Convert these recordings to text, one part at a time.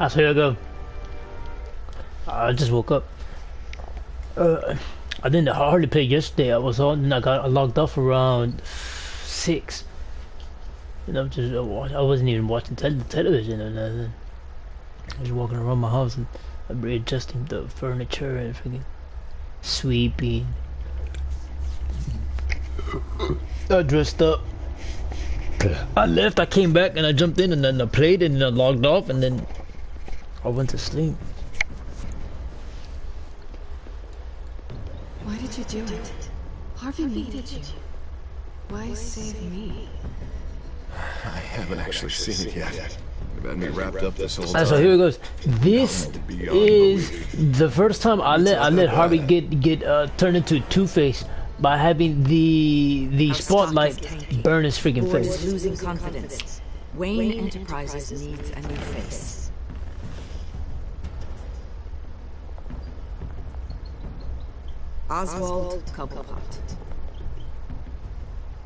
I swear to God. I just woke up. I didn't hardly play yesterday. I was on and I logged off around 6. And I wasn't even watching television or nothing. I was walking around my house and I'm readjusting the furniture and freaking sweeping. I dressed up. I left, I came back and I jumped in and then I played and then I logged off and then I went to sleep. Why did you do it? Harvey needed you. Why save me? I haven't actually seen it yet. You've had me wrapped up this whole time. So here it goes. This is the first time I let Harvey get turned into Two-Face by having the spotlight burn his freaking Board face. is losing confidence. Wayne Enterprises needs a new face. Oswald Cobblepot.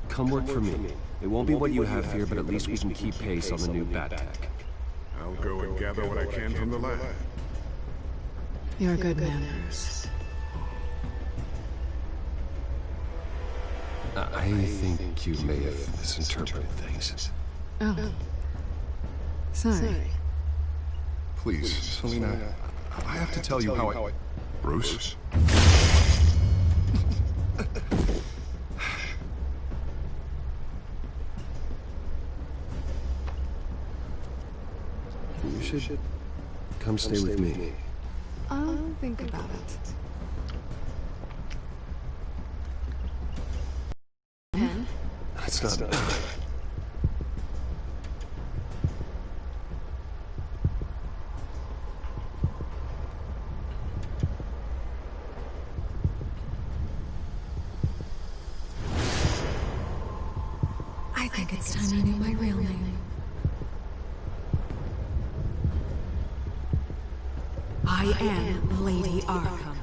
Come work for me. It won't be what you have here, but at least we can keep pace on the new bat tech. I'll go and gather what I can from the lab. You're a good man, Bruce. I think you may have misinterpreted things. Oh. Sorry. Please, Selina, I have to tell you how I... Bruce? You should come stay with me. I'll think about it. Pen? That's not... I think it's time I knew my real name. I am Lady Arkham.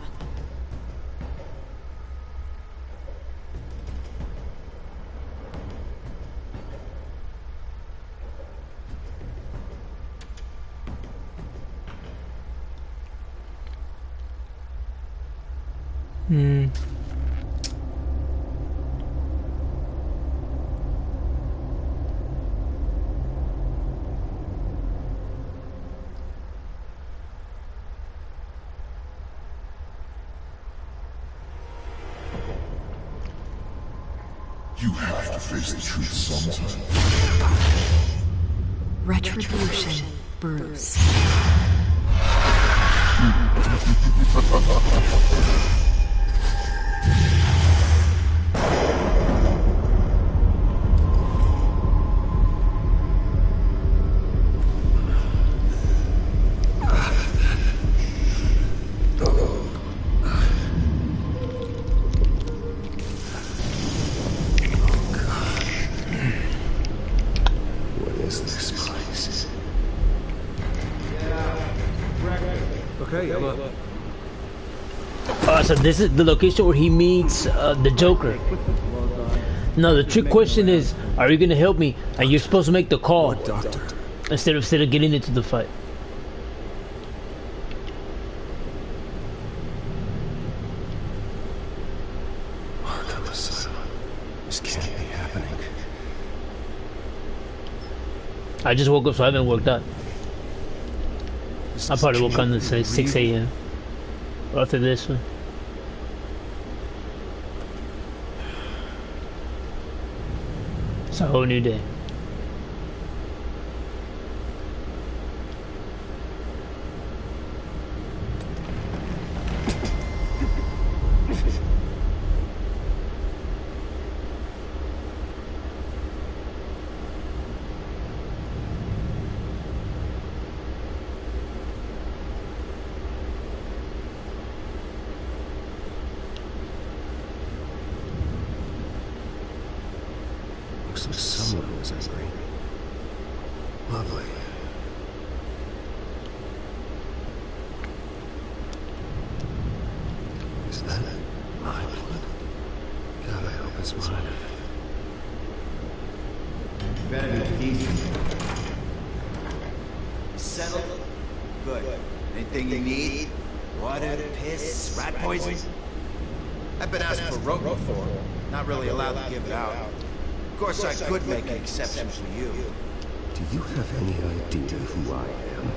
You have to face the truth sometime. Retribution, Bruce. Okay, I'm up. So this is the location where he meets the Joker. Now the trick question is, are you gonna help me? And you're supposed to make the call Doctor. instead of getting into the fight. Arkham Asylum. This can't be happening. I just woke up, so I haven't worked out. I probably woke up at 6 a.m. after this one. It's a whole new day. Looks like someone was angry. Lovely. Is that my blood? God, I hope it's mine. Better be decent. Settle Everything you need? Water, piss, rat poison? I've been asked for rope before. Not really allowed to give it out. Of course, I could make an exception for you. Do you have any idea who I am?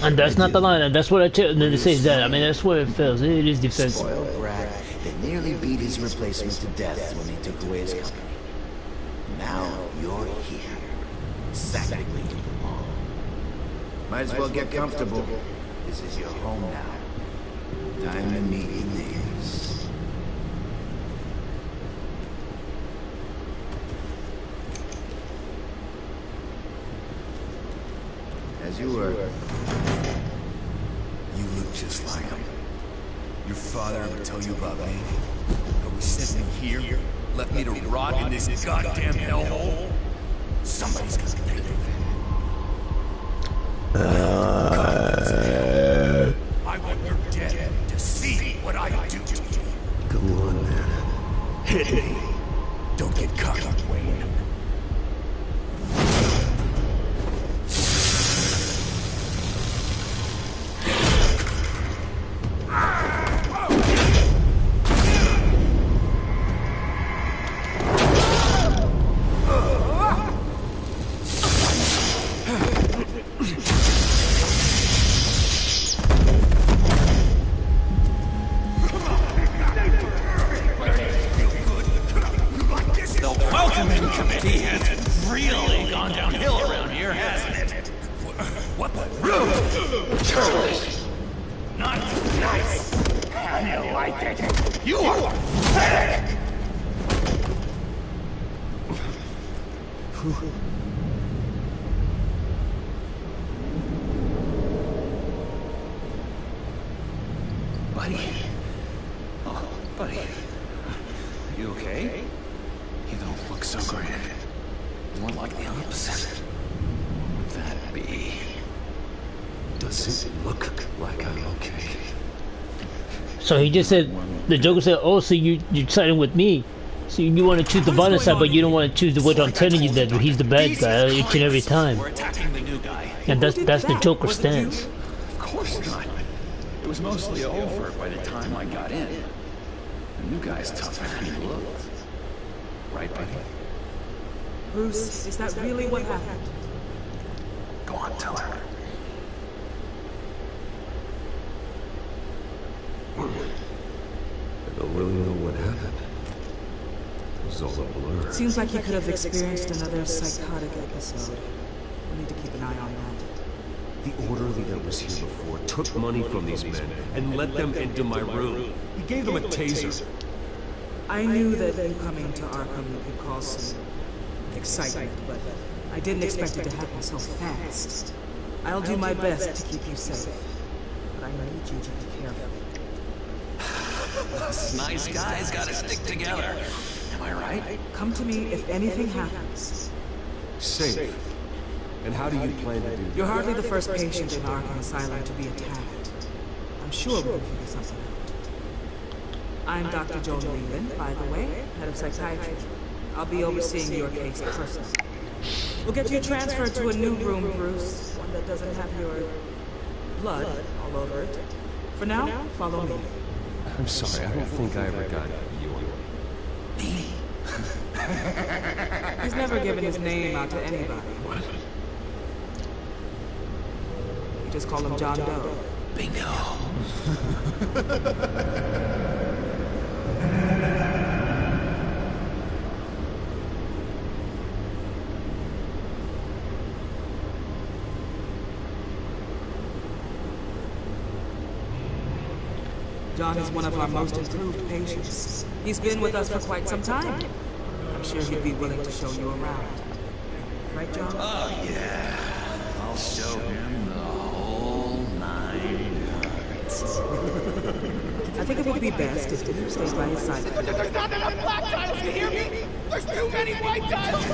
And that's not the line, and that's what I tell them to say that. I mean, that's where it fails. It is defensive. Spoiled brat that nearly beat his replacement to death when they took away his company. Now you're here. Exactly where you belong. Might as well get comfortable. This is your home now. Time to meet your neighbors. As you were. You look just like him. Your father ever tell you about me? How he sent me here, left me to rot in this goddamn hellhole? Somebody's gonna pay for that. I want your dead to see what I do to you. Go on, man. Hit me. Don't get cocky, Wayne. So he just said, the Joker said, oh, so you're siding with me. So you want to choose the violent side, but you don't want to choose the what I'm telling you that he's the bad guy each and every time. And that's the Joker stance. Of course not. It was mostly over by the time I got in. The new guy's tougher than he looked. Right, buddy? Bruce, is that really what happened? Go on, tell her. I don't really know what happened. It was all a blur. Seems like you could have experienced another psychotic episode. We need to keep an eye on that. The orderly that was here before took money from these men and let them into my room. He gave them a taser. I knew that you coming to Arkham could cause some excitement, but I didn't expect it to happen so fast. I'll do my best to keep you safe, but I need you to be careful. Us nice guys gotta stick together. Am I right? Come to me if anything happens. Safe. And how do you plan to do that? You're hardly the first patient in Arkham Asylum to be attacked. I'm sure we'll figure something out. I'm Dr. Joan Leland, by the way, head of psychiatry. I'll be overseeing your case personally. We'll get you transferred to a new room, Bruce. One that doesn't have your blood all over it. For now, follow me. I'm sorry, I don't think I ever got your... Me? He's never given his name out to anybody. What? You just call him John Doe. Bingo. John is one of our most improved patients. He's been with us for quite some time. I'm sure he'd be willing to show you around. Right, John? Oh, yeah. I'll show him the whole 9 yards. I think it would be best if you stay by his side. There's not enough black tiles, you hear me? There's too many white tiles!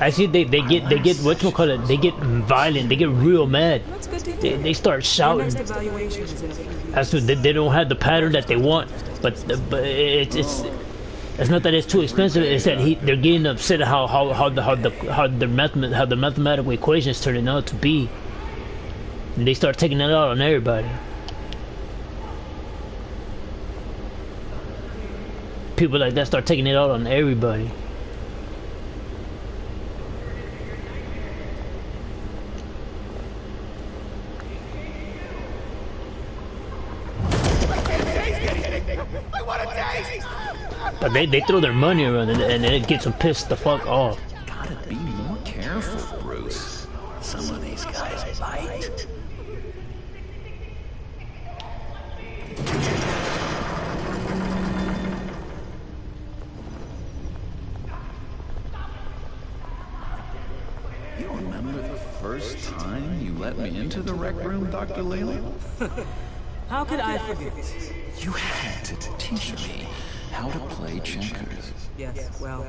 Actually, they get whatchamacallit, they get violent, they get real mad. They start shouting. As to they don't have the pattern that they want, but it's It's not that it's too expensive. It's that they're getting upset at how the mathematical equations turning out to be, and they start taking that out on everybody. People like that start taking it out on everybody. But they throw their money around and it gets them pissed the fuck off. Gotta be more careful, Bruce. Some of these guys bite. You remember the first time you let me into the rec room, Dr. Leland? How could I forget? You had to teach me how to play checkers. Yes, well,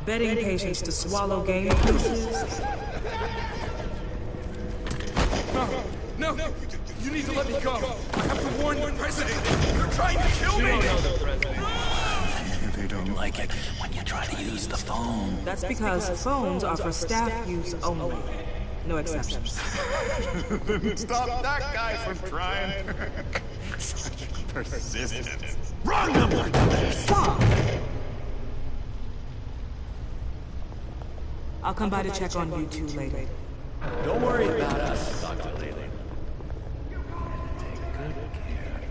betting patients to swallow game pieces. No, you need to let me go. I have to warn the president. They're trying to kill me. They don't like it when you try to use the phone. That's because phones are for staff use only. No exceptions. Stop that guy from trying. Persistent. Wrong number! Stop! I'll come by to check on you two later. Don't worry about us, Dr. Leland. Take good care.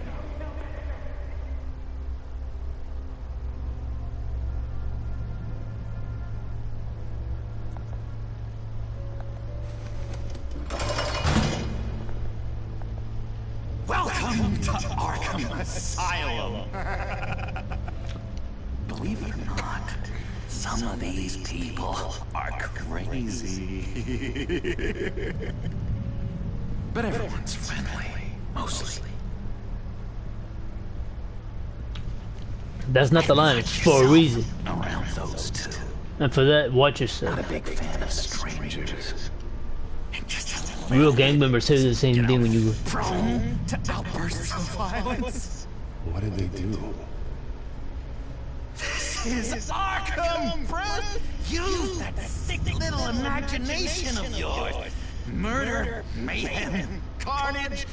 Welcome to Arkham Asylum. Believe it or not, some of these people are crazy. But everyone's friendly, mostly. That's not the line. It's for a reason. Around those two. And for that, watch yourself. Not a big fan of strangers. Real gang members say the same thing when you prone to outbursts of violence. What did they do? This is Arkham, Bruce! Use that sick little imagination of yours. Murder, mayhem, carnage.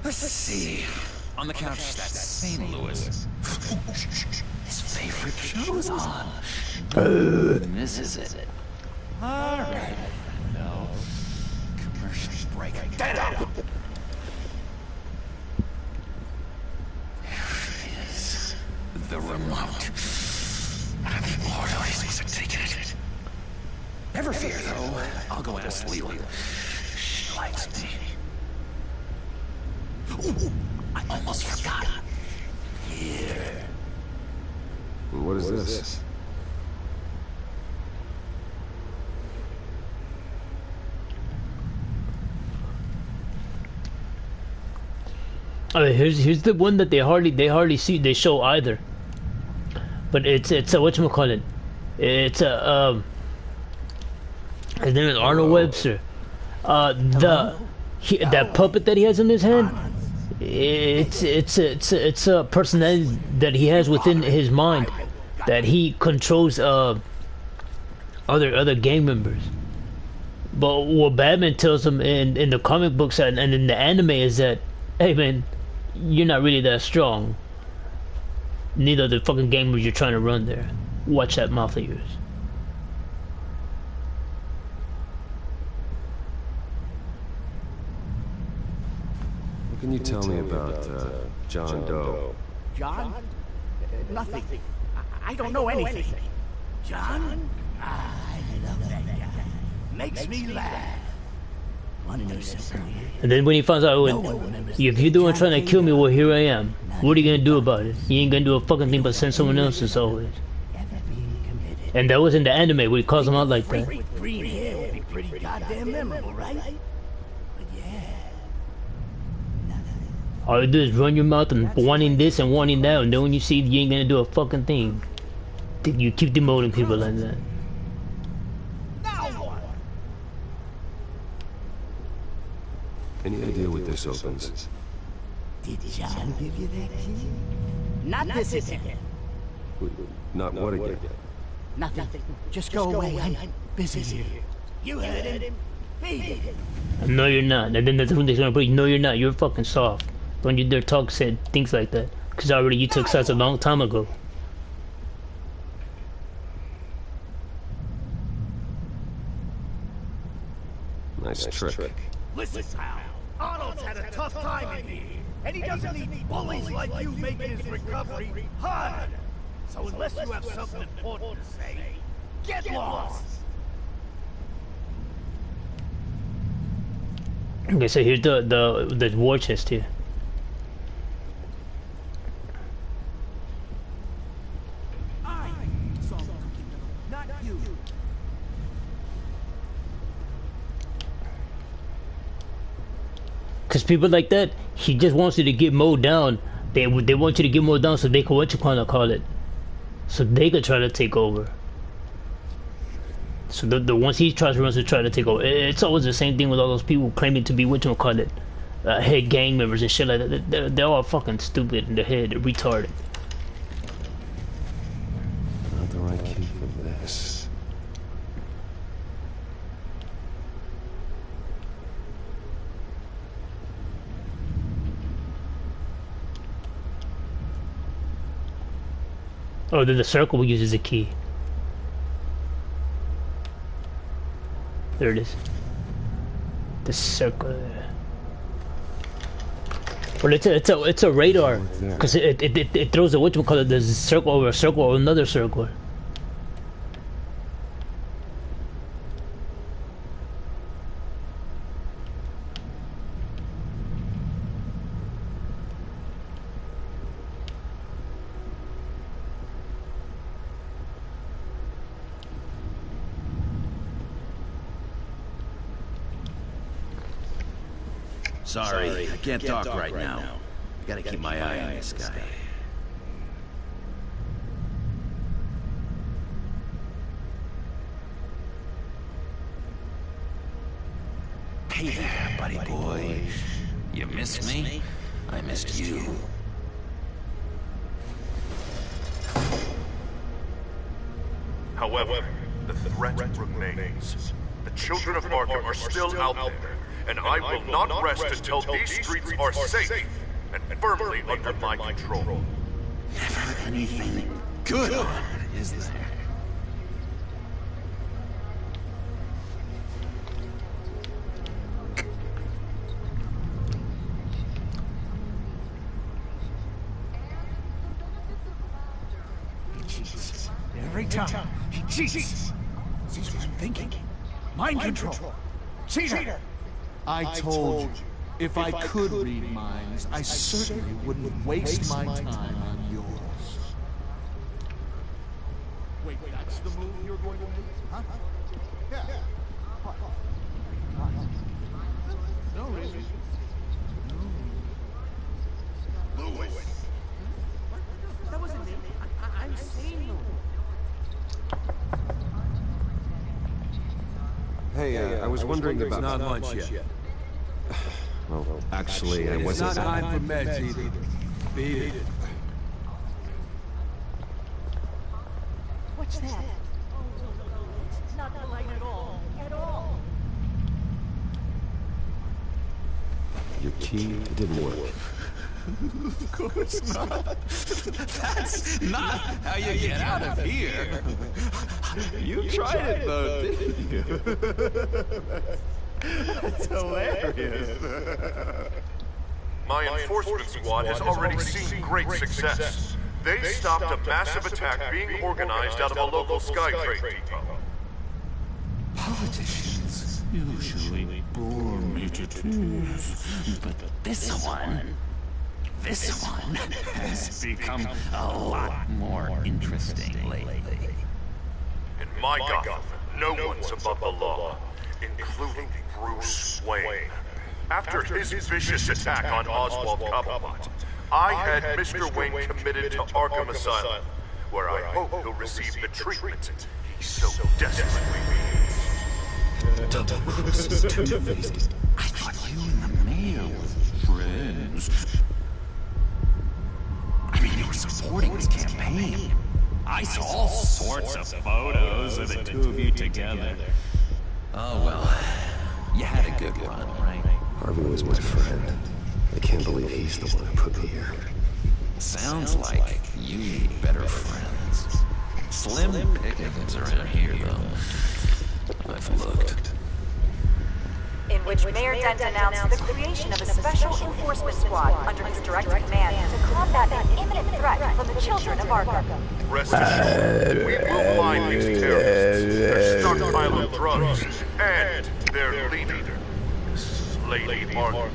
Let's see. On the couch, that's St. Louis. His favorite show's on. This is it. All right. No. Commercial break. Get up! There is the remote. The orderlies are taking it. Never fear, though. I'll go ask Leland. She likes me. Ooh, I almost forgot. Here. What is this? Here's the one that they hardly show either. But it's a whatchamacallit. It's a his name is Arnold Webster. That puppet that he has in his hand. It's a personality that he has within his mind that he controls other gang members. But what Batman tells him in the comic books and in the anime is that, hey man, you're not really that strong. Neither are the fucking gang members you're trying to run there. Watch that mouth of yours. What can you tell me about John Doe? John? Nothing. I don't know anything. John? I love that guy. Makes me laugh. Wanna know something? And then when he finds out, if you're the one trying to kill me, well, here I am. What are you gonna do about it? You ain't gonna do a fucking thing but send someone else as always. And that was in the anime where he calls him out like that. Green hair would be pretty goddamn memorable, right? But yeah. All you do is run your mouth and wanting this and wanting that, and then when you see you ain't gonna do a fucking thing, you keep demoting people like that. Any idea what this opens? Did John give you that key? Not this again. Not what again? Nothing. Just go away. I'm busy here. You heard him. Beat it. No, you're not. And then that's when they're gonna put, no, you're not. You're fucking soft. Don't you dare talk, said things like that. Because already you took sides a long time ago. Nice trick. Listen, pal. Arnold's had a tough time in here. And he doesn't need bullies like you making his recovery hard. So unless you have something important to say, get lost. Okay, so here's the war chest here. I saw them, not you. Cause people like that, he just wants you to get mowed down. They want you to get mowed down so they can call it, so they could try to take over. So the ones he tries to try to take over, it's always the same thing with all those people claiming to be head gang members and shit like that. They're all fucking stupid in the head, they're retarded. Not the right key for this. Oh, then the circle we use as a key. There it is. The circle. Well, it's a radar, because it throws a whatchamacallit, there's a circle over a circle or another circle. Sorry, I can't talk right now. Gotta keep my eye on this guy. Hey there, buddy boy. You missed me? I missed you. However, the threat remains. The children of Arkham are still out there, and I will not rest until these streets are safe and firmly under my control. Never anything good on it, is there? Every time. Jesus. See what I'm thinking. Mind control. Cheater. I told you, if I could read minds, I certainly wouldn't waste my time on yours. Wait, that's the move you're going to make? Huh? Yeah. No reason. Louis! That wasn't me. I'm seeing you. Hey, I was wondering about... Not lunch yet. Well, actually, I wasn't... It's not time for meds either. Beat it. What's that? It's not polite at all. At all. Your key didn't work. Of course not. That's not how you get out of here. You tried it though, didn't you? That's hilarious. My enforcement squad has already seen great success. They stopped a massive attack being organized out of a local Skytrade depot. Politicians usually bore me to tears, but this one has become a lot more interesting lately. In my Gotham, no one's above the law, including Bruce Wayne. After his vicious attack on Oswald Cobblepot, I had Mr. Wayne committed to Arkham Asylum, where I hope he'll receive the treatment he so desperately needs. Two-Faced. I thought you and the mayor were friends. I mean, you were so supporting his campaign. I saw all sorts of photos of the two of you together. Oh well, you had a good run, right? Harvey was my friend. I can't believe he's the one who put me here. Sounds like you need better friends. Slim pickings around here, though. I've looked. In which Mayor Dent announced the creation of a special enforcement squad under his direct command to combat an imminent threat from the children of Arkham. Rest assured, we will find these terrorists, their stockpile of drugs, and their leader, Lady Arkham,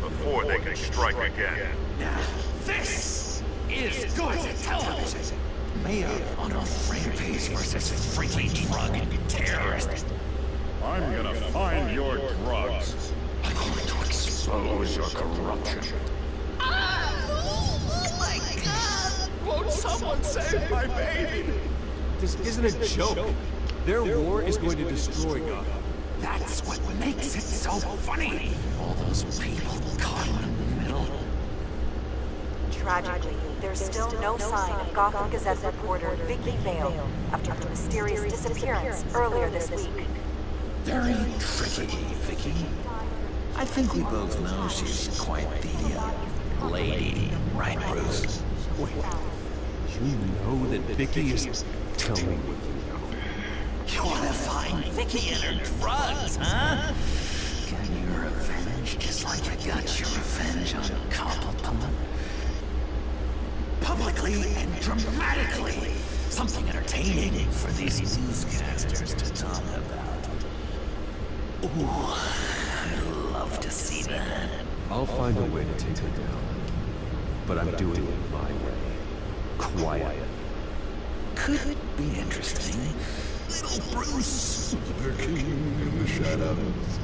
before they can strike again. Now, this is good television. Mayor on a rampage versus freaking drug terrorist. I'm gonna find your drugs. I'm going to expose your corruption. Oh my God! Won't someone save my baby? This isn't a joke. Their war is going to destroy Gotham. That's what makes it so funny. All those people caught in the middle. Tragically, there's still no sign of Gotham Gazette reporter Vicky Vale after her mysterious disappearance earlier this week. Very tricky, Vicky. I think we both know she's quite the lady, right, Bruce? Wait, you know that Vicky is... Tell me what you know. You want to find Vicky and her drugs, huh? Got your revenge just like you got your revenge on Cobblepot. Publicly and dramatically. Something entertaining for these newscasters to talk about. Ooh, I'd love to see that. I'll find a way to take her down. But I'm doing it my way. Quiet. Could be interesting. Little Bruce lurking in the shadows.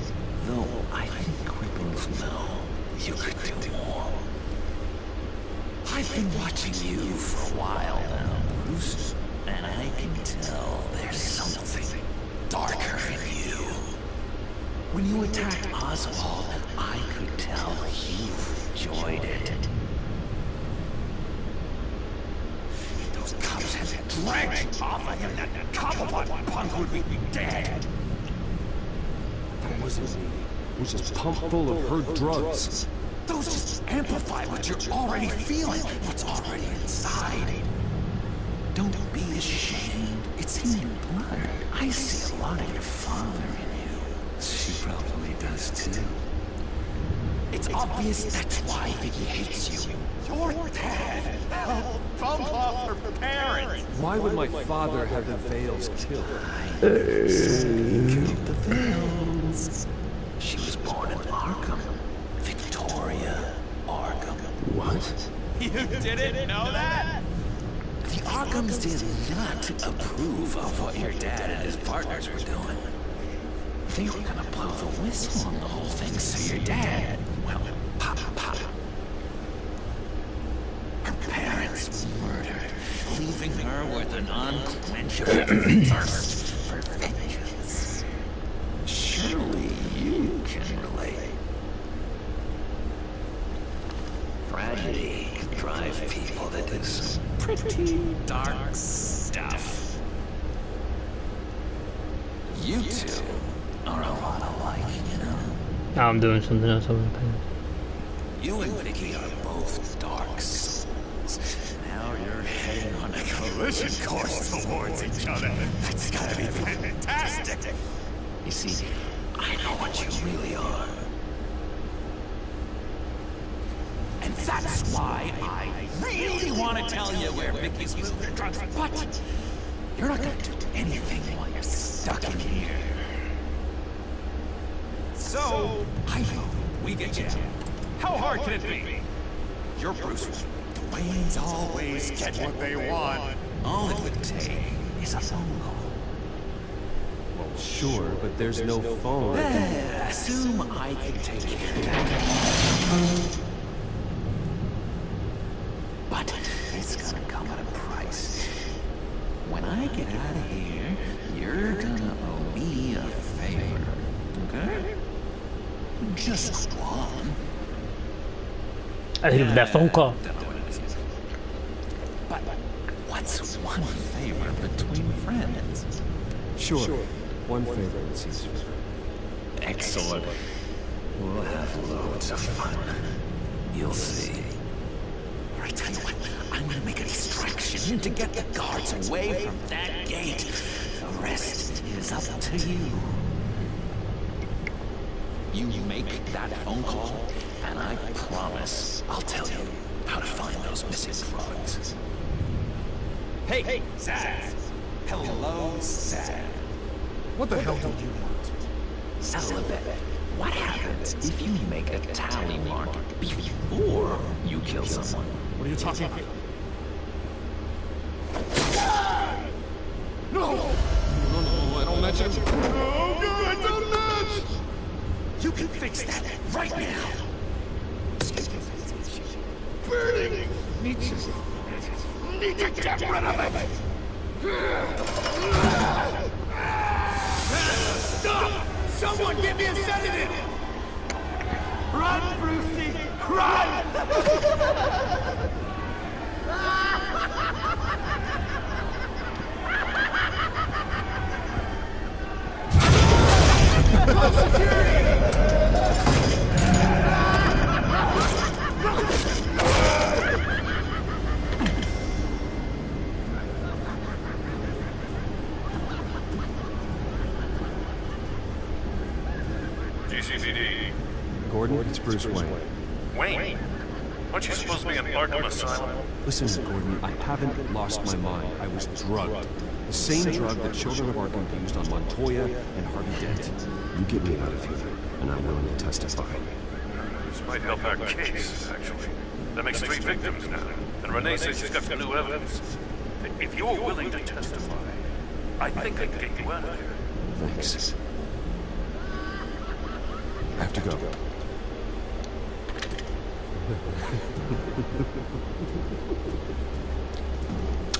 Though I think we both know you could do more. I've been watching you for a while now, Bruce, and I can tell there's something darker in you. When you attacked Oswald, I could tell you enjoyed it. Those cops had dragged off of him, that Cobblepot punk would be dead. That wasn't me. It was just pumped full of her drugs. Those just amplify what you're already feeling, what's already inside. Don't be ashamed. It's in your blood. I see a lot of your father in you. She probably does too. It's obvious that's why Vicky hates you. Your dad helped bump off her parents. Why would my father have the Vales killed? He killed the Vales. She was born in Arkham. Victoria Arkham. What? You didn't know that? The Arkhams did not approve of what your dad and his partners were doing. They were gonna blow the whistle on the whole thing, so your dad, well, pop. Her parents murdered, leaving her with an unquenchable thirst for vengeance. Surely you can relate. Tragedy can drive people to do some pretty dark stuff. You two are a lot alike, you know? Now I'm doing something else over the pen. You and Vicky are both dark souls. Now you're heading on a collision course towards each other. That's gotta be fantastic. You see, I know what you really are. And that's why I really want to tell you where Vicky's moving her drugs, but you're not gonna do anything while you're stuck in here. So, I hope we get you out. How hard can it be? You're Bruce Wayne. The Waynes always get what they want. All it would take is a phone call. Well, sure, but there's no phone. Assume I can take care of that. But it's gonna come at a price. When I get out of here, you're gonna owe me a favor. Okay? Just one. I think that phone call. one favor between friends. Sure. One favor, it seems fair. Excellent. We'll have loads of fun. You'll see. I tell you what, I'm gonna make a distraction to get the guards away from that gate. The rest is up to you. You make that phone call, and I promise I'll tell you how to find those missing drugs. Hey, Zaz! Hello, Zaz. What the hell do you want? Celibate, what happens if you make a tally mark before you kill someone? What are you talking about? No! No, I don't match it. No, God, don't match! You can fix that right now! Burning! Need to get rid of it! Stop! Someone give me a sedative! Run, Brucey! Run! GCPD. Gordon, it's Bruce Wayne. Wayne? Aren't you supposed to be in Arkham Asylum? Listen, Gordon, I haven't lost my mind. I was drugged. The same drug that Children of Arkham used on Montoya and Harvey Dent. You get me out of here, and I'm willing to testify. This might help our case, actually. That makes 3 victims now, and Renee says she's got some new evidence. If you're willing to testify, I think I can get you out of here. Thanks. I have to go.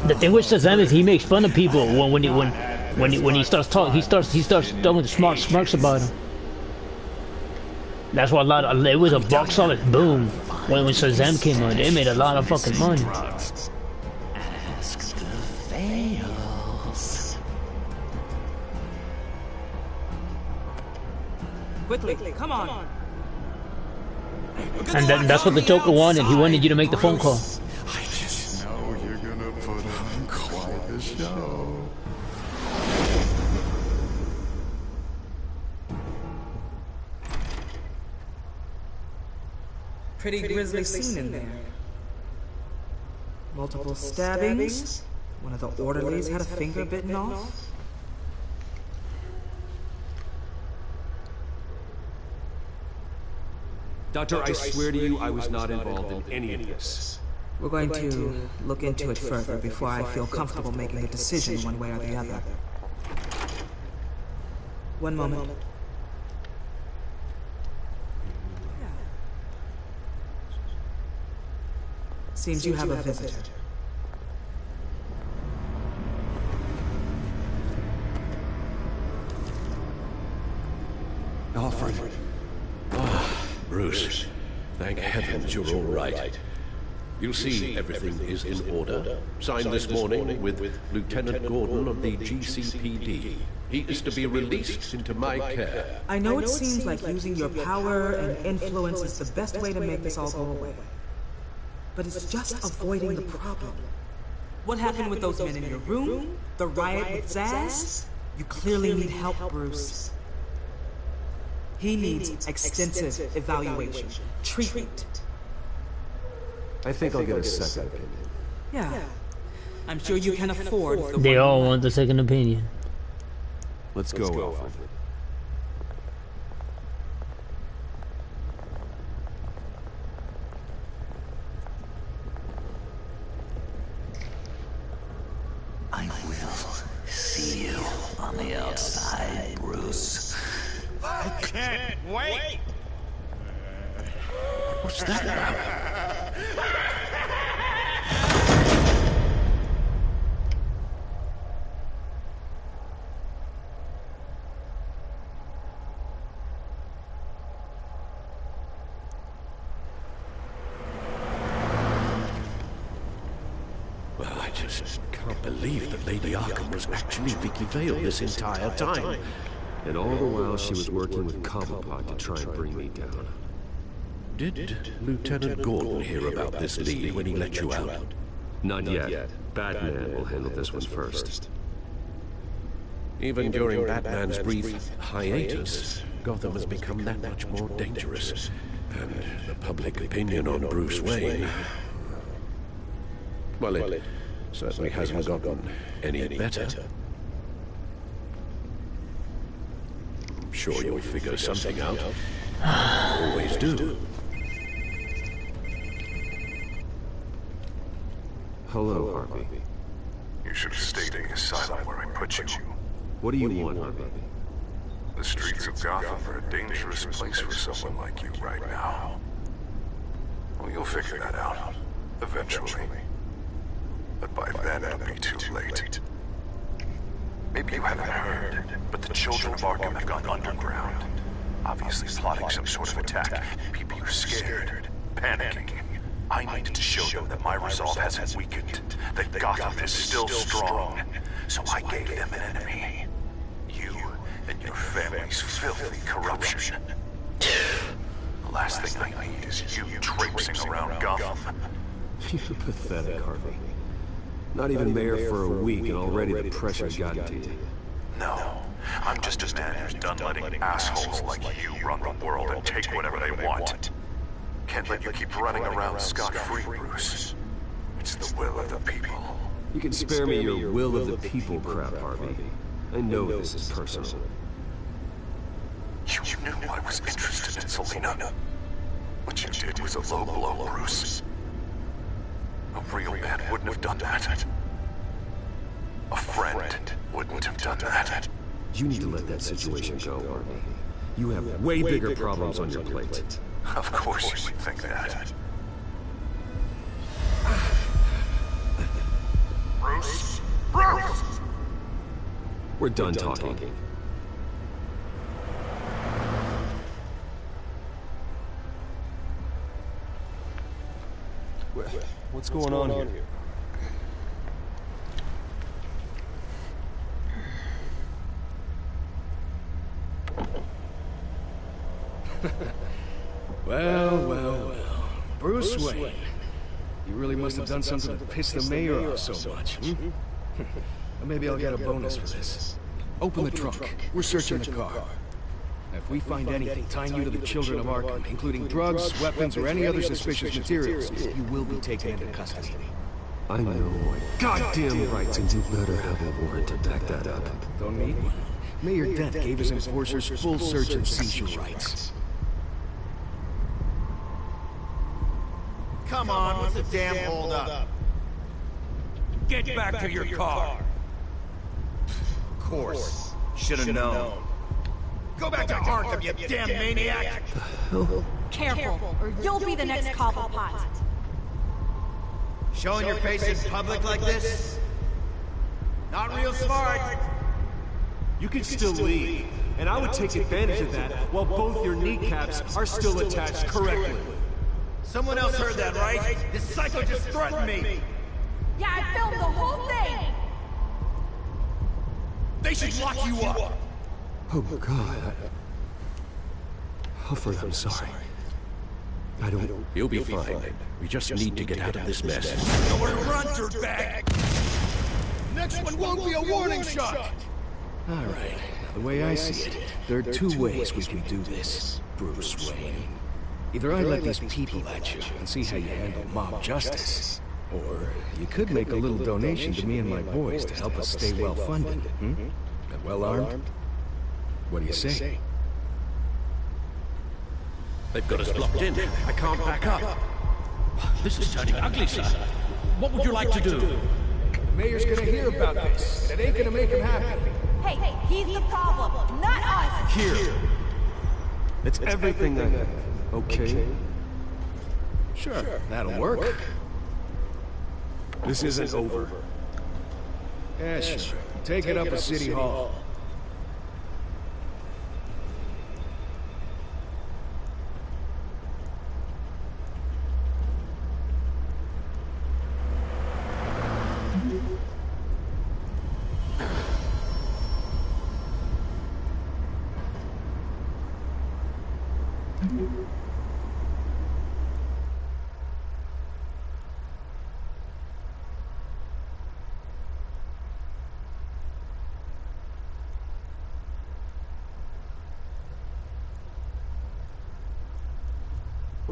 The thing with Shazam is he makes fun of people when he starts talking. He starts throwing smarts about him. That's why it was a box office boom when Shazam came out. It made a lot of fucking money. Ask the fails. Quickly, come on. And that's what the Joker wanted. He wanted you to make the phone call. I just know you're gonna put on quite a show. Pretty grisly scene in there. Multiple stabbings. One of the orderlies had a finger bitten off. Doctor, I swear to you, I was not involved in any of this. We're going to look into it further before I feel comfortable making a decision one way or the other. One moment. Seems you have a visitor. Alfred. Bruce, thank heavens you're all right. You see, everything is in order. Signed this morning with Lieutenant Gordon of the GCPD. He is to be released into my care. I know it seems like using your power and influence is the best way to make this all go away. But it's just avoiding the problem. What happened with those men in your room? The riot with Zaz? You clearly need help, Bruce. He needs extensive evaluation, treatment. I think I'll get a second opinion. Yeah. I'm sure you can afford the They all want the second opinion. Let's go, Alfred. I will see you on the outside, Bruce. I can't wait! What's that about? Well, I just can't believe that Lady Arkham was actually Vicky Vale this entire time. And all the while she was working with Cobblepot to try and bring me down. Did Lieutenant Gordon hear about this lead when he let you out? Not yet. Batman will handle this one first. Even during Batman's brief hiatus, Gotham has become that much more dangerous. And the public opinion on Bruce Wayne... well, it certainly hasn't gotten any better. I'm sure you'll figure something out. Always do. Hello, Harvey. You should have stayed in the asylum where I put you. What do you want, Harvey? The streets of Gotham are a dangerous place for someone like you right now. Well, you'll figure that out. Eventually. But by then it'll be too late. Maybe you haven't heard, but the children of Arkham have gone underground. Obviously plotting some sort of attack. People are scared, panicking. I needed to show them that my resolve hasn't weakened, that Gotham is still strong. So I gave them an enemy. You and your family's filthy corruption. The last thing I need is you traipsing around Gotham. You're pathetic, Harvey. Not even mayor for a week and already the pressure's gotten to you. No, I'm just a man who's done letting assholes like you run the world and take whatever they want. Can't let you keep running around scot-free, Bruce. It's the will of the people. You can spare me your will of the people crap, Harvey. I know this is personal. You knew I was interested in Selina. What you did was a low blow, Bruce. A real man wouldn't have done that. A friend wouldn't have done that. You need to let that situation go, Harvey. You have way bigger problems on your plate. Of course you would think that. Bruce? Bruce! We're done talking. What's going on here? Well. Bruce Wayne. You really must have done something to piss the mayor off so much, hmm? Maybe I'll get a bonus for this. Open the trunk. We're searching the car. If we find anything tying you to the children of Arkham, including drugs, weapons, or any other suspicious materials, you will be taken into custody. I know my goddamn rights, and you better have a warrant to back that up. Don't need one. Mayor Dent gave his enforcers full search and seizure rights. Come on, what's the damn hold up? Get back to your car! Of course. Should've known. Go back to Arkham, you damn maniac! Careful, or you'll be the next Cobblepot. Showing your face in public like this? Not real smart. You can still leave, and I would take advantage of that while both your kneecaps are still attached correctly. Someone else heard that, right? This psycho just threatened me! Yeah, I filmed the whole thing! They should lock you up! Oh my God. Alfred, I'm sorry. I don't... You'll be fine. We just need to get out of this mess. Nowhere to run, dirtbag! Next one won't be a warning shot! Alright, now the way I see it, there are two ways we can do this, Bruce Wayne. Either I let these people at you and see how you handle mob justice, or you could make a little donation to me and my boys to help us stay well-funded, hmm? And well-armed? What do you say? They've got us blocked in. I can't back up. This is turning ugly, sir. What would you like to do? The mayor's gonna hear about this, and it ain't gonna make him happy. Hey, he's the problem, not us! Here! It's everything I have, okay? Sure, that'll work. This isn't over. Yeah, sure. Take it up at City Hall. What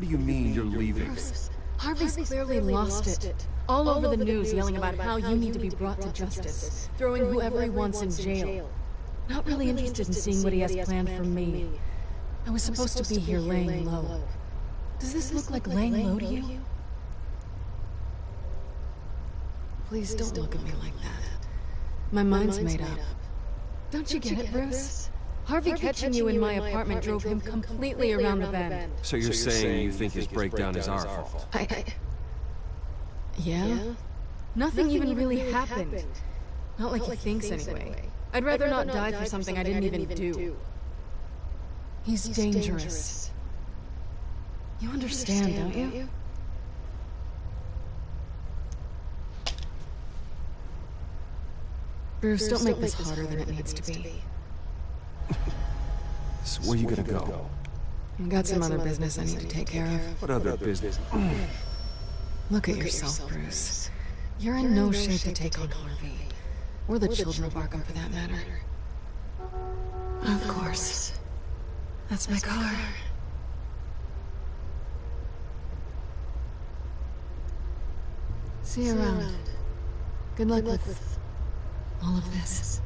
do you mean you're leaving? Bruce, Harvey's clearly lost it. All over the news yelling about how you need to be brought to justice, throwing whoever he wants in jail. Not really interested in seeing what he has planned for me. I was supposed to be here laying low. Does this look like laying low to you? Please don't look at me like that. My mind's made up. Don't you get it, Bruce? Harvey catching you in my apartment drove him completely around the bend. So you're saying you think his breakdown is our fault? Yeah? Nothing even really happened. Not like he thinks anyway. I'd rather not die for something I didn't even do. He's dangerous. You understand, don't you? Bruce, don't make this harder than it needs to be. So where you gonna go? I've got some other business I need to take care of. What other business? Look at yourself, Bruce. You're in no shape to take on Harvey. Or the children of Arkham, for that matter. Of course. That's my car. See you around. Good luck with all of this.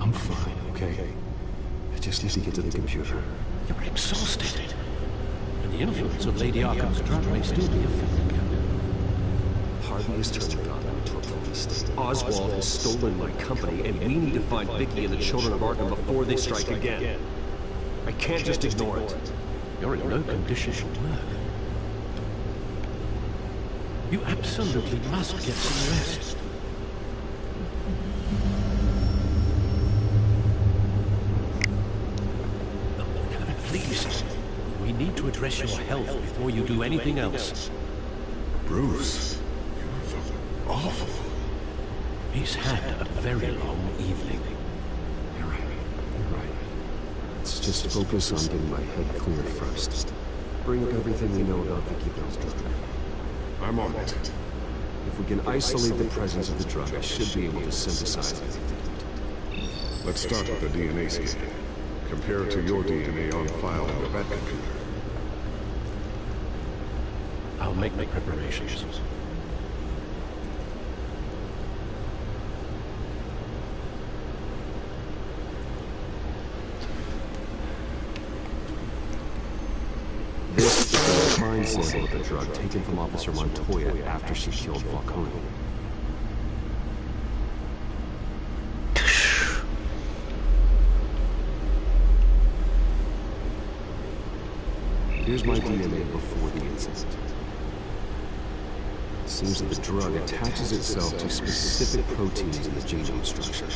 I'm fine, okay? I just need to get to the computer. You're exhausted. And the influence of Lady Arkham's drug may still be affecting you. Harvey has turned Gotham into a police. Oswald has stolen my company, and we need to find Vicky and the children of Arkham before they strike again. I can't just ignore it. You're in no condition to work. You absolutely must get some rest. Please, we need to address your health before you do anything else. Bruce, you look awful. He's had a very long evening. You're right. You're right. Let's just focus on getting my head cleared first. Bring up everything we know about Vicky Bell's drug. I'm on it. If we can isolate the presence of the drug, I should be able to synthesize it. Let's start with the DNA scan. Compare it to your DNA on file in the vet computer. I'll make the preparations. This is the fine sample of the drug taken from Officer Montoya after she killed Falcone. Here's my DNA before the incident. It seems that the drug attaches itself to specific proteins in the genome structure.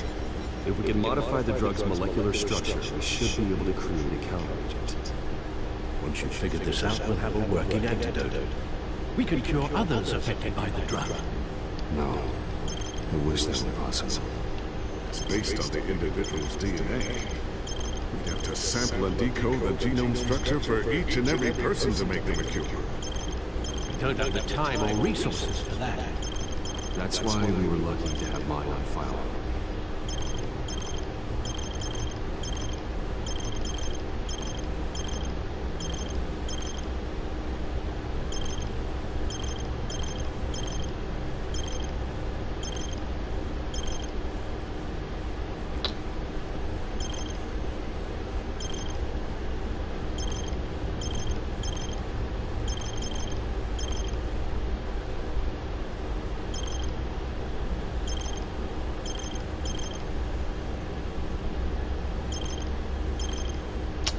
If we can modify the drug's molecular structure, we should be able to create a counteragent. Once you've figured this out, we'll have a working antidote. We can cure others affected by the drug. No. I wish that were possible. It's based on the individual's DNA. We'd have to sample and decode the genome structure for each and every person to make them a cure. We don't have the time or resources for that. That's why we were lucky to have mine on file.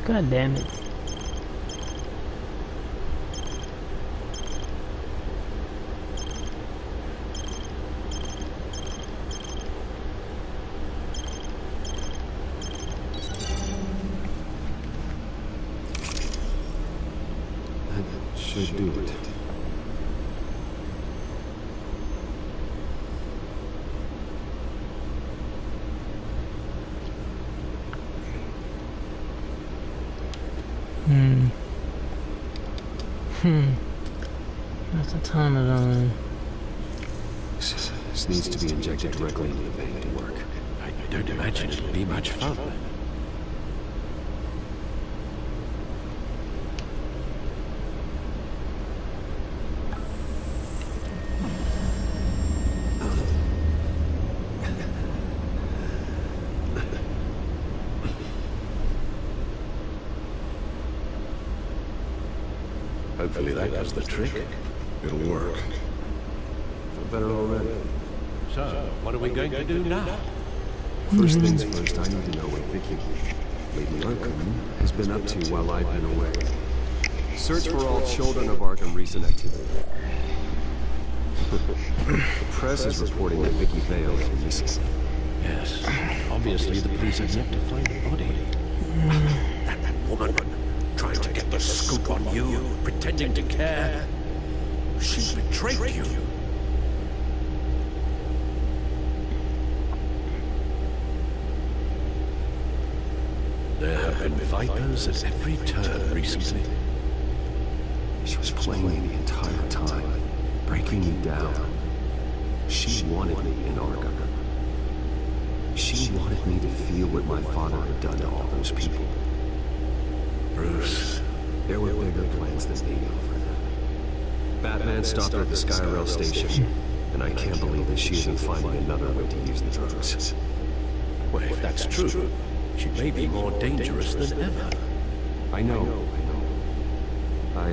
God damn it. That should do it. What's the time is on? This needs to be injected directly into the vein to work. I don't imagine it'll be much fun. Hopefully that does the trick. It'll work. Feel better already. So, what are we going to do now? First things first, I need to know what Vicky, Lady Arkham, has been up to while I've been away. Search for all children of Arkham recent activity. The press is reporting that Vicky Vale is missing. Yes. Obviously the police have yet to find the body. That woman trying to get the scoop on you, pretending to care. She betrayed you. There have been vipers at every turn recently. She was playing me the entire time, breaking me down. She wanted me in Arkham. She wanted me to feel what my father had done to all those people. Bruce. There were bigger plans than me, Alfred. Batman stopped her at the Skyrail station, and I can't believe that she isn't finding another way to use the drugs. Well, if that's true, she may be more dangerous than ever. I know. I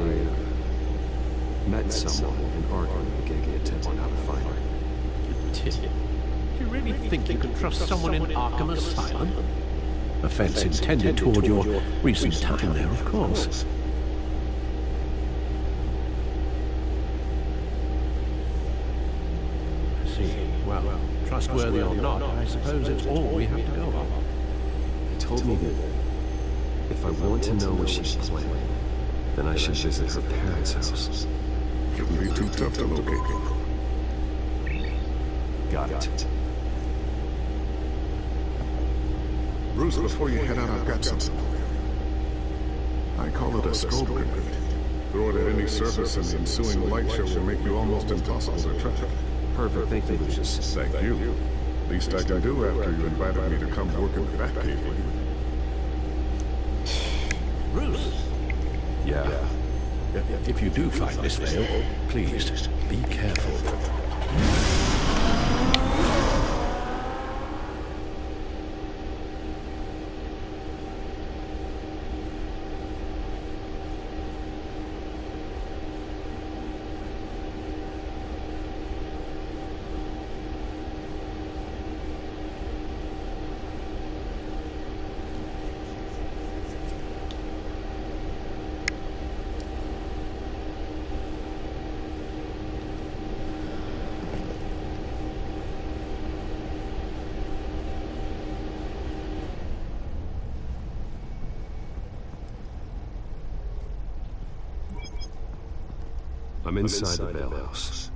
met someone in Arkham who gave me a tip on how to find her. A tip? Do you really think you can trust someone in Arkham Asylum? Offense intended toward your recent time there, of course. I see. Well, trustworthy or not, I suppose it's all we have to go on. He told me that if I want to know what she's planning, then I should visit her parents' house. It would be too tough to locate. Got it. Bruce, before you head out, I've got something for you. I call it a scope grenade. Throw it at any surface and the ensuing light show will make you almost impossible to track. Perfect, thank you, Lucius. Thank you. Least I can do after you invited me to come work in the Batcave with you. Bruce? Yeah. If you do find this veil, please, be careful. I'm inside the Vale House.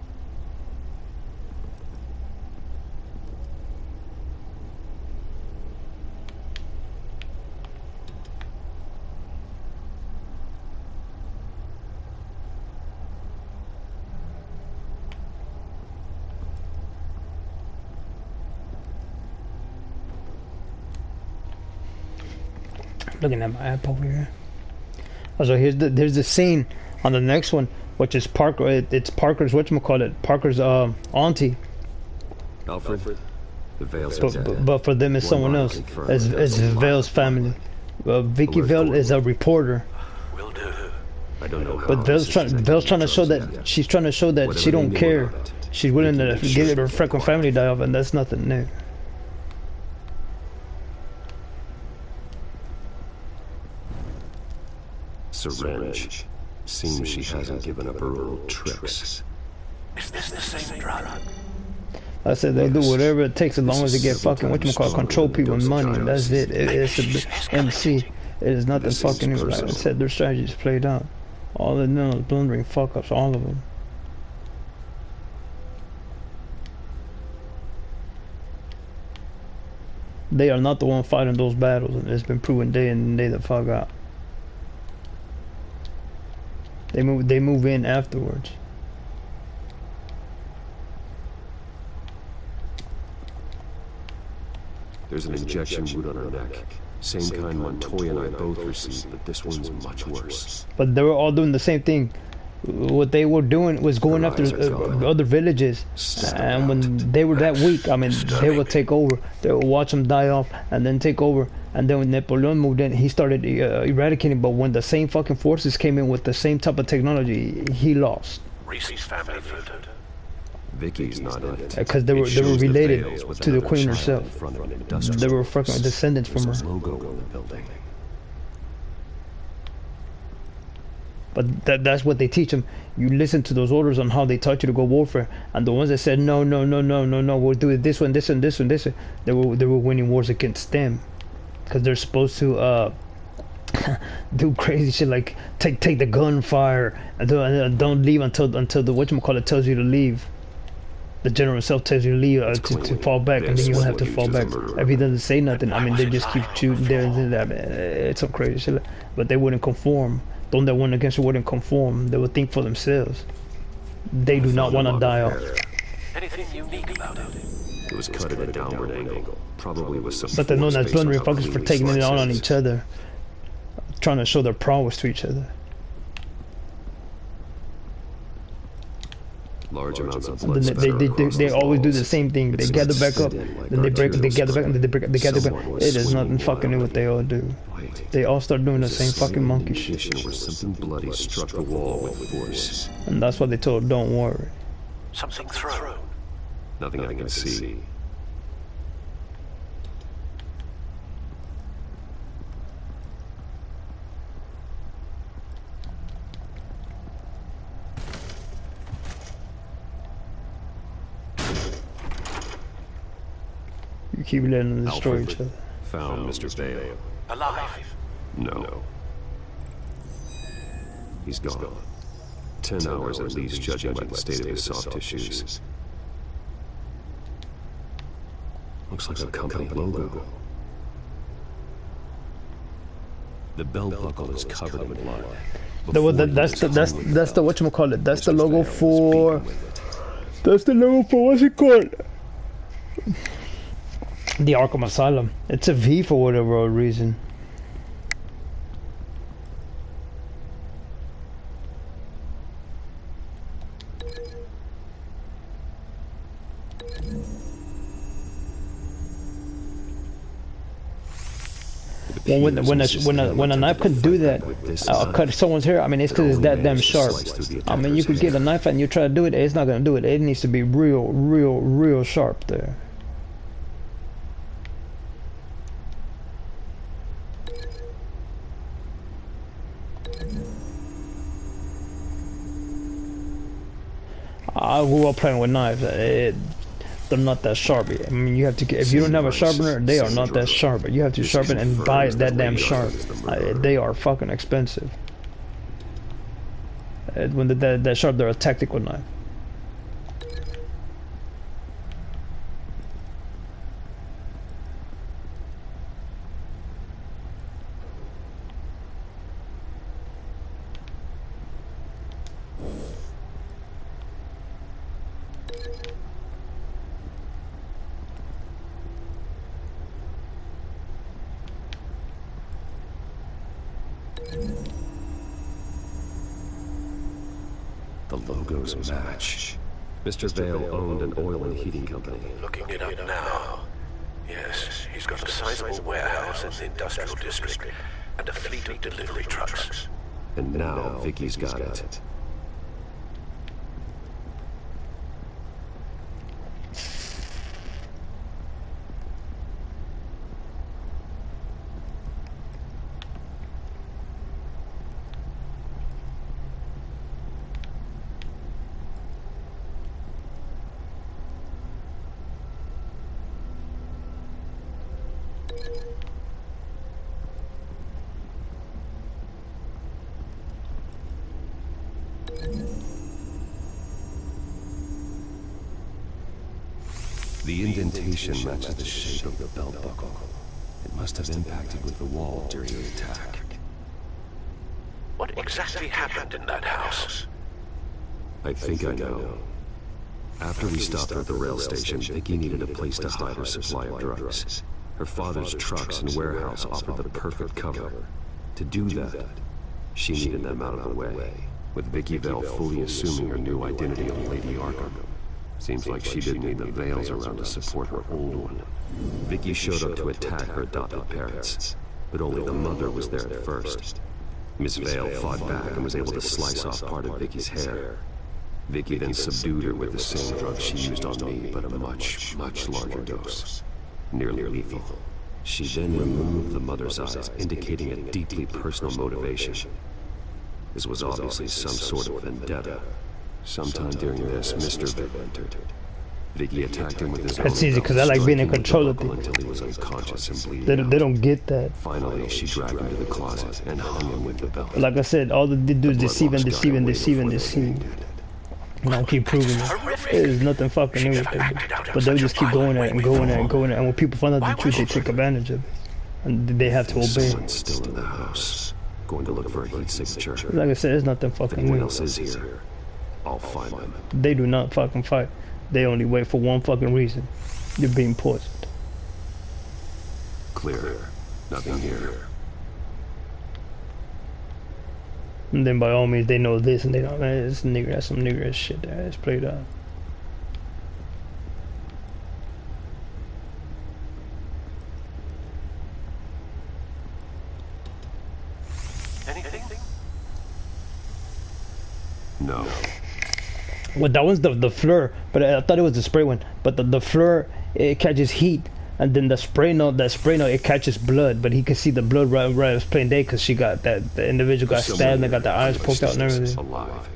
Looking at my app over here. Also, there's the scene on the next one, which is Parker. It's Parker's whatchamacallit, Parker's auntie. Alfred, the Vale's but for them, it's someone else. It's Vale's family. Vicky Vale is a reporter. Will do. I don't know how. But Vale's trying to show that she's trying to show that she don't care. She's willing to get her freaking family die off, and that's nothing new. Syringe. Seems she hasn't given up her old tricks. Is this the same drug? I said they'll do whatever it takes as long as they get fucking whatchamacallit, control people and money, and that's it. It's a MC. It is nothing fucking new. Like I said, their strategy is played out. All the blundering fuck ups, all of them. They are not the one fighting those battles, and it's been proven day in and day the fuck out. They move in afterwards. There's an injection wound on her neck. Same kind Montoya and I both received, but this one's much worse. But they were all doing the same thing. What they were doing was going after other villages, and when they were that weak, I mean, they would take over. They would watch them die off, and then take over. And then when Napoleon moved in, he started eradicating. But when the same fucking forces came in with the same type of technology, he lost. Reese's family voted. Vicky's not in it. Because they were related to the queen herself. They were fucking descendants from her. Logo on the building. But that's what they teach them. You listen to those orders on how they taught you to go warfare, and the ones that said no, we'll do it this one, this one, this one, this one, they were winning wars against them, because they're supposed to do crazy shit like take the gunfire and don't leave until the whatchamacallit tells you to leave. The general himself tells you to leave to fall back, and then you don't have to fall back. If he doesn't say nothing, I mean, they just keep shooting there and that. It's some crazy shit, but they wouldn't conform. Those that went against you wouldn't conform. They would think for themselves. They do not want to die off. Anything unique about it? It was cut at a downward angle. Probably with some. But they're known as plundering fuckers for taking it out on each other, trying to show their prowess to each other. Large amounts of blood. They always do the same thing. They gather back up, then they break. They gather back, and they gather back. It is nothing fucking new what they all do. They all start doing the same fucking monkey shit. Where something bloody struck the wall with force. And that's what they told. Don't worry. Something thrown. Nothing I can see. You keep letting them destroy each other. Found Mr. Vale. Alive? No. He's gone. 10 hours at least, judging by the state of his soft tissues. Looks like a company logo. The belt buckle is covered in blood. That's the whatchamacallit. That's the logo for. That's the logo for what's it called? The Arkham Asylum. It's a V for whatever reason. Well, when a knife could do that, cut someone's hair. I mean, it's because it's that damn sharp. I mean, you could get a knife and you try to do it, it's not gonna do it. It needs to be real sharp there. I grew up playing with knives. They're not that sharp. I mean, you have to get, if you don't have a sharpener, they are not that sharp. You have to sharpen and buy it that damn sharp. They are fucking expensive. When they're that sharp, they're a tactical knife. The logos match. Mr. Vale owned an oil and heating company. Looking it up now. Yes, he's got a sizable warehouse in the industrial district and a fleet of delivery trucks. And now Vicky's got it. The indentation matches the shape of the belt buckle. It must have impacted with the wall during the attack. What exactly happened in that house? I think I know. After we stopped her at the rail station, Vicky needed a place to hide her supply of drugs. Her father's trucks and warehouse offered the perfect cover. To do that, she needed them out of the way, with Vicky Vale fully assuming her new identity of Lady Arkham. Seems like she didn't need the veils around to support her old one. Vicky showed up to attack her adopted parents, but only the mother was there at first. Miss Vale fought back and was able to slice off part of Vicky's hair. Vicky then subdued her with the same drug she used on me, but a much, much larger dose. Nearly lethal. She then removed the mother's eyes, indicating a deeply personal motivation. This was obviously some sort of vendetta. Sometime during this, Mr. Vic entered. Vicky attacked him with his That's easy, because I like being in control of until he was unconscious and bleeding. They don't get that. Finally, she dragged him to the closet and hung him with the belt. Like I said, all they do is deceive and deceive and deceive and deceive. And I'll keep proving it. There's nothing fucking new with it. But they'll just keep going at it and going at it and going at it. And when people find out the truth, they take advantage of it. And they have to obey. Someone's still in the house. Going to look for a heat signature. Like I said, there's nothing fucking Anyone new. else is here, I'll find them. They do not fucking fight. They only wait for one fucking reason. They're being poisoned. Clear. Nothing here. And then by all means they know this and they know, man, this nigger, that's some nigger ass shit there. It's played out. Anything? No. Well, that one's the fleur, but I thought it was the spray one. But the fleur, it catches heat, and then the spray note, it catches blood. But he could see the blood right as plain day because she got that the individual got stabbed and they got their eyes poked out and everything. Alive.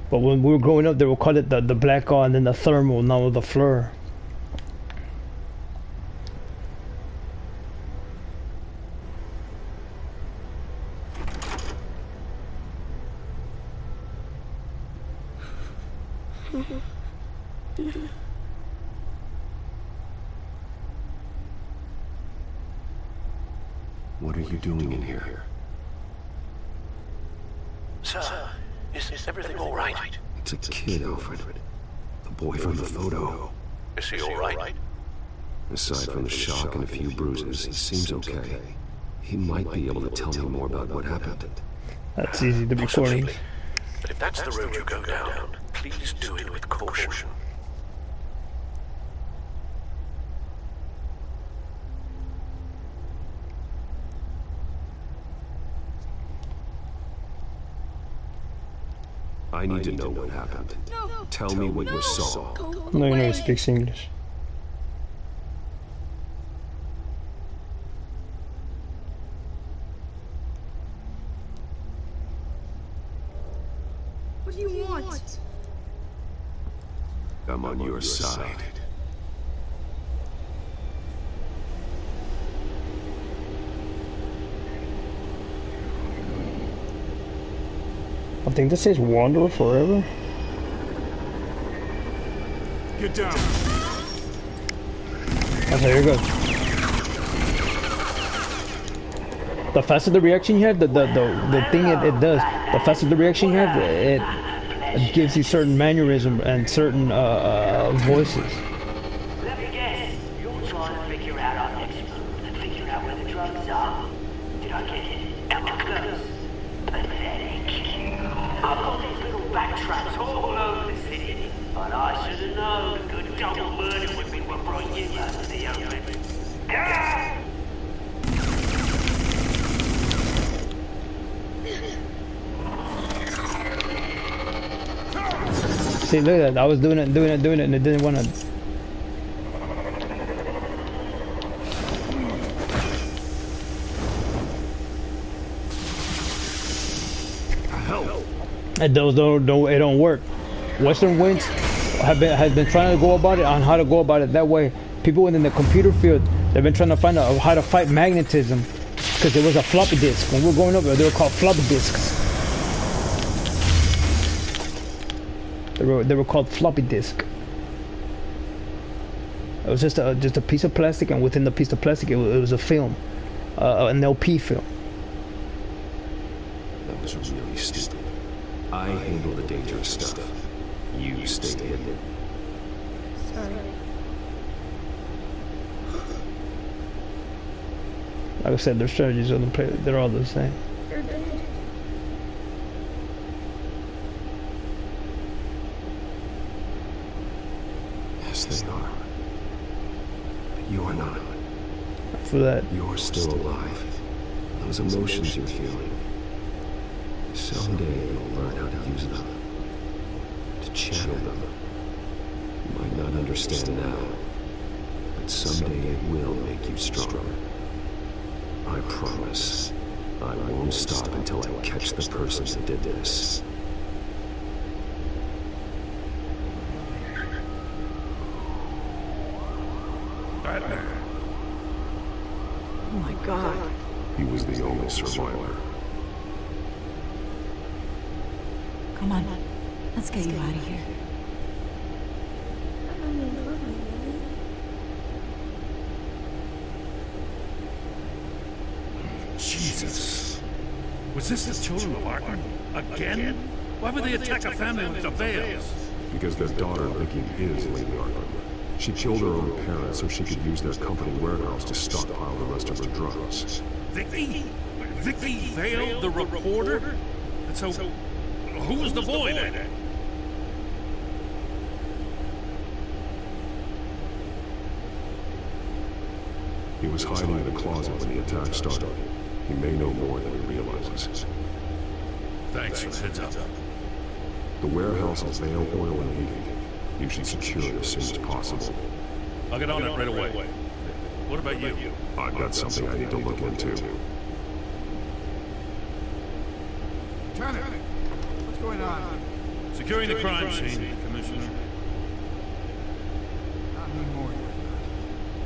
But when we were growing up, they would call it the black eye and then the thermal, now the fleur. What are you doing in here? Sir, is everything all right? It's a kid, Alfred. The boy from the photo. Is he all right? Aside from the shock and a few bruises, he seems okay. He might be able to tell me more about what happened. That's easy, the recordings. But if that's the road you go down, please do it with caution. I need to know what happened. Tell me what you saw. No, you know he speaks English. What do you want? I'm on your side. I think this says Wanderer Forever. Get down. Okay, here it goes. The faster the reaction you have, the thing it does, the faster the reaction you have, it gives you certain mannerism and certain voices. Let me guess. You're trying to figure out our next move. Figure out where the drugs are. Did I get it? Am I close? Pathetic. I've got these little backtraps all over the city. But I should have known the good double murder women were brought you out of the open. Ah! See, look at that. I was doing it, and it didn't want to. And those don't work. Western Winds has been trying to go about it on how to go about it that way. People within the computer field They've been trying to find out how to fight magnetism, because there was a floppy disk. When we were going over, they were called floppy disks. They were called floppy disk. It was just a piece of plastic, and within the piece of plastic, it was a film, an LP film. That was really stupid. I handle the dangerous stuff. You stay hidden. Sorry. Like I said, their strategies on the play, they're all the same. You're dead. Yes, they are. But you are not. For that. You're still alive. Those emotions you're feeling. Someday you'll learn how to use them. To channel them. You might not understand now, but someday it will make you stronger. I promise. I won't stop until I catch the person that did this. Batman. Oh my God. He was the only survivor. Come on. Let's get you out of here. Jesus. Was this the children of Arkham? Again? Why would they attack a family with the veils? Because their daughter, Vicky, is Lady Arkham. She killed her own parents so she could use their company warehouse to stockpile the rest of her drugs. Vicky? Vicky Vale, the reporter? And so, who was the boy then? He was hiding in a closet when the attack started. He may know more than he realizes. Thanks for the heads up. The warehouse is Vale Oil and Heating. You should secure it as soon as possible. I'll get on it right away. What about you? I've got something I need to look into. Lieutenant, what's going on? Securing the crime scene, Commissioner. Not anymore.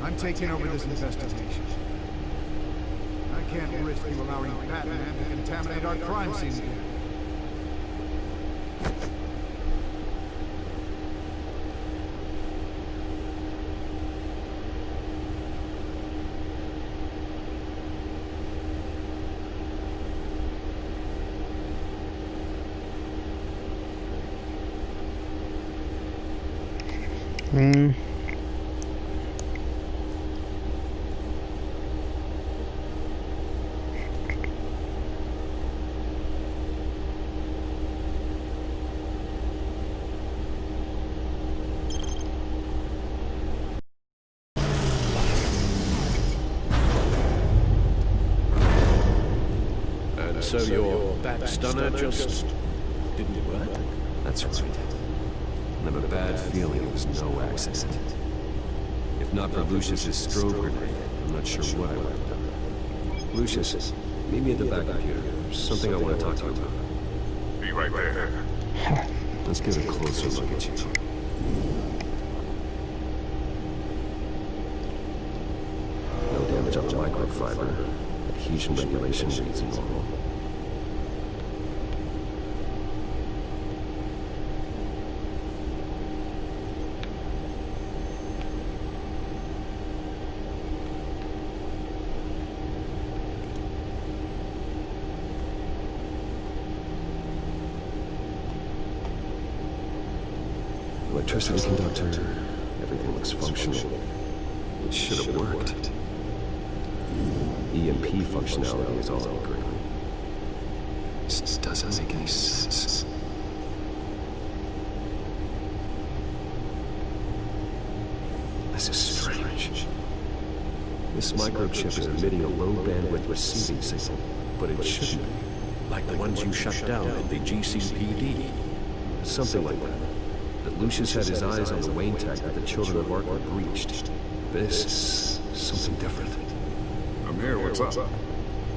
I'm taking over this investigation. I can't risk you allowing Batman to contaminate our crime scene again. So your bat stunner just didn't work? That's right. I have a bad feeling it was no accident. If not for Lucius's strobe grenade, I'm not sure what I would have done. Lucius, meet me at the back of here. There's something I want to talk to you about. Be right there. Let's get a closer look at you. No damage on the microfiber. Adhesion regulation reads normal. Electricity conductor, everything looks functional. It should have worked. EMP functionality is also great. This doesn't make any sense. This is strange. This microchip is emitting a low bandwidth receiving signal, but it shouldn't be. Like the ones you shut down in the GCPD. Something like that. But Lucius had his eyes on the Wayne tech that the children of Arkham breached. This is something different. I'm here, what's up?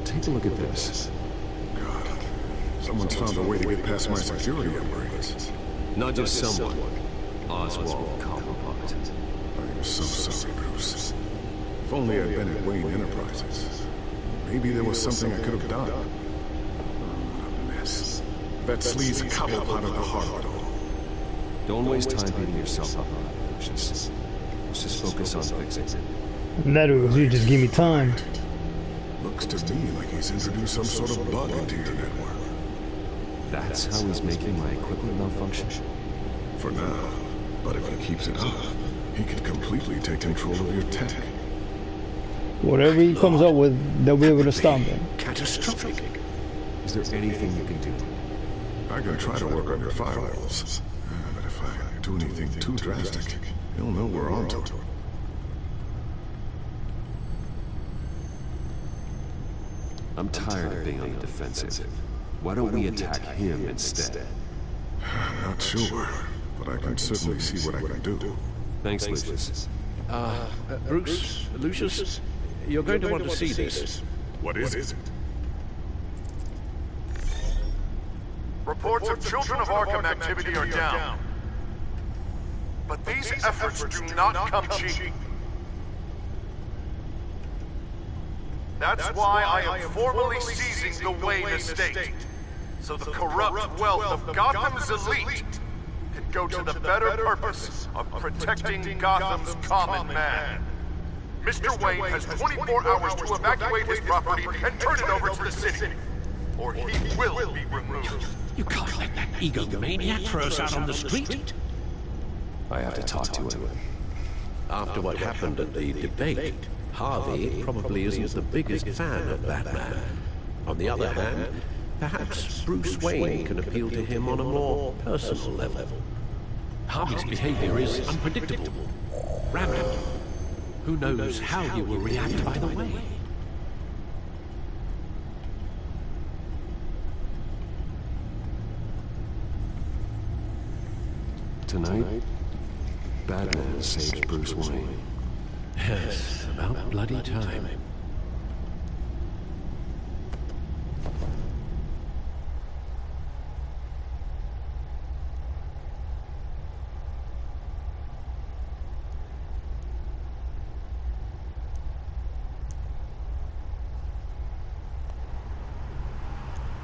Take a look at this. God, someone's found a way to get past my security upgrades. Not just someone. Oswald Cobblepot. I am so sorry, Bruce. If only I'd been at Wayne Enterprises. Maybe there was something I could have done. Oh, what a mess. That sleaze cobblepot of the Harlow. Don't waste time beating yourself up on it, Lucius. Let's just focus on fixing it. That was you just give me time. Looks to me like he's introduced some sort of bug into your network. That's how he's making my equipment malfunction? For now. But if he keeps it up, he could completely take control of your tech. Whatever he comes up with, they'll be able to stop him. Catastrophic. Is there anything you can do? I can try to work on your firewalls. But if I do anything too drastic, he'll know we're onto it. I'm tired of being on the defensive. Why don't we attack him instead? Not sure, but I can certainly see what I can do. Thanks, Lucius. Bruce, Lucius, you're going to want to see this. What is it? Reports of Children of Arkham activity are down. But these efforts do not come cheap. That's why I am formally seizing the Wayne estate, so the corrupt wealth of Gotham's elite can go to the better purpose of protecting Gotham's common man. Mr. Wayne has 24 hours to evacuate his property and turn it over to the city, or he will be removed. You can't let that egomaniac throw us out on the street. I have to talk to him. After what happened at the debate, Harvey probably isn't the biggest fan of Batman. On the other hand, perhaps Bruce Wayne can appeal to him on a more personal level. Harvey's behavior is unpredictable, random. Who knows how he will react by the way? Tonight, Batman saves Bruce Wayne. Yes, about bloody time.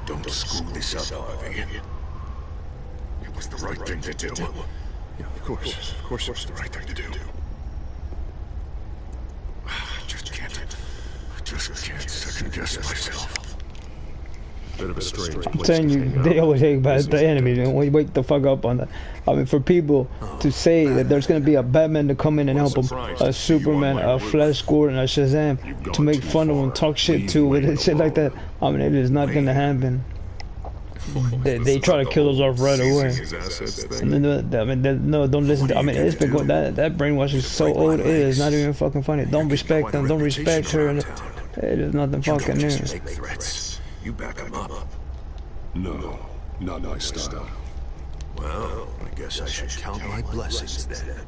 Don't screw this up, Harvey. It was the right thing to do. Yeah, of course it was the right thing to do. I just can't second guess myself. Bit of a strange I'm telling you, they always hate about the enemy. They always wake the fuck up on that. I mean, for people to say that there's gonna be a Batman to come in and help them, a Superman, a Flash Gordon, a Shazam, to make fun of them, talk shit to it, and shit like that. I mean, it is not gonna happen. They try to kill us off right away. And then, I mean, no, don't listen to. I mean, it's been going. That brainwash is so old. It is not even fucking funny. Don't respect them. Don't respect her. And it is nothing fucking new. You back him up. No, not my style. Well, I guess I should count my blessings then.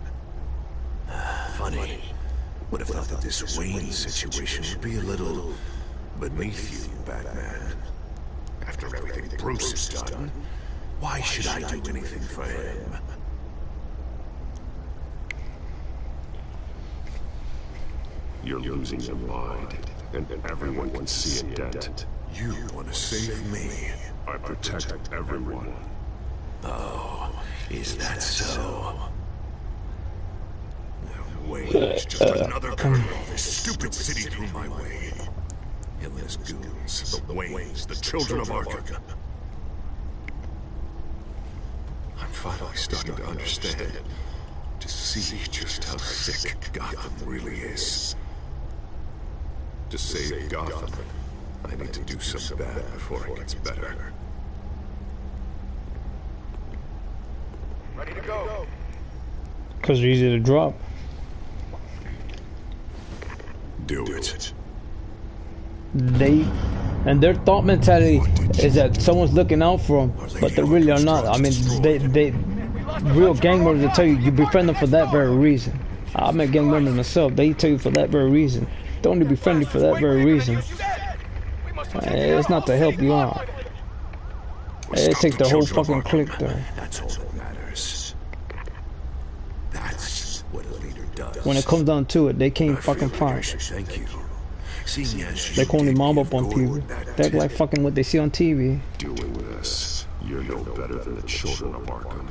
Funny. Would have thought that this Wayne situation would be a little beneath you, Batman. After everything Bruce has done, why should I do anything for him? You're losing your mind, and everyone can see it dead. You want to save me? I protect everyone. Oh, is that so? Wayne's just another criminal. This stupid city threw my way. Him and his goons, the Waynes, the children of Arkham. I'm finally starting to understand. To see just how sick Gotham really is. To save Gotham, I need to do some bad before it gets better. Ready to go. Because they're easy to drop. Do it. Their thought mentality is that someone's looking out for them, but they really are not. I mean, they real gang members will tell you you befriend them for that very reason. I'm a gang member myself. They tell you for that very reason. They only befriend you for that very reason. It's not to help you out. It takes the whole fucking clique there. That's all that matters. That's what a leader does. When it comes down to it, they can't fucking fight. Thank you. Seeing as They can only mob up on people. They act like fucking what they see on TV. Doing this, you're no better than the children of Arkham.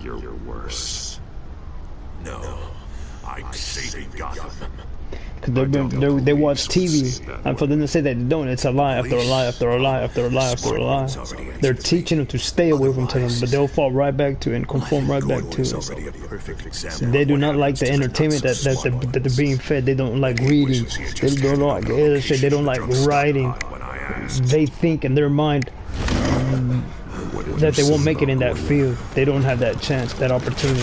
You're worse. No, I'm saving Gotham. Because they watch TV, and for them to say that they don't, it's a lie after a lie after a lie after a lie after a lie. They're teaching them to stay away from telling, but they'll fall right back to it and conform right back to it. They do not like the entertainment that they're being fed. They don't like reading. They don't like, they don't like writing. They think in their mind that they won't make it in that field. They don't have that chance, that opportunity.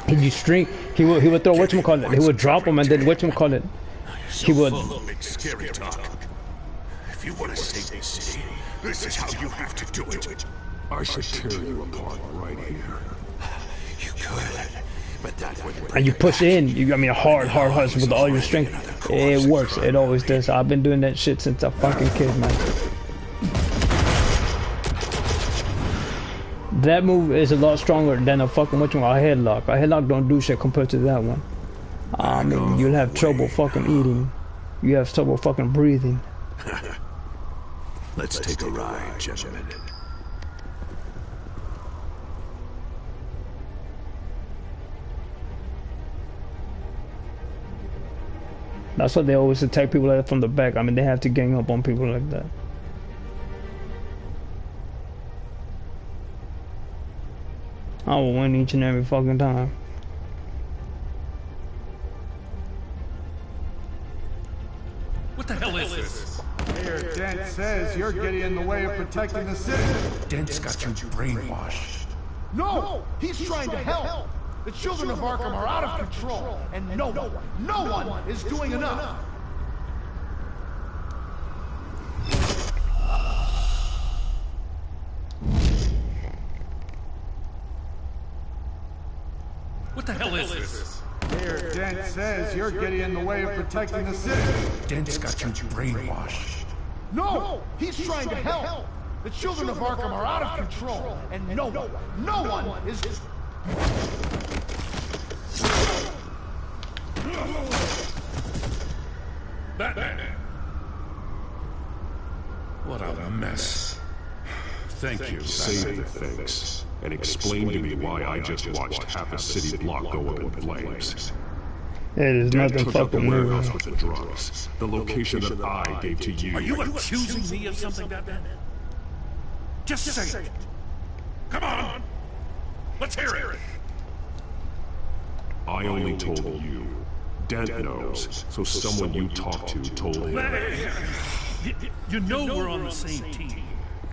He string. He would throw whatchamacallit. He would drop him and then whatchamacallit. He would. Scary talk. If you want to save this city, this is how you have to do it. I should tear you apart right here. You could, but that would. And you push in. I mean, hard with all your strength. It works. It always does. I've been doing that shit since a fucking kid, man. That move is a lot stronger than a fucking headlock. A headlock don't do shit compared to that one. I mean, you'll have trouble fucking eating. You have trouble fucking breathing. Let's take a ride, gentlemen. That's why they always attack people like that from the back. I mean, they have to gang up on people like that. I will win each and every fucking time. What the hell is this? Mayor Dent says you're getting in the way of protecting the city. Dent's got you brainwashed. No! He's trying to help! The children of Arkham are out of control, and no one is doing enough! What the hell is this? Mayor Dent says you're getting in the way of protecting the city. Dent's got you brainwashed. No! He's trying to help! The children of Arkham are out of control, and no one is... Batman! What a mess. Thank you, Save the thanks, and explain to me why I just watched half a city block go up in flames. It is nothing took up the fucking warehouse new. with the drugs, the location that I gave to you. Are you accusing me of something, Batman? Just say it. Come on! Let's hear it! I only told you. Dent knows, so someone you talked to told him. You know we're on the same team.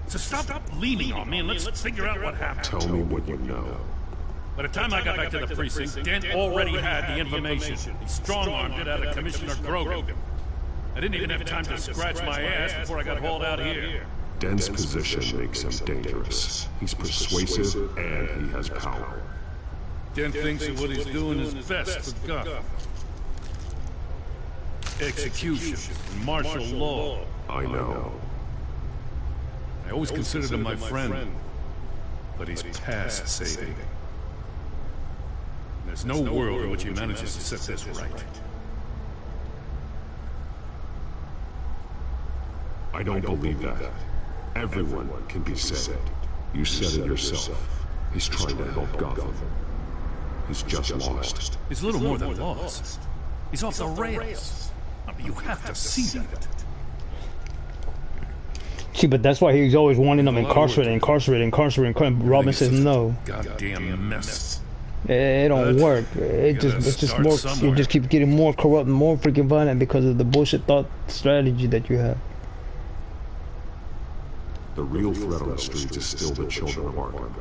So stop leaning on me and let's figure out what happened. Tell me what you know. By the time I got back to the precinct, Dent already had the information. He strong-armed it out of Commissioner Grogan. I didn't even have time to scratch my ass before I got hauled out here. Dent's position makes him dangerous. He's persuasive and he has power. Dent thinks that what he's doing is best for Gotham. Execution, martial law. I know. I always considered him my friend, but he's past saving. There's no world in which he manages to set this right. I don't believe that. Everyone can be saved. You said it yourself. He's trying to help Gotham. He's just lost. He's a little more than lost. He's off the rails. I mean, you have to see that. See, but that's why he's always wanting them incarcerated. Robin says no. Goddamn mess. It don't work. It's just more. You just keep getting more corrupt, and more freaking violent because of the bullshit thought strategy that you have. The real threat on the streets is still the children of Arkham.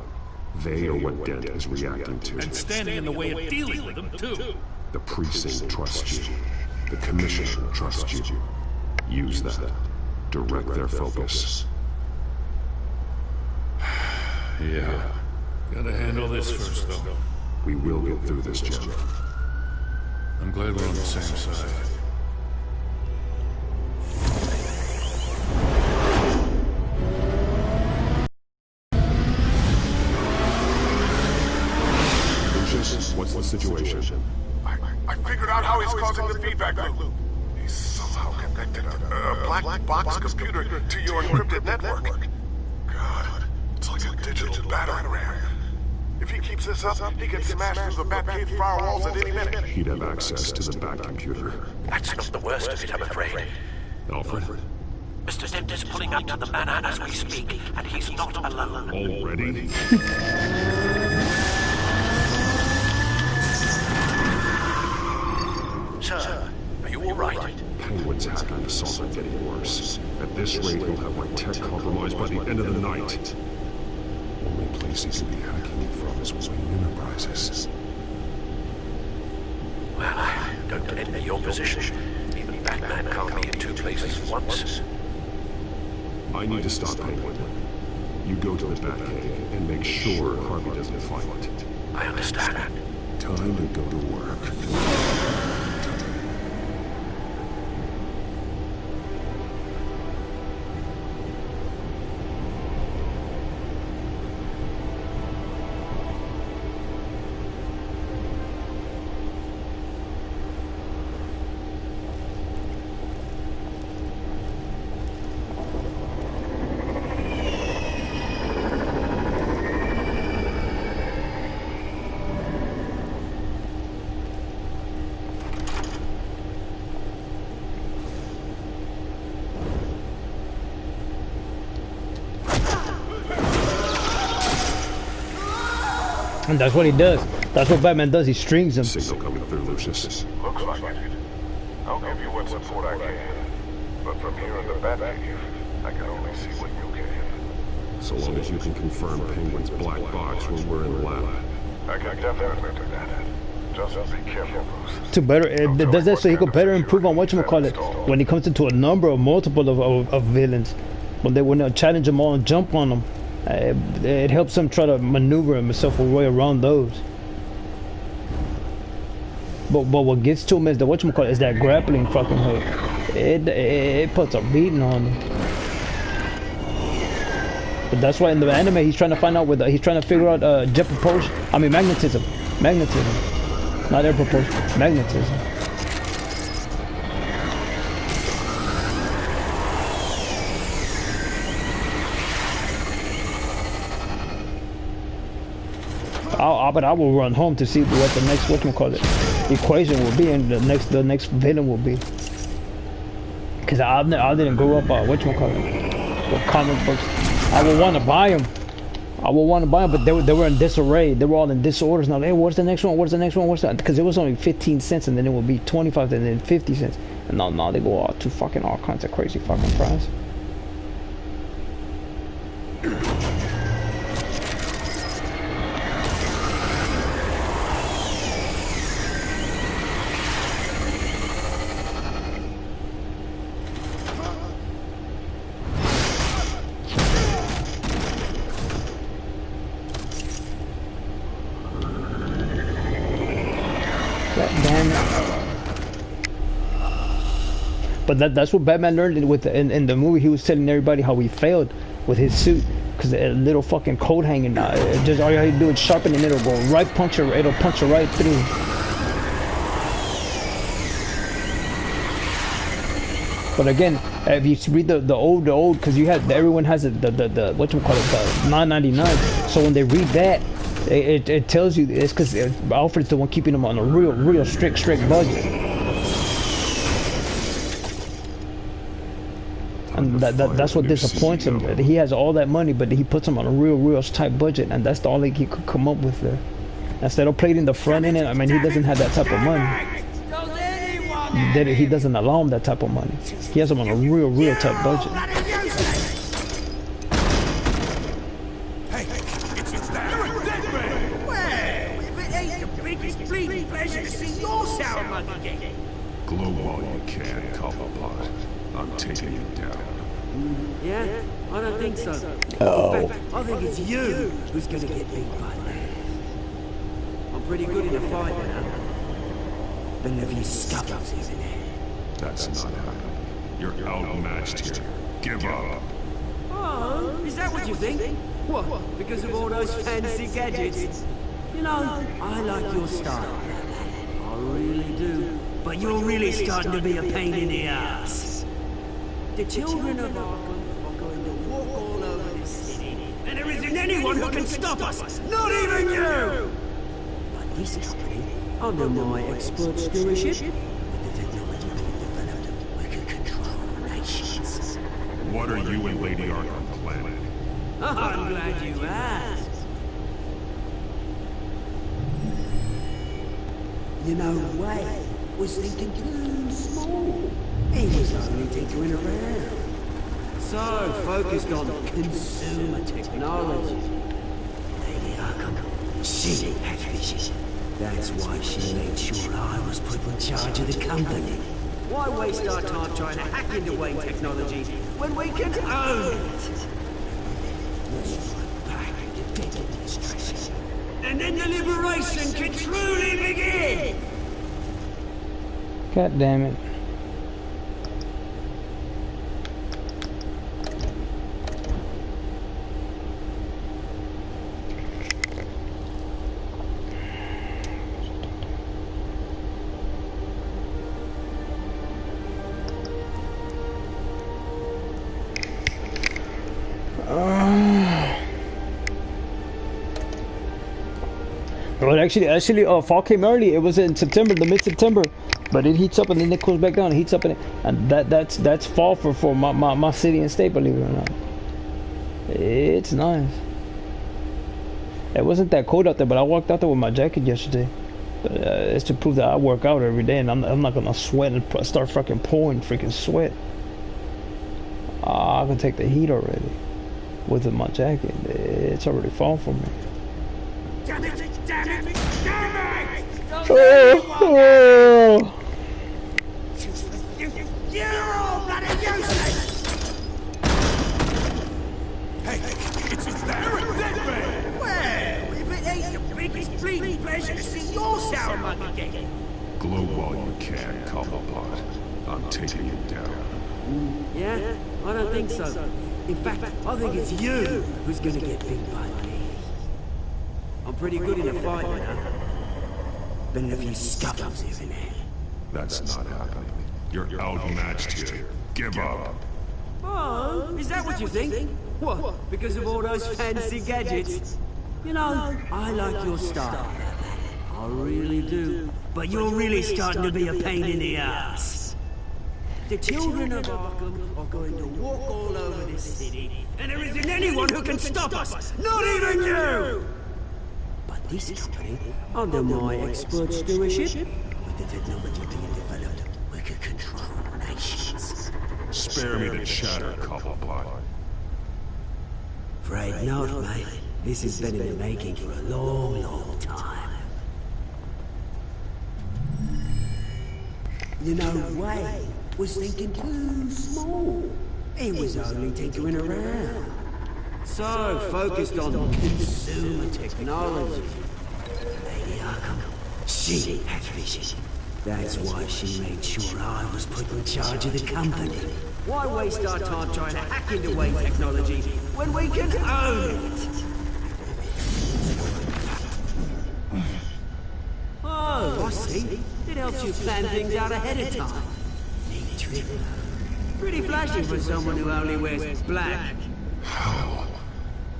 They are what Dent is reacting to. And standing in the way of dealing with them, too. The precinct trusts you. The commissioner trusts you. Use that. Direct their focus. Yeah. Gotta handle this first, though. We will get through this, Jim. I'm glad we're on the same side. situation. I figured out how he's causing the feedback loop. He's somehow connected a black box computer to your encrypted network. God, it's like a digital battering ram. If he keeps this up, he can smash through the Batcave firewalls at any minute. He'd have access to the Bat computer. That's not the worst of it, I'm afraid. Alfred? Mr. Dent is pulling up to the manor as we speak, and he's not alone. Already? Sir, are you all right? Penguin's hacking assault are getting worse. At this rate, he'll have my tech compromised by the end of the night. Only place he can be hacking from is Wayne Enterprises. Well, I don't envy your position. Even Batman can't be in two places at once. I need to stop Penguin. You go to the Batcave and make sure Harvey doesn't find it. I understand. Time to go to work. And that's what he does. That's what Batman does. He strings them. Signal coming through, Lucius. Looks like it. I'll give you what support I can. But from here in the Batcave, I can only see what you can. So long as you can confirm Penguin's black box when we're in the lab. I can definitely do that. Just be careful, Bruce. To better, it does that so he could better improve on whatchamacallit when he comes into a number of multiple of villains. When they challenge them all and jump on them. It helps him try to maneuver himself a way around those. But what gets to him is the whatchamacallit is that grappling fucking hook. It puts a beating on him. But that's why in the anime he's trying to find out he's trying to figure out jet propulsion. I mean magnetism. Not air propulsion. Magnetism. But I will run home to see what the next equation will be, and the next villain will be. Cause I didn't grow up with comic books. I would want to buy them. But they were in disarray. They were all in disorders. Now, hey, what's the next one? What's the next one? What's that? Because it was only 15 cents, and then it would be 25, and then 50 cents. And now they go out to all kinds of crazy fucking price. But that's what Batman learned in the movie. He was telling everybody how he failed with his suit because a little fucking coat hanging down. Just all you have to do is sharpen it, and it'll go right it'll puncture right through. But again, if you read the old, because everyone has the the 9.99. So when they read that, it tells you it's because Alfred's the one keeping them on a real strict budget. And that's what disappoints him. He has all that money, but he puts them on a real tight budget, and that's all he could come up with there. Instead of plating the front end, I mean, he doesn't have that type of money. He doesn't allow him that type of money. He has them on a real tight budget. Glow while you can, Cobblepot. I'm taking you down. Yeah? I don't think so. Oh. In fact, I think it's you who's gonna get beat by me. I'm pretty good in a fight, you know. But none of you scuffles even there. That's not happening. You're outmatched here. Give up. Oh, is that what you think? What, because of all those fancy gadgets? You know, I like your style. I really do. But you're really starting to be a pain in the ass. The children of Arkham are going to walk all over this city, and there isn't anyone who can stop us! Not even you! But this company, under my expert stewardship, with the technology being developed, we can control nations. What are you and Lady Arkham planning? I'm glad you asked. You know, Wade was thinking too small. He was only tinkering around. So focused on consumer technology. Lady Arkham, she had vision. That's why she made sure I was put in charge of the company. Why waste our time trying to hack into Wayne technology when we can own it? Let's run back to dead administration. And then the liberation can truly begin! God damn it. Well, actually, fall came early. It was in September, the mid-September, but it heats up and then it cools back down. It heats up and that's fall for my city and state. Believe it or not, it's nice. It wasn't that cold out there, but I walked out there with my jacket yesterday. But it's to prove that I work out every day, and I'm not gonna sweat and start fucking pouring freaking sweat. I can take the heat already with my jacket. It's already fall for me. Damn it! Damn it! Damn it! Oh. You're all bloody useless! Hey, it's a dead man! Well, if it ain't the biggest bleeding pleasure to see your sour mug again. Glow while you can, Cobblepot. I'm taking you down. Yeah? I don't think so. In fact, I think it's you who's gonna get beat by me. I'm pretty good in a fight, you know. Been in a few scuffles here and there. That's not happening. You're outmatched here. Give up. Oh, is that what you think? What, because of all those fancy gadgets? You know, I like your style. I really do. But you're really starting to be a pain in the ass. The children of Arkham are going to walk all over this city, and there isn't anyone who can stop us! Not even you! But this company, under my expert stewardship, with the technology being developed, we can control nations. Spare me the chatter, Cobblepot. Afraid not, mate. This has been in the making for a long, long time. You know, Wade was thinking too small. He was only tinkering around. So focused on consumer technology. Lady Arkham, she had vision. That's why she made sure I was put in charge of the company. Why waste our time trying to hack into Wayne technology when we can own it? Oh, I see. It helps you plan things out ahead of time. Neat trick. Pretty flashy for someone who only wears black. How?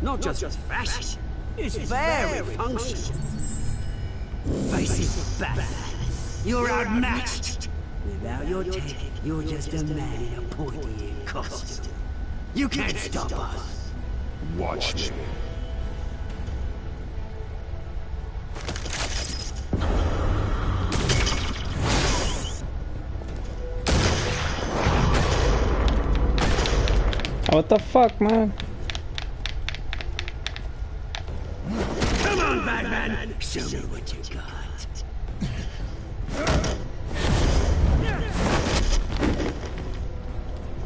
Not just fashion. It's very functional. Face it, Batman. You're outmatched. Without your tech, you're just a man in a pointy-eared costume. You can't stop us. Watch me. What the fuck, man? Come on, Batman! Show me what you got.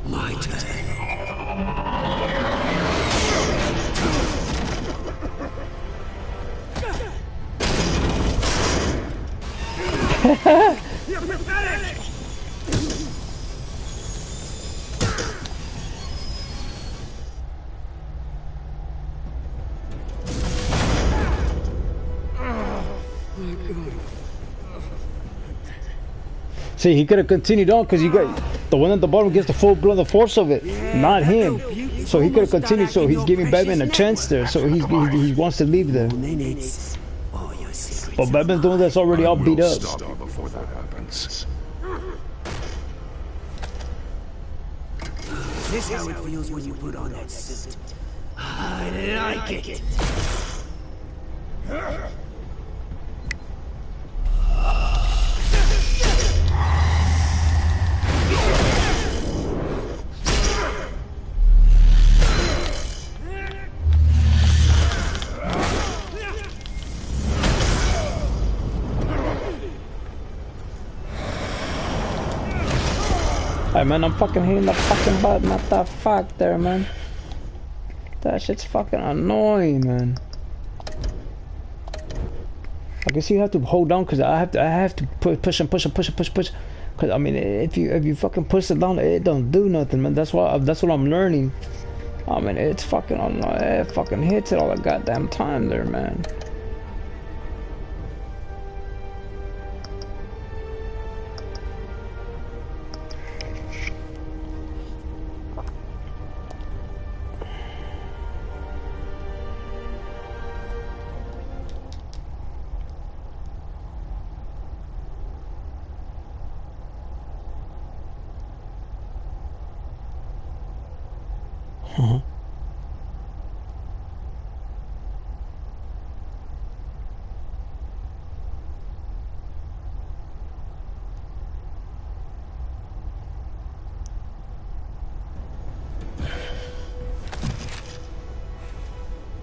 My turn. You're pathetic! See, he could have continued on because you got the one at the bottom gets the full blown the force of it, not him. So he could have continued. So he's giving Batman a chance there. So he wants to leave there. But Batman's the one that's already all beat up. Stop you before that happens. This how it feels when you put on that suit. I like it. Hey man, I'm fucking hitting the fucking button. What the fuck there, man? That shit's fucking annoying, man. I guess you have to hold down because I have to push. Cause I mean, if you fucking push it down, it don't do nothing, man. That's what I'm learning. I mean, it's fucking it fucking hits it all the goddamn time there, man.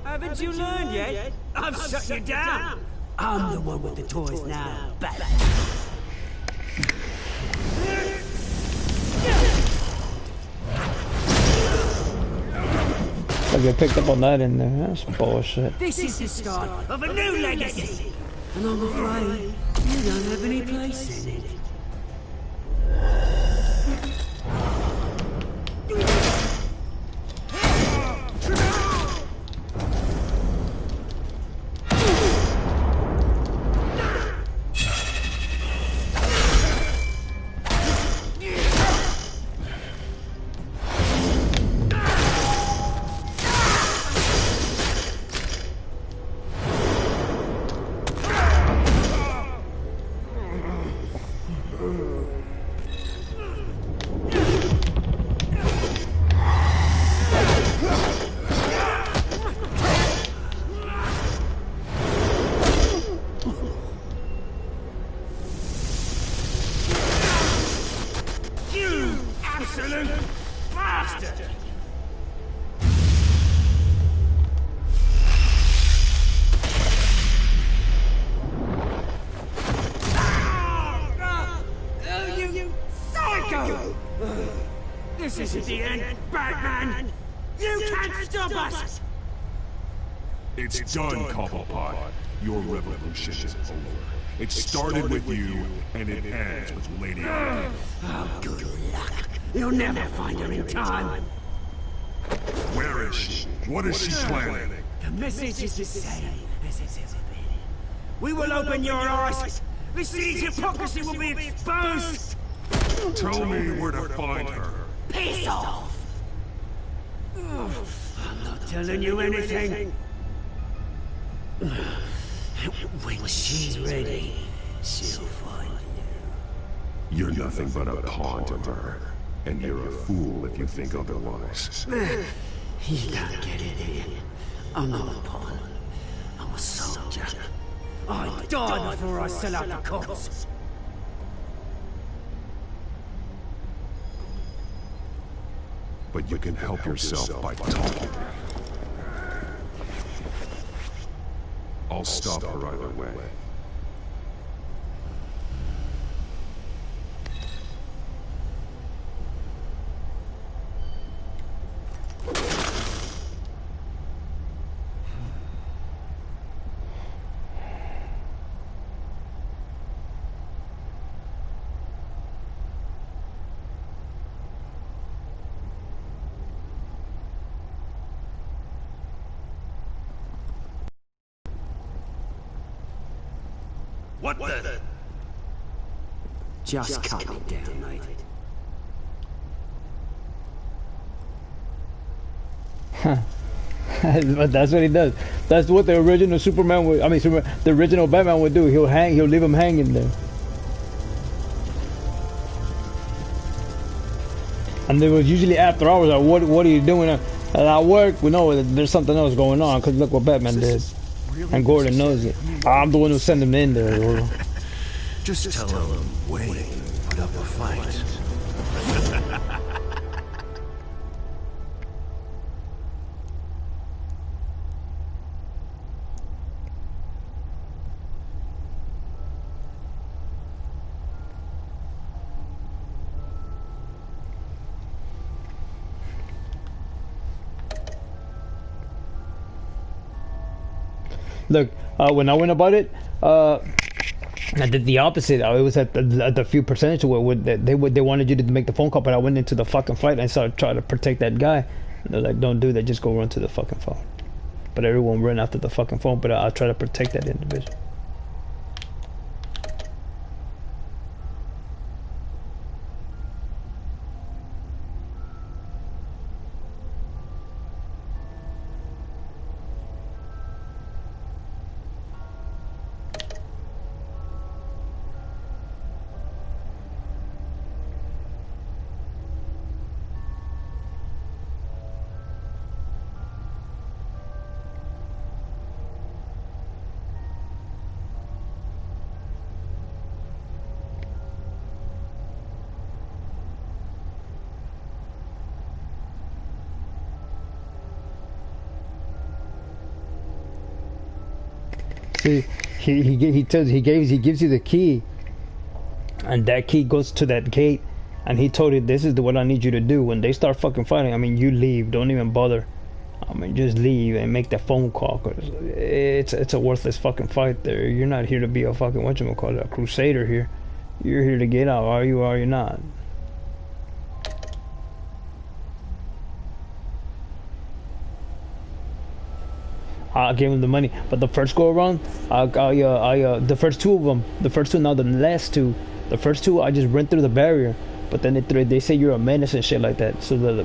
Haven't you learned yet? I've shut you down. I'm the one with the toys now. Batman. I get picked up on that in there. That's bullshit. This is the start of a new legacy. And I'm afraid you don't have any place in it. This isn't the end, Batman! You can't stop us! It's done, Cobblepot. Your revolution is over. It started with you, and it ends with Lady Arkham. Oh, good luck. You'll never find her in time. Where is she? What is she planning? The message is the same as it's ever been. We will open your eyes. The siege hypocrisy will be exposed. Tell me where to find her. Piss off! I'm not telling you anything. When she's ready, she'll find you. You're nothing but a pawn to her. And you're a fool if you think otherwise. You can't get it in. I'm not a pawn. I'm a soldier. I die before I sell out the cops. But you can help yourself by talking. I'll stop her either way. What the? Just cut me down, mate. But that's what he does. That's what the original Superman would. I mean, the original Batman would do. He'll leave him hanging there. And there was usually after hours, like, what are you doing at work? We know there's something else going on, because look what Batman did. And Gordon knows it. I'm the one who sent him in there. Just tell him, Wayne, put up a fight. Look, when I went about it, I did the opposite. I was at the few percentage where they wanted you to make the phone call, but I went into the fucking fight and started trying to protect that guy. And they're like, don't do that, just go run to the fucking phone. But everyone ran after the fucking phone, but I'll try to protect that individual. See, he gives you the key, and that key goes to that gate, and he told you, this is what I need you to do. When they start fucking fighting, I mean, you leave, don't even bother. I mean, just leave and make that phone call, cause it's a worthless fucking fight there. You're not here to be a fucking whatchamacallit, a crusader here. You're here to get out, are you or are you not? I gave him the money, but the first go around, the first two of them, now the last two, the first two I just ran through the barrier, but then they say you're a menace and shit like that. So the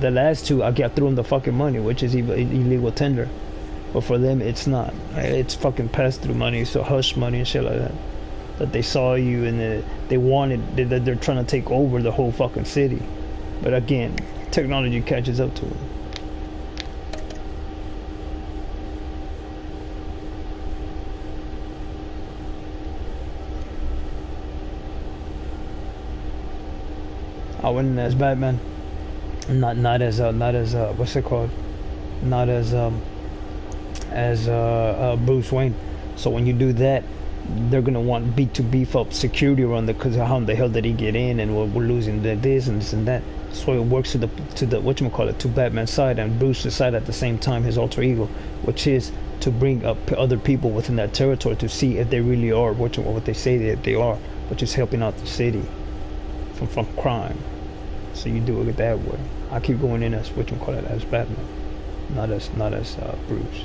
last two I threw them the fucking money, which is illegal tender, but for them it's not. It's fucking pass through money, so hush money and shit like that. That they saw you and they're trying to take over the whole fucking city, but again, technology catches up to them. I went in as Batman, not as what's it called? Not as Bruce Wayne. So when you do that, they're gonna want to beef up security around the, because how the hell did he get in, and we're losing this and this and that. So it works to the whatchamacallit, to Batman's side and Bruce's side at the same time, his alter ego, which is to bring up other people within that territory to see if they really are what they say that they are, which is helping out the city from crime. So you do it that way. I keep going in as whatchamacallit, as Batman, not as Bruce.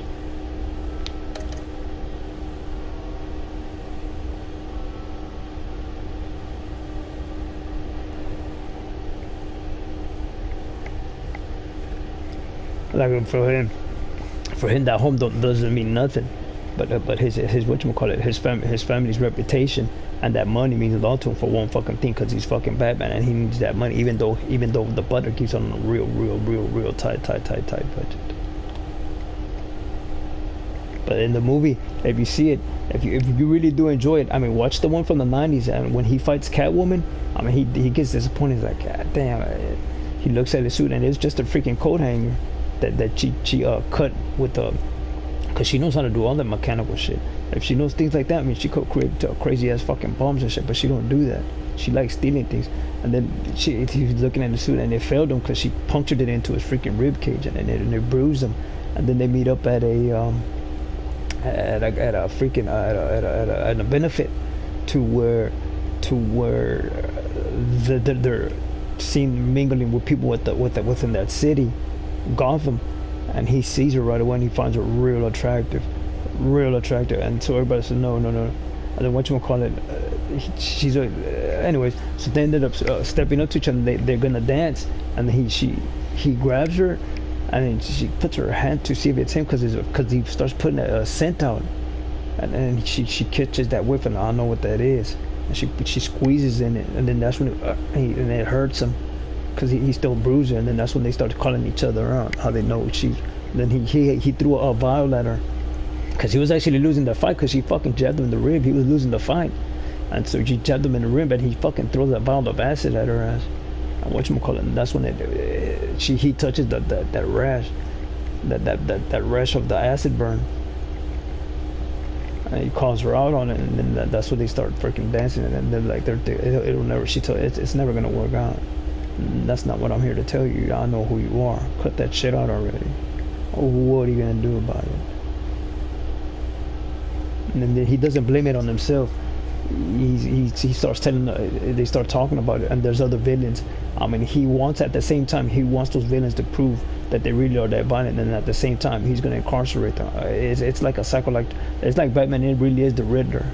Like for him that home doesn't mean nothing, but his whatchamacallit, his family's reputation and that money means a lot to him for one fucking thing, because he's fucking Batman and he needs that money, even though the butter keeps on a real tight budget. But in the movie, if you see it, if you really do enjoy it, I mean, watch the one from the 90s, and when he fights Catwoman, I mean, he gets disappointed. He's like, God damn. He looks at his suit and it's just a freaking coat hanger that she cut with the, because she knows how to do all that mechanical shit. If she knows things like that, I mean, she could create crazy ass fucking bombs and shit, but she don't do that. She likes stealing things. And then he's looking at the suit and it failed him because she punctured it into his freaking rib cage, and it bruised him. And then they meet up at a benefit to where they're seen mingling with people within that city, Gotham, and he sees her right away and he finds her real attractive, and so everybody says no, And then whatchamacallit, she's anyways, so they ended up stepping up to each other. They're gonna dance, and he grabs her, and then she puts her hand to see if it's him, because he starts putting a scent out, and then she catches that whiff, and I don't know what that is, and she squeezes in it, and then that's when and it hurts him, because he's still bruising, and then that's when they start calling each other out, how they know she's. Then he threw a vial at her, because he was actually losing the fight, because she fucking jabbed him in the rib. He was losing the fight, and so she jabbed him in the rib, and he fucking throws that vial of acid at her ass. And whatchamacallit, that's when he touches that rash, that rash of the acid burn, and he calls her out on it, and then that's when they start freaking dancing, and then they're like, it'll never. She told it's never gonna work out. And that's not what I'm here to tell you. I know who you are. Cut that shit out already. What are you gonna do about it? And then he doesn't blame it on himself. He starts telling. They start talking about it, and there's other villains. I mean, he wants, at the same time, he wants those villains to prove that they really are that violent, and at the same time, he's gonna incarcerate them. It's like a cycle. Like it's like Batman. It really is the Riddler,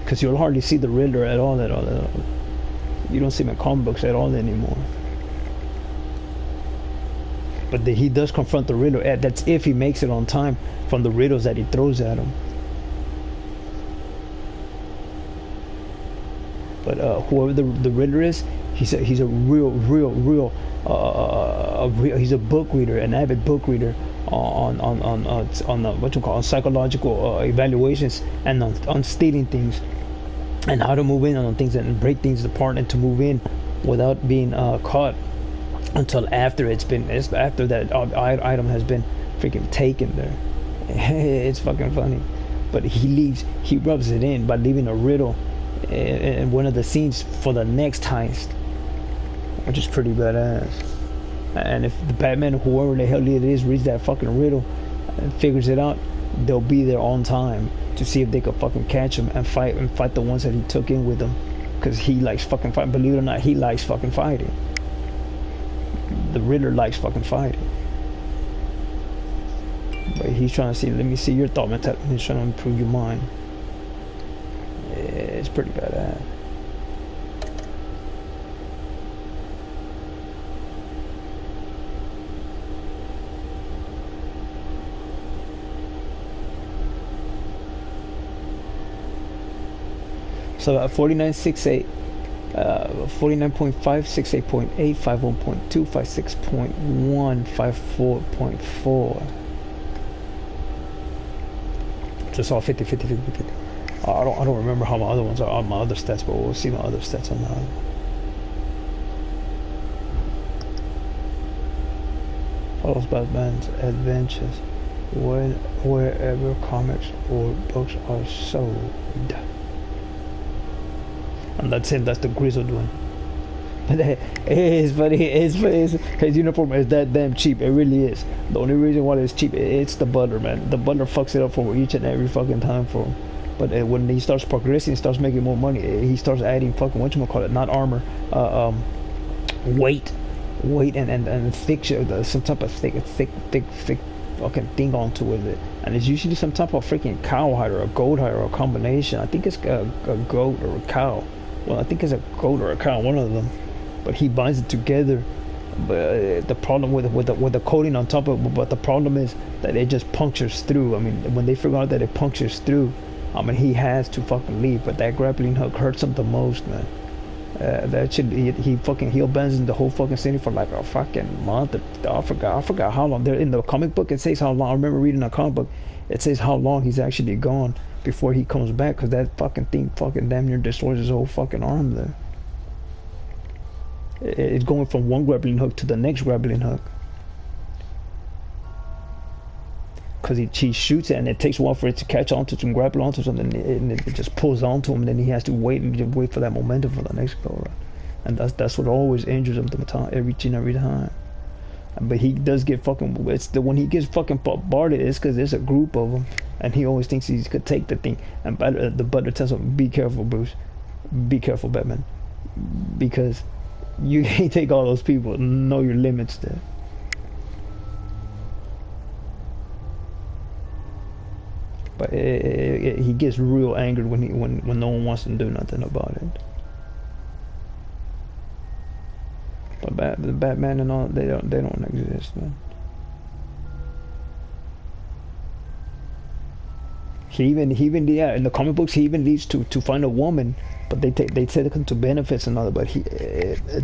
because you'll hardly see the Riddler at all. You don't see him in comic books at all anymore. But he does confront the Riddler. That's if he makes it on time from the riddles that he throws at him. But whoever the Riddler is, he's a real he's a book reader, an avid book reader on what you call psychological evaluations, and on stealing things, and how to move in on things and break things apart, and to move in without being caught until after after that item has been freaking taken there. It's fucking funny. But he rubs it in by leaving a riddle in one of the scenes for the next heist, which is pretty badass. And if the Batman, whoever the hell it is, reads that fucking riddle and figures it out, they'll be there on time to see if they could fucking catch him and fight the ones that he took in with him, because he likes fucking fighting. Believe it or not, he likes fucking fighting. The Riddler likes fucking fighting. But he's trying to see, let me see your thought, man. He's trying to improve your mind. It's pretty badass. So at 49.68, 49.5, 68.8, 51.2, 56.1, 54.4. Just all 50, 50, 50, 50. I don't remember how my other ones are on my other stats, but we'll see my other stats on that. Follows Batman's adventures wherever comics or books are sold. And that's him, that's the grizzled one. But it's funny, his uniform is that damn cheap, it really is. The only reason why it's cheap, it's the butler, man. The butler fucks it up for each and every fucking time for him. But when he starts progressing, he starts making more money, he starts adding fucking, whatchamacallit, not armor, weight and thick shit, some type of thick fucking thing onto it. And it's usually some type of freaking cow hide or a goat hide or a combination. I think it's a goat or a cow. Well, I think it's a goat or a cow, one of them. But he binds it together. But the problem with the coating on top of it, but the problem is that it just punctures through. I mean, when they figure out that it punctures through, I mean, he has to fucking leave. But that grappling hook hurts him the most, man. That should he'll bend the whole fucking city for like a fucking month. I forgot how long. There in the comic book it says how long. I remember reading a comic book. It says how long he's actually gone before he comes back, because that fucking thing fucking damn near destroys his whole fucking arm there. It's going from one grappling hook to the next grappling hook. Because he shoots it and it takes a while for it to catch onto some, grapple onto something, and it just pulls onto him, and then he has to wait for that momentum for the next go around. And that's what always injures him every time. But he does get fucking, when he gets fucking bombarded, it's because there's a group of them, and he always thinks he could take the thing. And the butler tells him, be careful, Bruce. Be careful, Batman. Because you can't take all those people. Know your limits there. But he gets real angry when no one wants to do nothing about it. But the Batman and all, they don't exist, man. He even in the comic books he even leads to find a woman, but they take him to benefits and all that. But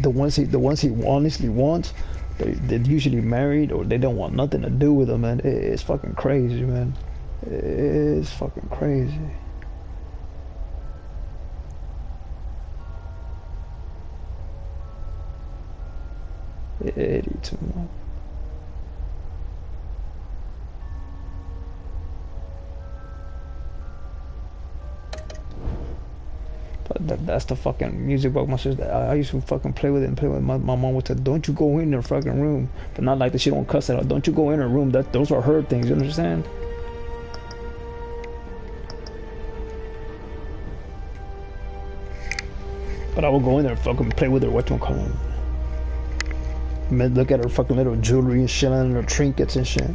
the ones he honestly wants, they're usually married or they don't want nothing to do with him, man. It's fucking crazy, man. It's fucking crazy. Eddie too much. But that's the fucking music box my sister. I used to fucking play with it and play with it. My mom would say, "Don't you go in her fucking room," but not like that. She don't cuss it out. Don't you go in her room. Those are her things. You understand? But I would go in there and fucking play with her. What you call it? Look at her fucking little jewelry and shit and her trinkets and shit.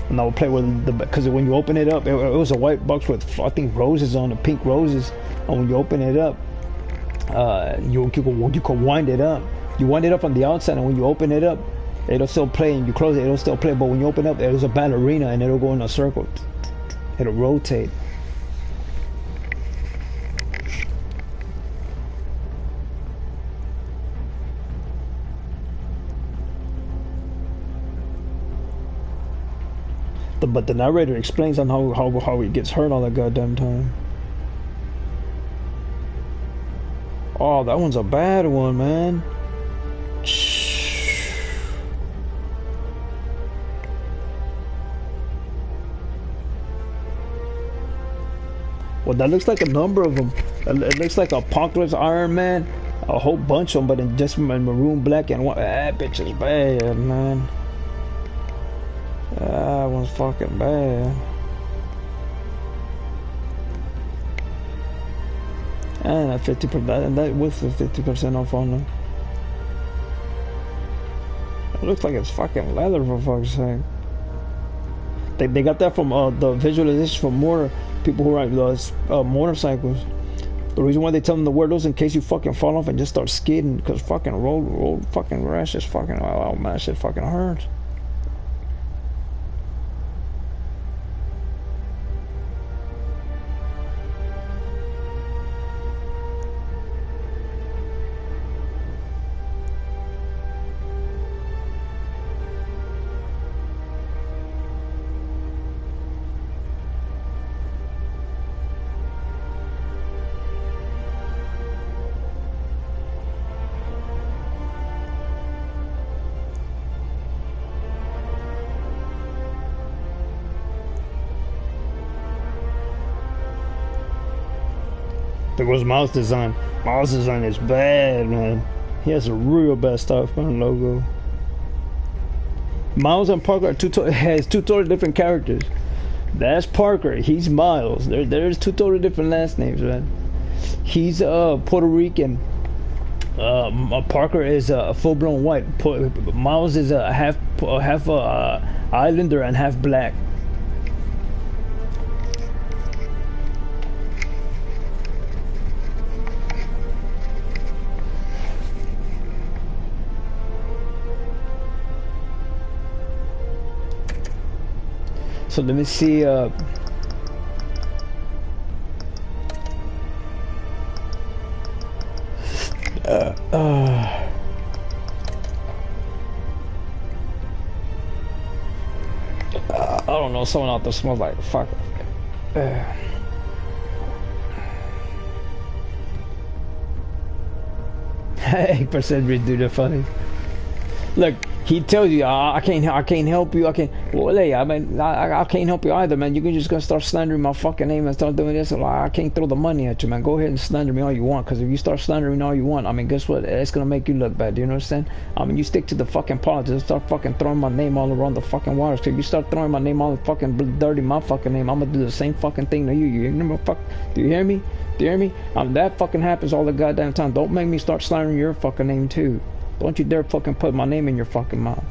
And I would play with because when you open it up, it was a white box with I think roses on it, pink roses. And when you open it up, you can wind it up. You wind it up on the outside, and when you open it up, it'll still play. And you close it, it'll still play. But when you open it up, there's a ballerina, and it'll go in a circle. It'll rotate. But the narrator explains on how he gets hurt all the goddamn time. Oh, that one's a bad one, man. Well, that looks like a number of them. It looks like Apocalypse, Iron Man, a whole bunch of them, but in just maroon, black, and white. That bitch is bad, man. That one's fucking bad. And at 50%, and that with the 50% off on them. It looks like it's fucking leather, for fuck's sake. They got that from the visualization from more people who ride motorcycles. The reason why they tell them to wear those in case you fucking fall off and just start skidding, because fucking road fucking rash is fucking, oh man, shit fucking hurts. There was Miles' design. Miles' design is bad, man. He has a real bad Starfront logo. Miles and Parker are has two totally different characters. That's Parker. He's Miles. There's two totally different last names, man. He's Puerto Rican. Parker is a full-blown white. Miles is a half Islander and half black. So let me see. I don't know. Someone out there smells like fuck. 8% redo the funny. Look. He tells you, I can't help you. Well, hey, I mean, I can't help you either, man. You're just gonna start slandering my fucking name and start doing this. I can't throw the money at you, man. Go ahead and slander me all you want, because if you start slandering me all you want, I mean, guess what? It's gonna make you look bad. Do you understand? I mean, you stick to the fucking politics and start fucking throwing my name all around the fucking waters. Cause if you start throwing my name all the fucking dirty my fucking name, I'm gonna do the same fucking thing to you. You remember? Fuck? Do you hear me? Do you hear me? That fucking happens all the goddamn time. Don't make me start slandering your fucking name too. Don't you dare fucking put my name in your fucking mouth.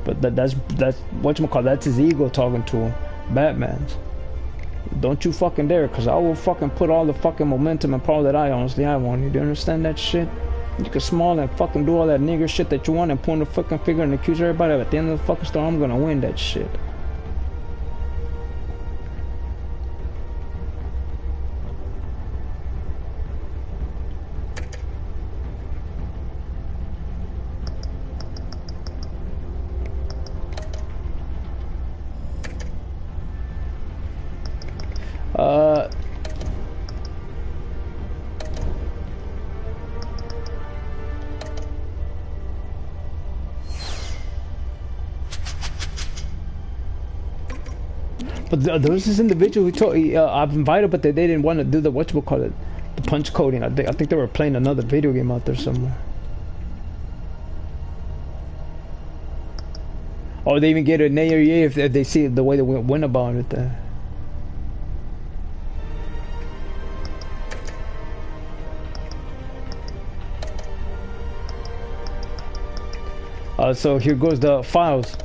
But that's whatchamacallit, that's his ego talking to him. Batman's. Don't you fucking dare, cause I will fucking put all the fucking momentum and power that I honestly have on you. Do you understand that shit? You can smile and fucking do all that nigger shit that you want and point the fucking finger and accuse everybody, but at the end of the fucking story, I'm gonna win that shit. But there was this individual who told I've invited, but they didn't want to do the whatchamacallit, the punch coding. I think they were playing another video game out there somewhere. Or they even get an A or yay if they see the way they went about it there. So here goes the files.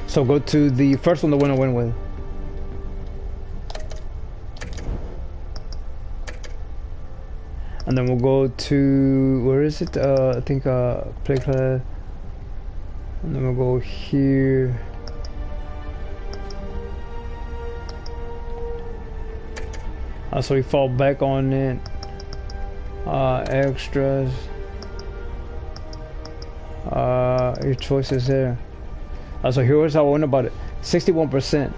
So go to the first one, the one I went with. And then we'll go to, where is it? I think play class. And then we'll go here. So we fall back on it. Extras. Your choices there. So here's how I went about it. 61%,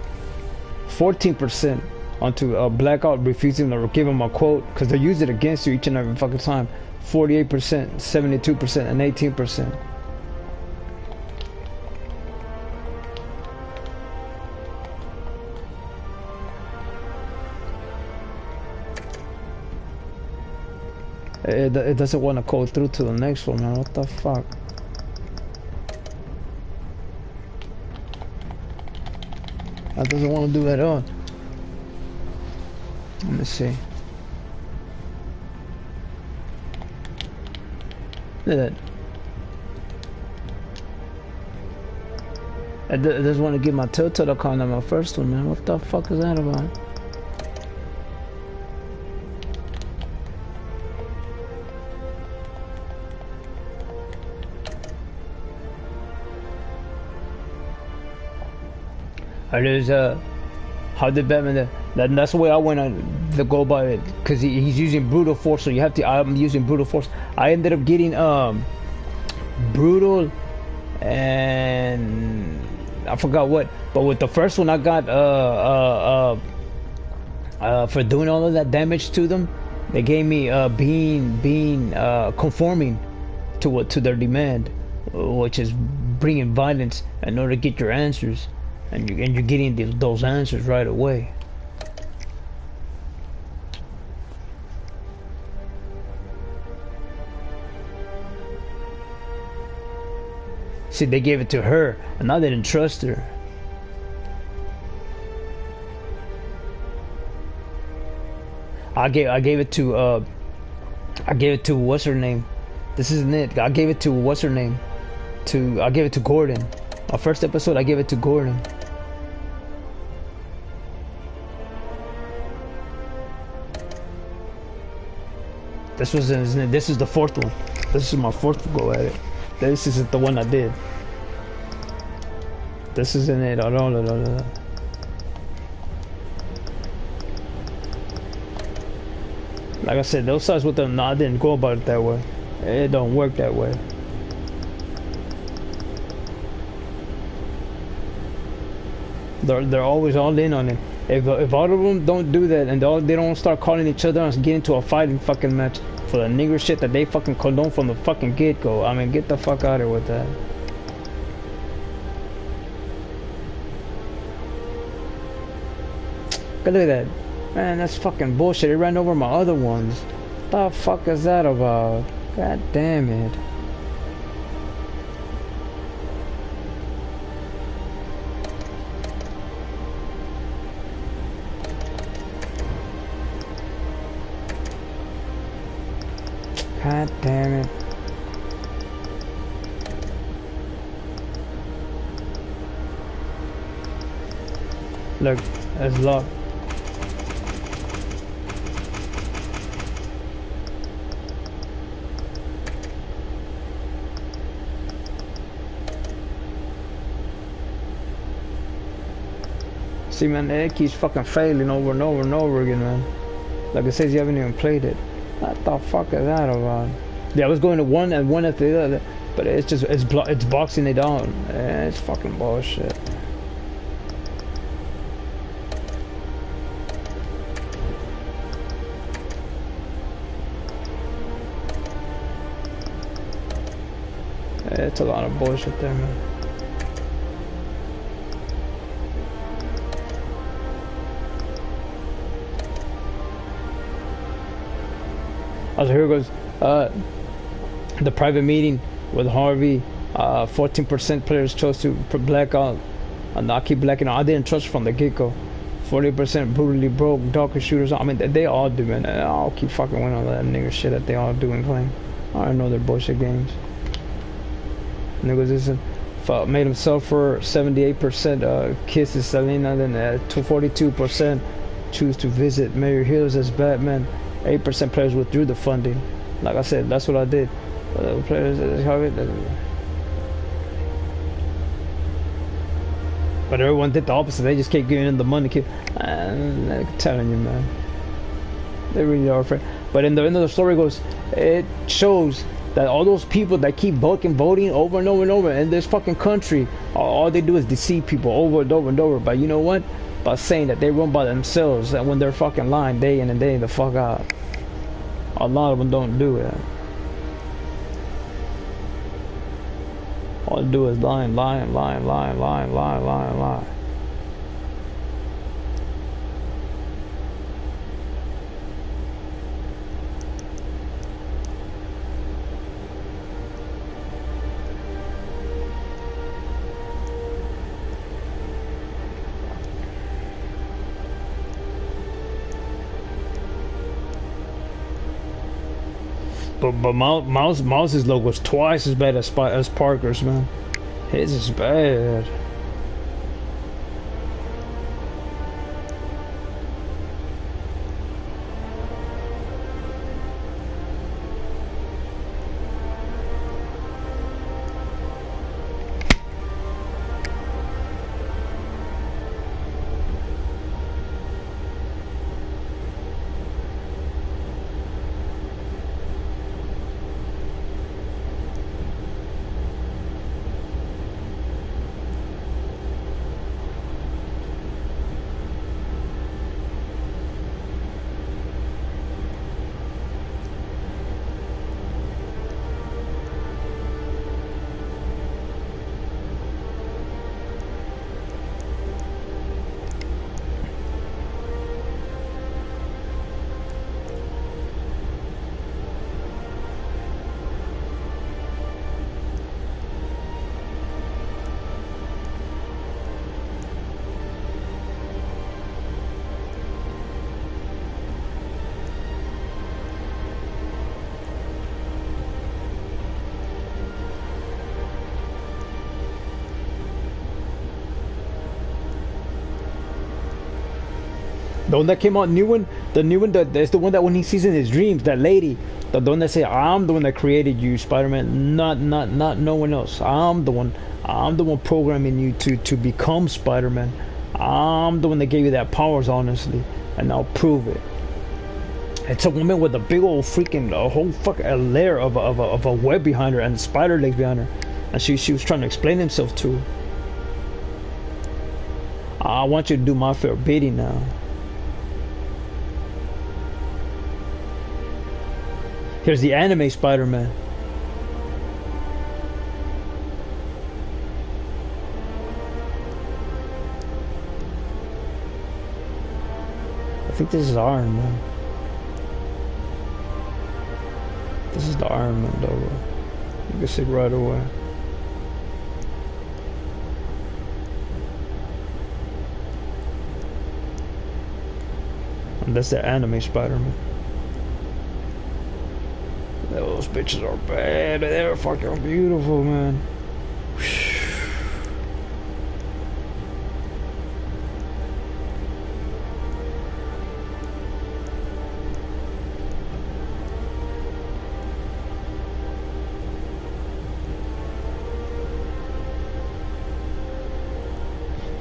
14% onto Blackout, refusing to give him a quote because they use it against you each and every fucking time. 48%, 72%, and 18%. It doesn't want to go through to the next one, man. What the fuck? That doesn't want to do at all. Let me see. Look at that. It doesn't want to give my Telltale account on my first one, man. What the fuck is that about? There's how did Batman that's the way I went on the go by it, because he's using brutal force, so you have to. I'm using brutal force. I ended up getting brutal and I forgot what, but with the first one I got for doing all of that damage to them, they gave me being conforming to their demand, which is bringing violence in order to get your answers. And you're getting those answers right away. See, they gave it to her, and I didn't trust her. I gave it to what's her name? This isn't it. I gave it to what's her name? I gave it to Gordon. Our first episode, I gave it to Gordon. This is the fourth one. This is my fourth go at it. This isn't the one I did. This isn't it at all. Like I said, those sides with them, no, I didn't go about it that way. It don't work that way. They're always all in on it. If all of them don't do that and they don't start calling each other and get into a fighting fucking match for the nigger shit that they fucking condone from the fucking get-go, I mean, get the fuck out of here with that. Look at that. Man, that's fucking bullshit. It ran over my other ones. What the fuck is that about? God damn it. God damn it. Look, it's locked. See, man, it keeps fucking failing over and over and over again, man. Like it says you haven't even played it. What the fuck is that about? Yeah, I was going to one and one after the other, but it's just, it's boxing it out. It's fucking bullshit. It's a lot of bullshit there, man. So here goes the private meeting with Harvey. 14% players chose to black out. And I keep blacking out. I didn't trust from the get-go. 40% brutally broke, darker shooters. I mean, they all do, man. I'll keep fucking winning all that nigga shit that they all do and playing. I don't know their bullshit games. Niggas isn't made himself for 78% kisses Selena, then 42% choose to visit Mayor Hills as Batman. 8% players withdrew the funding. Like I said, that's what I did. Players, but everyone did the opposite. They just kept giving them the money. I'm telling you, man, they really are afraid. But in the end of the story goes, it shows that all those people that keep voting over and over and over in this fucking country, all they do is deceive people over and over and over. But you know what? By saying that they run by themselves, and when they're fucking lying day in and day the fuck out. A lot of them don't do it. All they do is lie. But Mouse's logo is twice as bad as Parker's, man. His is bad. The one that came out, the new one that's the one that when he sees in his dreams, that lady, the one that say, I'm the one that created you, Spider-Man, not no one else. I'm the one programming you to become Spider-Man. I'm the one that gave you that powers, honestly, and I'll prove it. It's a woman with a big old freaking whole fucking layer of a web behind her and spider legs behind her, and she was trying to explain himself to her. I want you to do my fair bidding now. Here's the anime Spider-Man. I think this is Iron Man. This is the Iron Man logo. You can see right away. And that's the anime Spider-Man. Those bitches are bad, but they're fucking beautiful, man.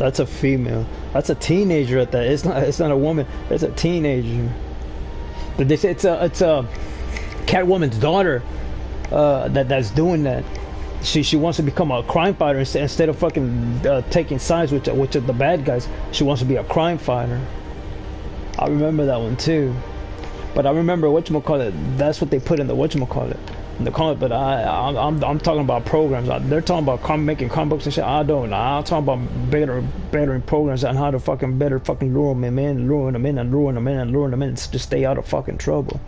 That's a female. That's a teenager at that. It's not a woman. It's a teenager. But they say it's a Catwoman's daughter that's doing that. She wants to become a crime fighter instead of fucking taking sides with the bad guys. She wants to be a crime fighter. I remember that one too. But I remember whatchamacallit, that's what they put in the whatchamacallit. In the comic, but I'm talking about programs. They're talking about making comic books and shit. I'm talking about bettering programs on how to fucking lure them in, luring them in to stay out of fucking trouble.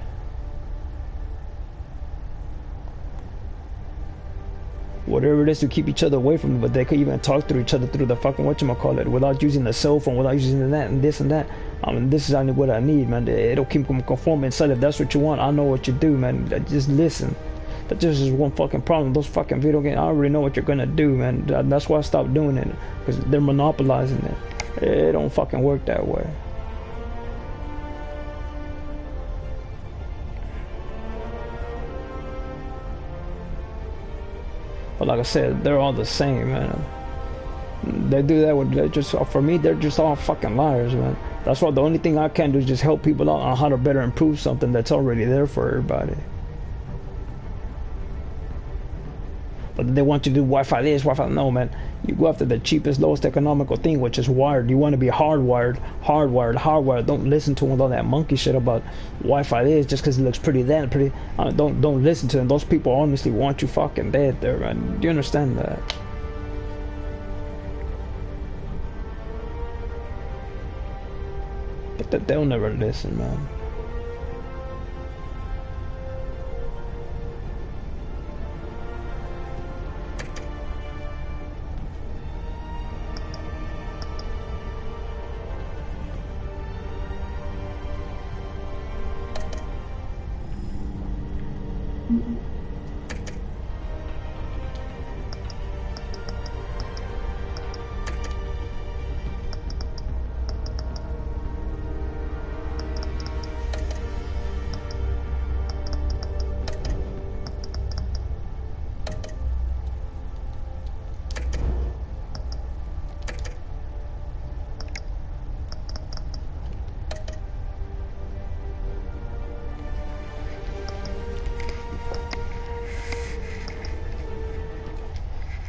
Whatever it is to keep each other away from it, but they could even talk to each other through the fucking whatchamacallit without using the cell phone, without using that and this and that. This is what I need, man. It'll keep them conforming inside. If that's what you want, I know what you do, man. Just listen. But this is one fucking problem. Those fucking video games, I already know what you're gonna do, man. That's why I stopped doing it, because they're monopolizing it. It don't fucking work that way. But like I said, they're all the same, man. They do that with for me, they're just all fucking liars, man. That's why the only thing I can do is just help people out on how to better improve something that's already there for everybody. But they want you to do Wi-Fi this, Wi-Fi no, man. You go after the cheapest, lowest economical thing, which is wired. You want to be hardwired. Don't listen to all that monkey shit about Wi-Fi this just because it looks pretty then, pretty. Don't listen to them. Those people honestly want you fucking dead there, man. Do you understand that? But they'll never listen, man.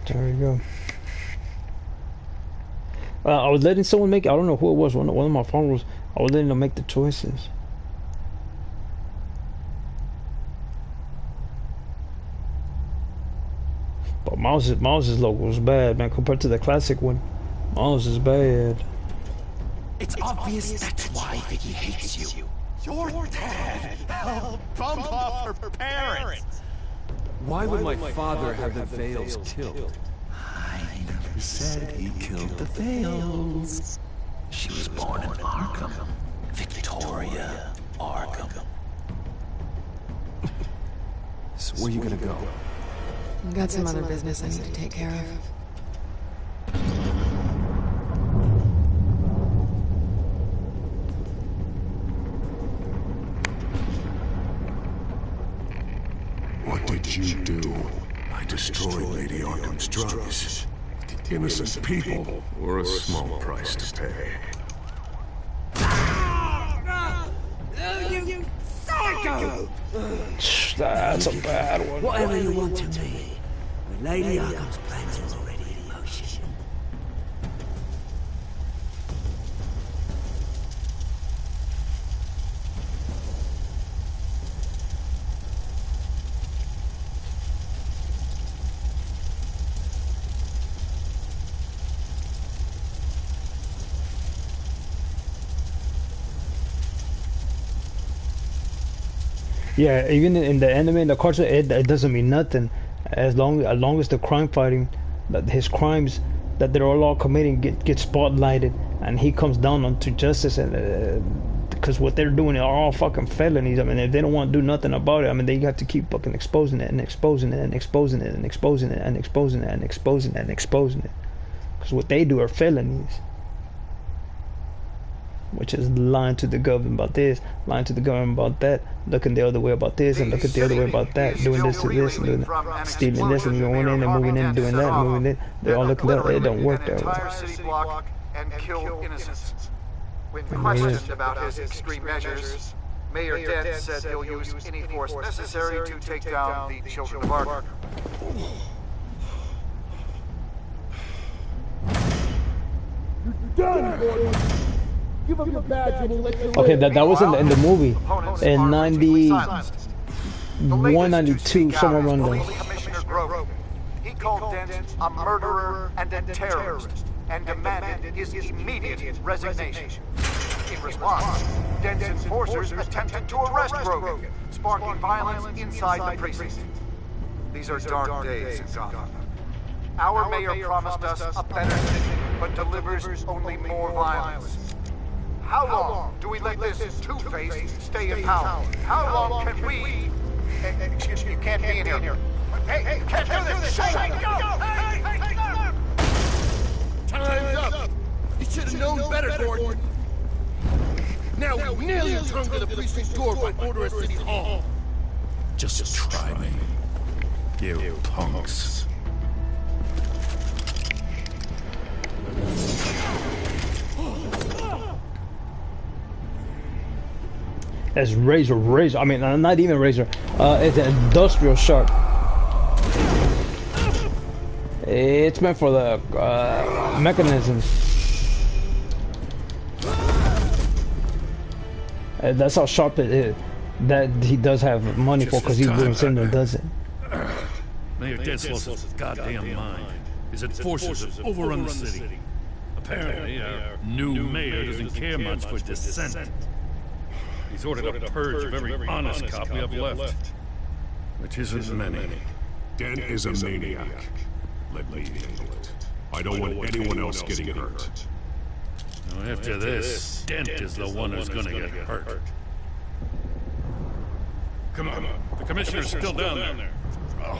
There you go. I was letting someone make, I don't know who it was, one of my followers, I was letting them make the choices. But Miles's logo was bad, man, compared to the classic one. Miles is bad. It's obvious that's why Vicky hates you. Your dad helped bump off her parents. Why would my father have the Vales killed? I never said he killed the Vales. She was born in Arkham. Victoria Arkham. So where are you gonna go? I've got some other business I need to take care of. What did you do? I destroyed Lady Arkham's drugs. Innocent people were a small price to pay. You psycho! That's a bad one. Whatever you want to be. When Lady Arkham's plans are already in motion. Yeah, even in the anime, in the cartoon, it doesn't mean nothing. As long as the crime fighting, that his crimes that they're all committing get spotlighted, and he comes down onto justice, and because what they're doing are all fucking felonies. I mean, if they don't want to do nothing about it, I mean, they have to keep fucking exposing it and exposing it and exposing it and exposing it and exposing it and exposing it and exposing it, because what they do are felonies. Which is lying to the government about this, lying to the government about that, looking the other way about this, and looking the other way about that, doing this to this, and doing that, stealing this, and going in and moving in and doing that, and moving in. They're all looking that way. It don't work that way. and kill innocents. When questioned about his extreme measures, Mayor Dent said he'll use any force necessary to take down the Children of Arkham. Give him your badge and we'll let you Okay, that was in the movie in 91, 92, somewhere around there. Commissioner Grogan. He called Dent a murderer and a terrorist and demanded his immediate resignation. In response, Dent's enforcers attempted to arrest Grogan, sparking violence inside the precinct. These are dark days in Gotham. Our mayor promised us a better city, but delivers only more violence. How long do we let this Two-Face stay in power? How long can we... Excuse me, you can't be in here. Hey, can't do this! Shut up! Hey, no! Time's up! You should have known better, Gordon. Now nail your tongue to the precinct door by order of City Hall. Just try me, you punks. It's razor. I mean, not even razor. It's an industrial sharp. It's meant for the mechanisms. That's how sharp it is. That he does have money for, because he brings in and does it. Mayor Dent's lost his goddamn mind. His enforcers have overrun the city. Apparently, our new mayor doesn't care much for dissent. He's ordered a purge of every honest cop we have left. Which isn't many. Dent is a maniac. Let me handle it. I don't want anyone else getting hurt. Now, after this, Dent is the one who's gonna get hurt. Come on, the commissioner's still down there. Oh.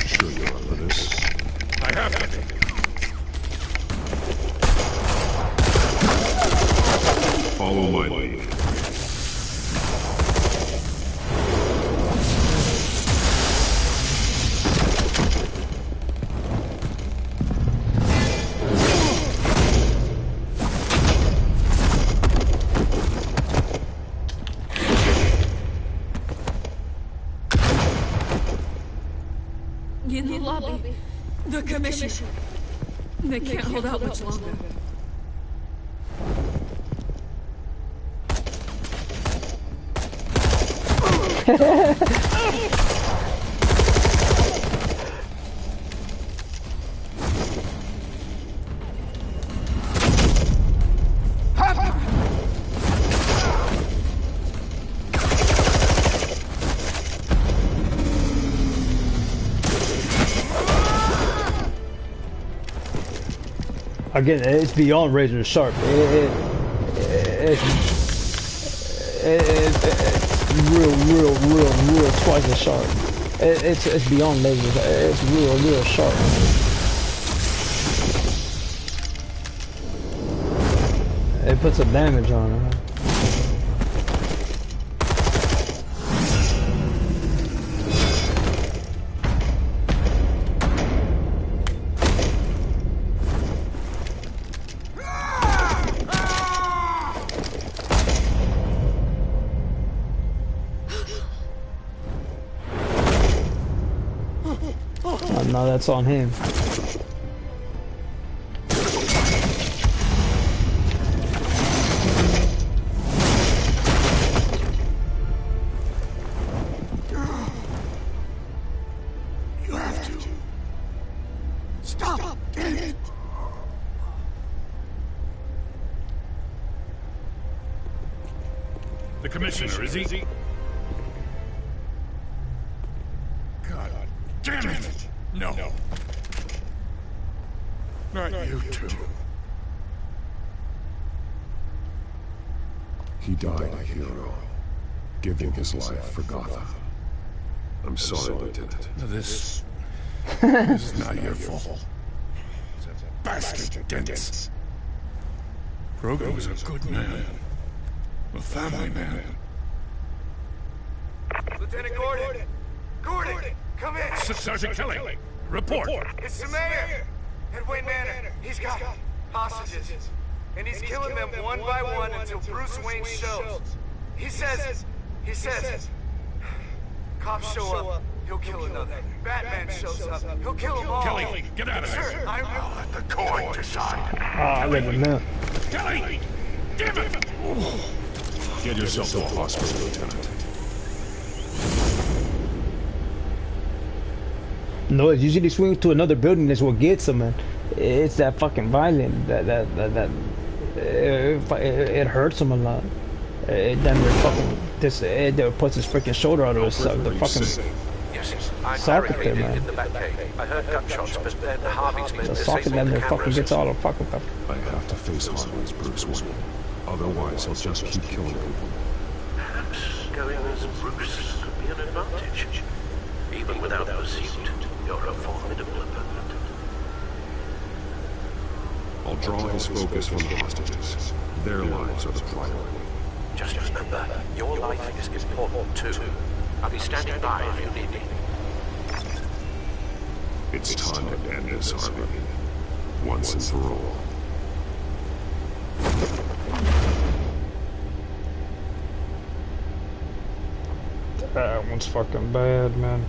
Sure you're up for this? I have to be. Follow my lead. In the lobby, the commission. They can't hold out much longer. Again, it's beyond razor sharp. It's real twice as sharp. It's beyond laser. It's real sharp. It puts some damage on it. Now that's on him. You have to. Stop! Damn it! The commissioner, is he? God damn it! No. Not you two. He died a hero, giving his life for Gotham. I'm sorry, Lieutenant. This is not your fault. It's a bastard, Dents. Kroger was a good man. A family man. Lieutenant Gordon! Gordon! Come in! Sergeant Kelly! Report! It's the mayor! At Wayne Manor. He's got hostages. And he's killing them one by one until Bruce Wayne shows. He says... Cops show up, he'll kill another. Batman shows up, he'll kill them all. Kelly, get out of there! Sir, I'll let the court decide. Ah, I let him know. Kelly! Damn it! Get yourself to the hospital, Lieutenant. No, it's usually swing to another building. That's what gets them, man. It's that fucking violent. It hurts him a lot. It damn near fucking it puts his freaking shoulder out of his the fucking socket there, man. In the back cave. I heard gunshots, but then Harvey's men The socket damn near fucking gets all the fucking stuff. I have to face Harvey as Bruce Wayne. Otherwise, he'll just keep killing people. Perhaps going as Bruce could be an advantage. Even without pursuit, you're a formidable opponent. I'll draw his focus from the hostages. Their lives are the priority. Just remember, your life is important too. I'll be standing by if you need me. It's time to end this, Harvey. Once and for all. That one's fucking bad, man.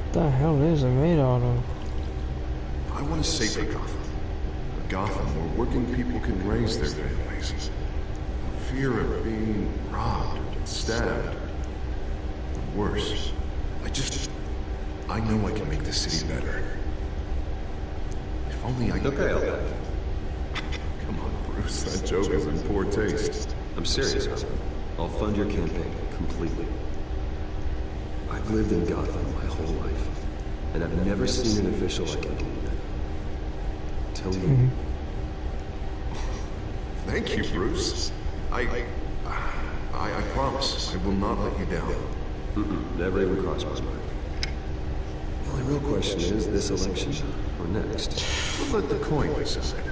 What the hell is it made out of? I want a safer Gotham. A Gotham where working people can raise their families. No fear of being robbed, stabbed, or worse. I know I can make the city better. If only I could. Okay. Come on, Bruce, that joke is in poor taste. I'm serious, husband. I'll fund your campaign completely. I've lived in Gotham my whole life, and I've never seen an official like him. Till you. Thank you, Bruce. I promise I will not let you down. Never even crossed my mind. The only real question is this election or next. We'll let the coin decide.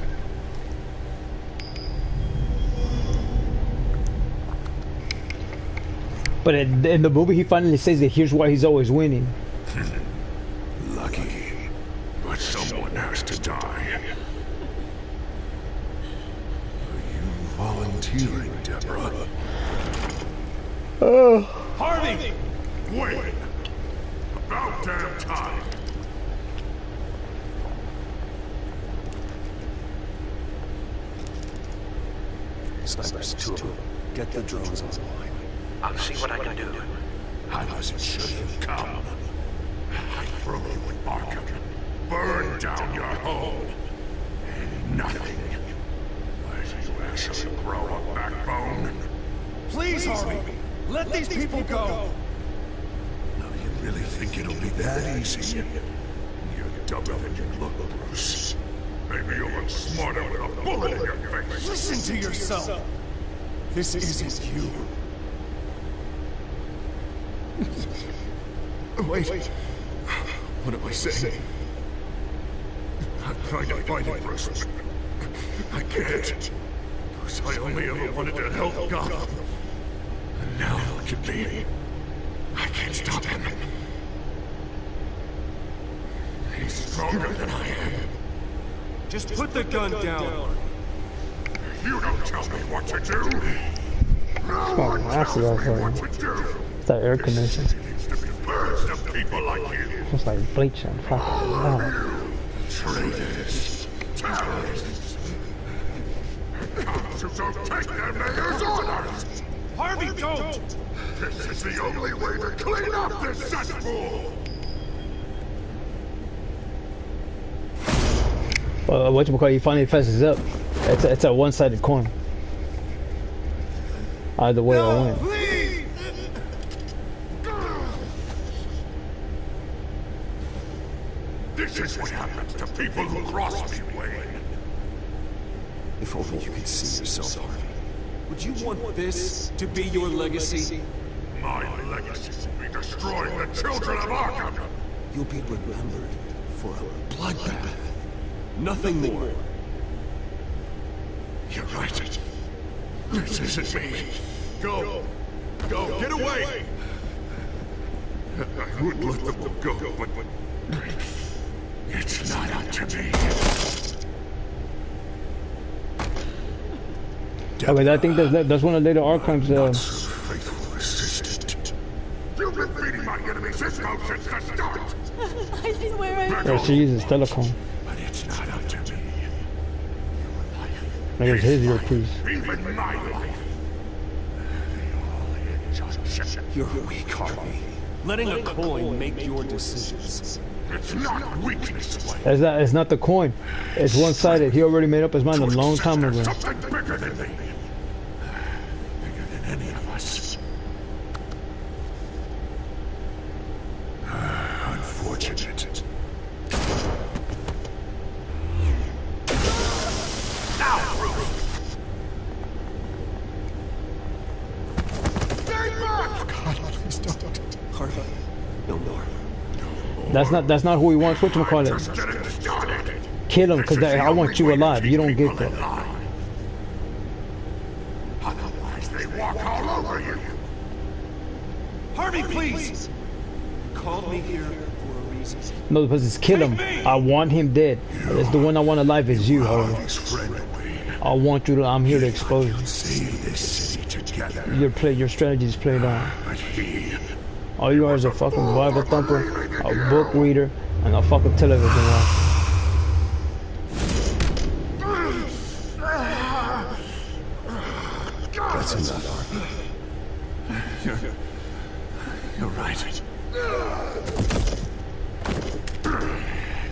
But in the movie, he finally says that here's why he's always winning. Lucky, but someone has to die. Are you volunteering, Deborah? Harvey! Wait! About damn time! Snipers, two of them. Get the drones online. I'll see what I can do. I wasn't sure you'd come. I throw you in Arkham, burn down your home, and nothing. Why do you actually grow a backbone? Please, Harvey! Let these people go! Now you really think it'll be that easy? You're dumber than you look, Bruce. Maybe you'll look smarter with a bullet in your face. Listen to yourself! This isn't you. Wait. What am I saying? I'm trying to fight it, Bruce. I can't. Because I only ever wanted to help Gotham. And now look at me. I can't stop him. He's stronger than I am. Just put the gun down. You don't tell me what to do. Oh, that's it's that air conditioning. Birds of people like you. It's like bleach and fucking hell. Traitors. Terrorists. Cops who don't take their mayor's orders. Harvey, don't! This is the only way to clean up this cesspool. Whatchamacallit, he finally fesses up. It's a one-sided coin. Either way, I win. Please! This is what happens to people who cross me, Wayne. If only you could see yourself, Harvey. Would you want this to be your legacy? My legacy will be destroying the children of Arkham! You'll be remembered for a bloodbath. Nothing more. You're right. This isn't me. Go. Go. Get away! I would let them all go, but... It's not up to me. Okay, I think that's one of the later Arkham's. Faithful assistant. You've been feeding my enemies this motion since the start. I swear I... Oh, she uses telecom. But it's not up to me. Like it's his earpiece. Even my life. You're weak, Harvey. Letting a coin make your decisions. It's not weakness, Wayne. It's not the coin. It's one-sided. He already made up his mind a long time ago. Something bigger than me. Bigger than any of us. Unfortunate. Now, Bruce! Stay back! God, please don't. Harvey, no more. That's not who he wants. Whatchamacallit? Kill him, cause I want you alive. You don't get that. Otherwise, they walk all over you. Harvey, please. You called me here for a reason. No, because it's kill him. I want him dead. That's the one I want alive is you, Harvey. I want you to. I'm here to expose you. Save this city together. Your strategy is played on. But he... All you are is a fucking Bible thumper, a book reader, and a fucking television watcher. That's enough, Harvey. You're right.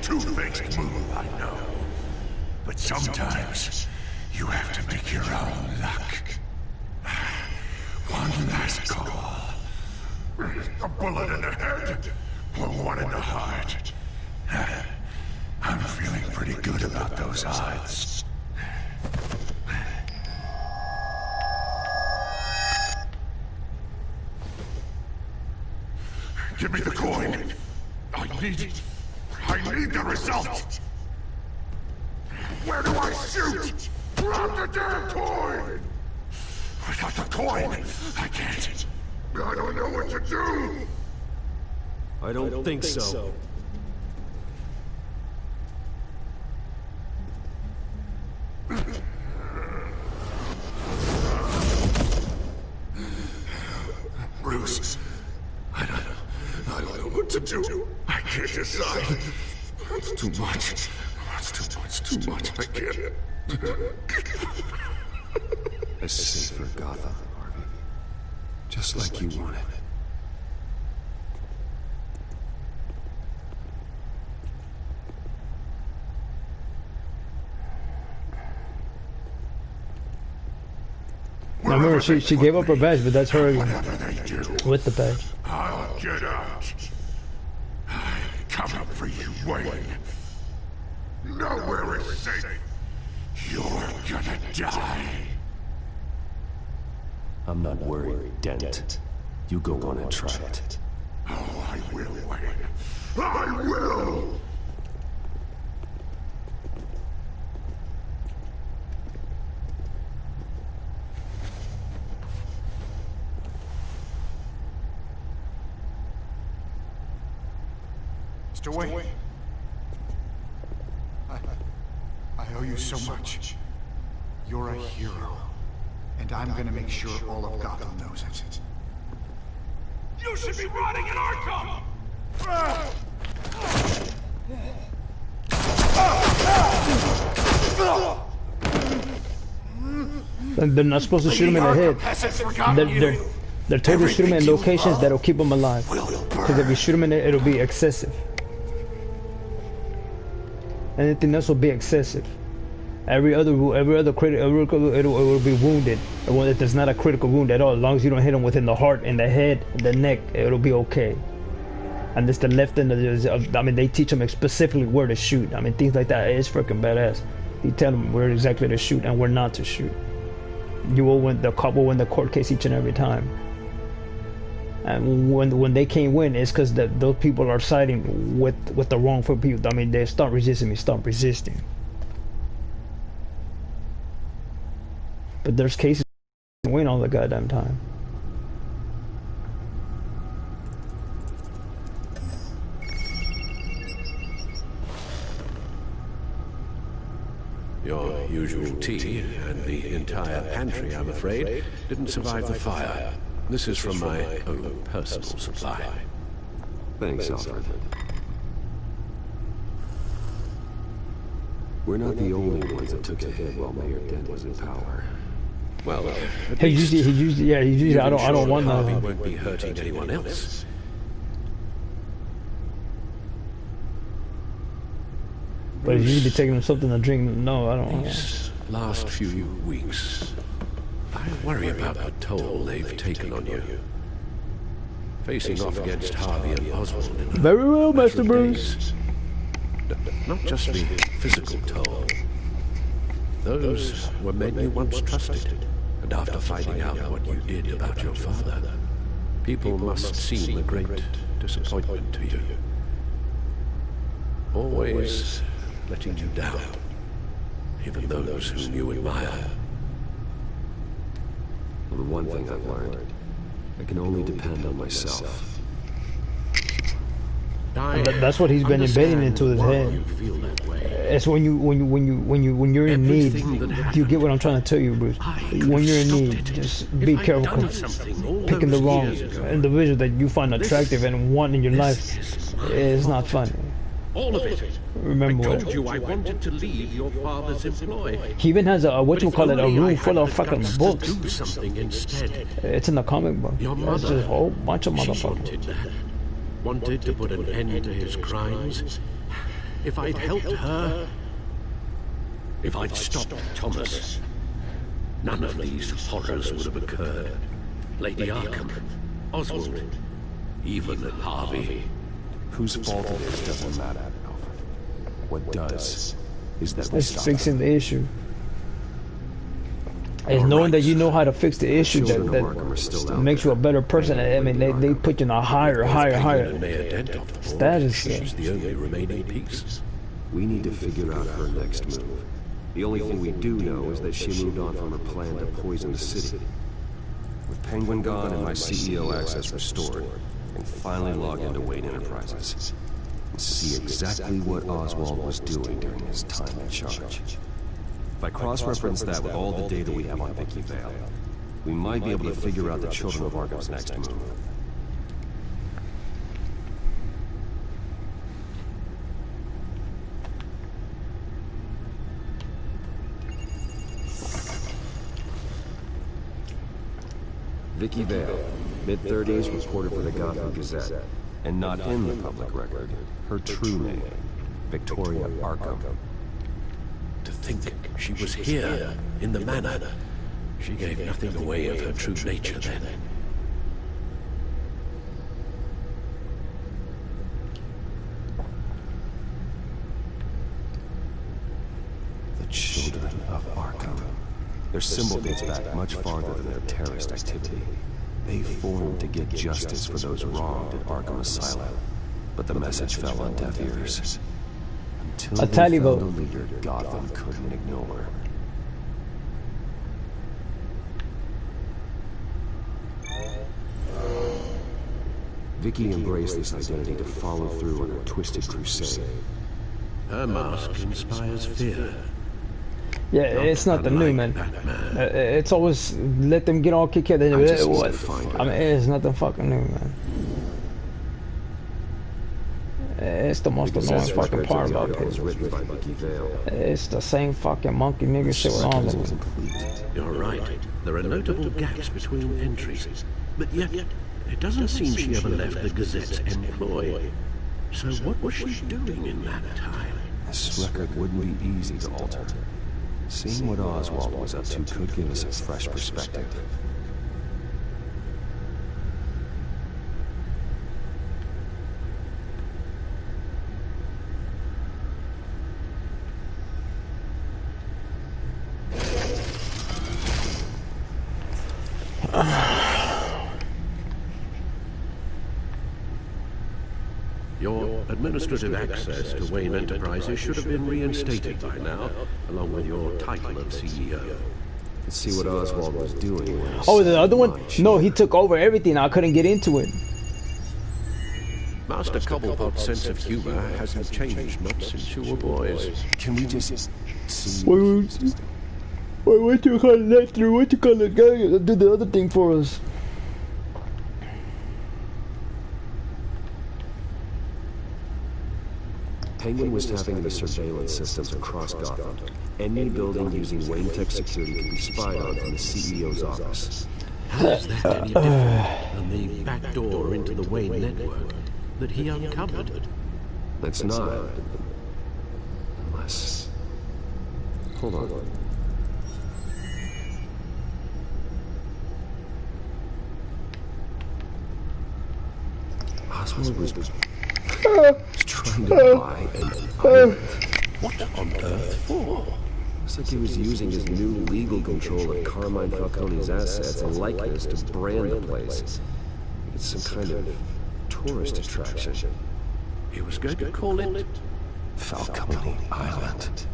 Two-faced move, I know. But sometimes you have to make your own luck. One last call. A bullet in the head, or one in the heart. I'm feeling pretty good about those odds. Give me the coin. I need it. I need the result. Where do I shoot? Drop the damn coin! Without the coin, I can't. I don't know what to do! I don't think so. Bruce, I don't know what to do. I can't decide. It's too much. It's too much. I can't. A safer Gotham, Harvey. Just like you wanted. I remember she gave up her badge, but that's her with the badge. I'll get out. I'm coming for you, Wayne. Nowhere is safe. You're gonna die. I'm not worried, Dent. You go on and try it. Oh, I will, Wayne. I will! Mr. Wayne. I owe you so much. You're a hero. And I'm gonna make sure all of Gotham knows it. You should be rotting in Arkham! They're not supposed to shoot him in the head. They're told to shoot him in locations that'll keep him alive. Because if you shoot him in it, it'll be excessive. Anything else will be excessive. Every other critical, it will be wounded. If there's not a critical wound at all, as long as you don't hit him within the heart, in the head, in the neck, it'll be okay. And this the left end of, I mean, they teach them specifically where to shoot. I mean, things like that is freaking badass. He tell them where exactly to shoot and where not to shoot. You will win. The cop will win the court case each and every time. And when they can't win, it's because those people are siding with the wrongful people. I mean, they stop resisting me. Stop resisting. But there's cases that win all the goddamn time. Your usual tea and the entire pantry, I'm afraid, didn't survive the fire. This is from my own personal supply. Thanks, Alfred. We're not the only ones that took a hit while Mayor Dent was in power. Well, he usually I don't want Harvey that. won't be hurting anyone else. But if you usually taking them something to drink, no, I don't want These last few weeks, I worry about the toll they've taken on you. Facing off against Harvey and Oswald in a Very well, matter Master of Bruce. days. Not just the physical toll. Those were men you once trusted, and after finding out what you did about your father, people must seem a great disappointment to you. Always letting you down, even those whom you admire. And the one thing I've learned, I can only depend on myself. That's what he's been embedding into his head. It's when you're in need. You get what I'm trying to tell you, Bruce? When you're in need, just be careful picking the wrong individual that you find attractive and want in your life. It's not fun. All of it. Remember I told you I wanted to leave your father's employ. He even has a a room full of fucking books. Do something instead. It's in the comic book. Your It's mother, just a whole bunch of she motherfuckers. wanted that. Wanted to put an end to his crimes. If I'd helped her, if I'd stopped Thomas, none of these horrors would have occurred. Lady Arkham, Oswald, even Harvey. Whose fault it is doesn't matter, Alfred. What does is that we It's stop fixing the issue. It's knowing that you know how to fix the issue that makes you a better person. I mean, they put you in a higher status. She's the only remaining piece. We need to figure out her next move. The only thing we do know is that she moved on from her plan to poison the city. With Penguin gone and my CEO access restored, I can finally log into Wayne Enterprises and see exactly what Oswald was doing during his time in charge. If I cross-reference that with all the data we have on Vicky Vale, we might be able to figure out the Children of Arkham's next move. Vicky Vale, mid-30s, reported for the Gotham Gazette, and not in the public record, her true name, Victoria Arkham. To think she was here, in the manor. She gave nothing away of her true nature then. The Children of Arkham. Their symbol dates back much farther than their terrorist activity. They formed to get justice for those wronged at Arkham Asylum, but the message fell on deaf ears. Until they found a leader Gotham couldn't ignore. Vicky embraced this identity to follow through on her twisted crusade. Her mask inspires fear. Yeah, it's nothing new, man. It's always let them get all kicked out. I mean, it's nothing fucking new, man. It's the most annoying fucking part about it. It's the same fucking monkey nigga shit with all of them. You're right. There are notable gaps between entries. But yet, it doesn't seem she ever left the Gazette's employ. So what was she doing in that time? This record wouldn't be easy to alter. Seeing what Oswald was up to could give us a fresh perspective. Your administrative access to Wayne Enterprises should have been reinstated by now, along with your title of CEO. Let's see what Oswald was doing. Oh, the other one? No, he took over everything. I couldn't get into it. Master Cobblepot's sense of humor hasn't changed much since you were boys. Can we just see? Wait, what you call it? Left through? What you call it? Guy, do the other thing for us. Penguin was tapping into surveillance systems across Gotham. Any building using Wayne Tech security could be spied on from the CEO's office. How is that any different than the back door into the Wayne network that he uncovered? That's not. Unless. Hold on. Oswald was trying to buy an island. What on earth for? Looks like he was using his new legal control of Carmine Falcone's assets and likeness to brand the place. It's some kind of tourist attraction. He was going to call it Falcone Island.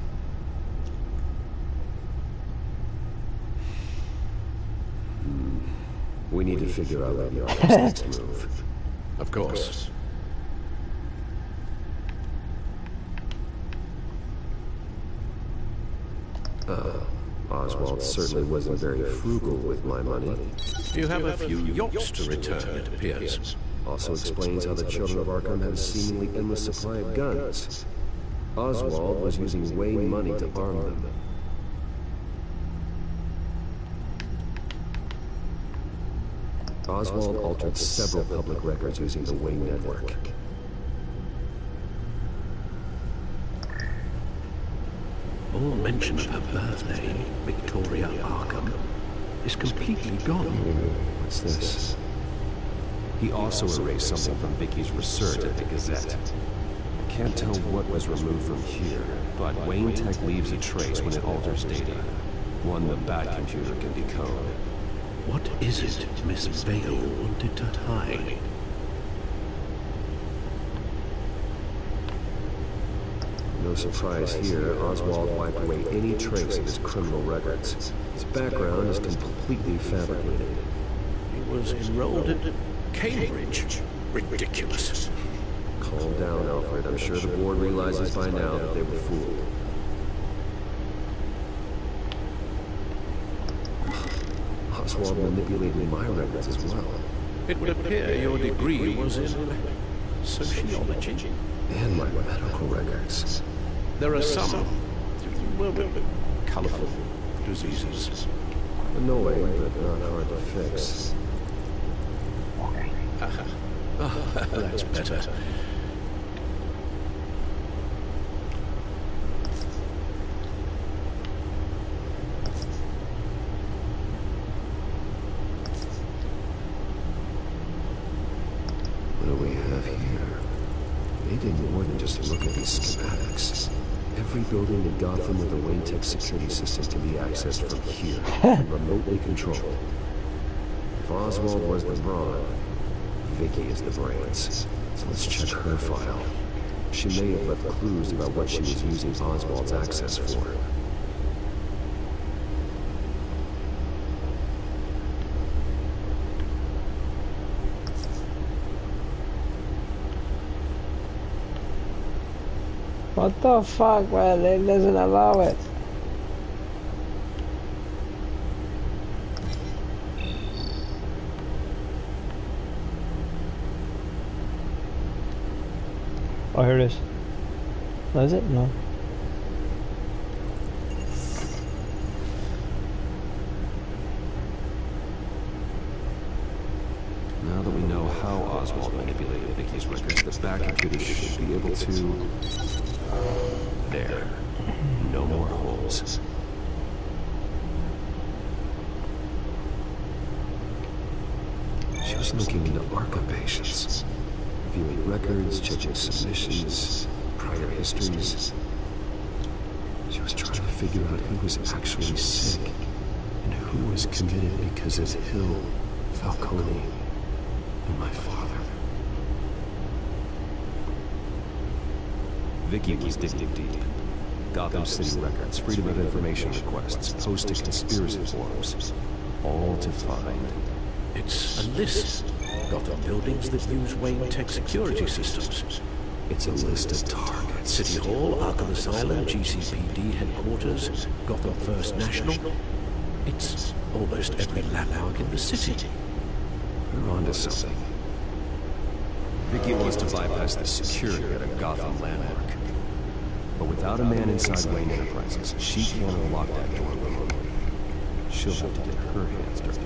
We need to figure out Lady Arthur's next move. Of course. Oswald certainly wasn't very frugal with my money. You have a few yachts to return, it appears. Also explains how the children of Arkham have a seemingly endless supply of guns. Oswald was using Wayne money to arm them. Oswald altered several public records using the Wayne network. All mention of her birthday, Victoria Arkham, is completely gone. What's this? He also erased something from Vicky's research at the Gazette. Can't tell what was removed from here, but Wayne Tech leaves a trace when it alters data. One the Batcomputer can decode. What is it Miss Vale wanted to hide? No surprise here, Oswald wiped away any trace of his criminal records. His background is completely fabricated. He was enrolled at Cambridge. Ridiculous. Calm down, Alfred. I'm sure the board realizes by now that they were fooled. Oswald manipulated my records as well. It would appear your degree was in sociology. And my medical records. There are some, well, colorful diseases. Annoying, but not hard to fix. That's better. What do we have here? They did more than just look at these schematics. Every building in Gotham with a Wayne Tech security system can be accessed from here, and remotely controlled. If Oswald was the brawn, Vicky is the brains. So let's check her file. She may have left clues about what she was using Oswald's access for. What the fuck, man? It doesn't allow it. Oh, here it is. Was it? No. Now that we know how Oswald manipulated Vicky's records, the Batcomputer should be able to... There. No more holes. She was looking into Arkham patients. Viewing records, checking submissions, prior histories. She was trying to figure out who was actually sick and who was committed because of Hill, Falcone, and my father. Vicky was digging deep. Gotham City records, Freedom of Information requests, posted conspiracy forums. All to find. It's a list. Gotham buildings that use Wayne Tech security systems. It's a list of targets. City Hall, Arkham Asylum, GCPD headquarters, Gotham First National. It's almost every landmark in the city. We're onto something. Vicky wants to bypass the security at a Gotham landmark. But without a man inside Wayne Enterprises, she can't unlock that door remotely. She'll have to get her hands dirty.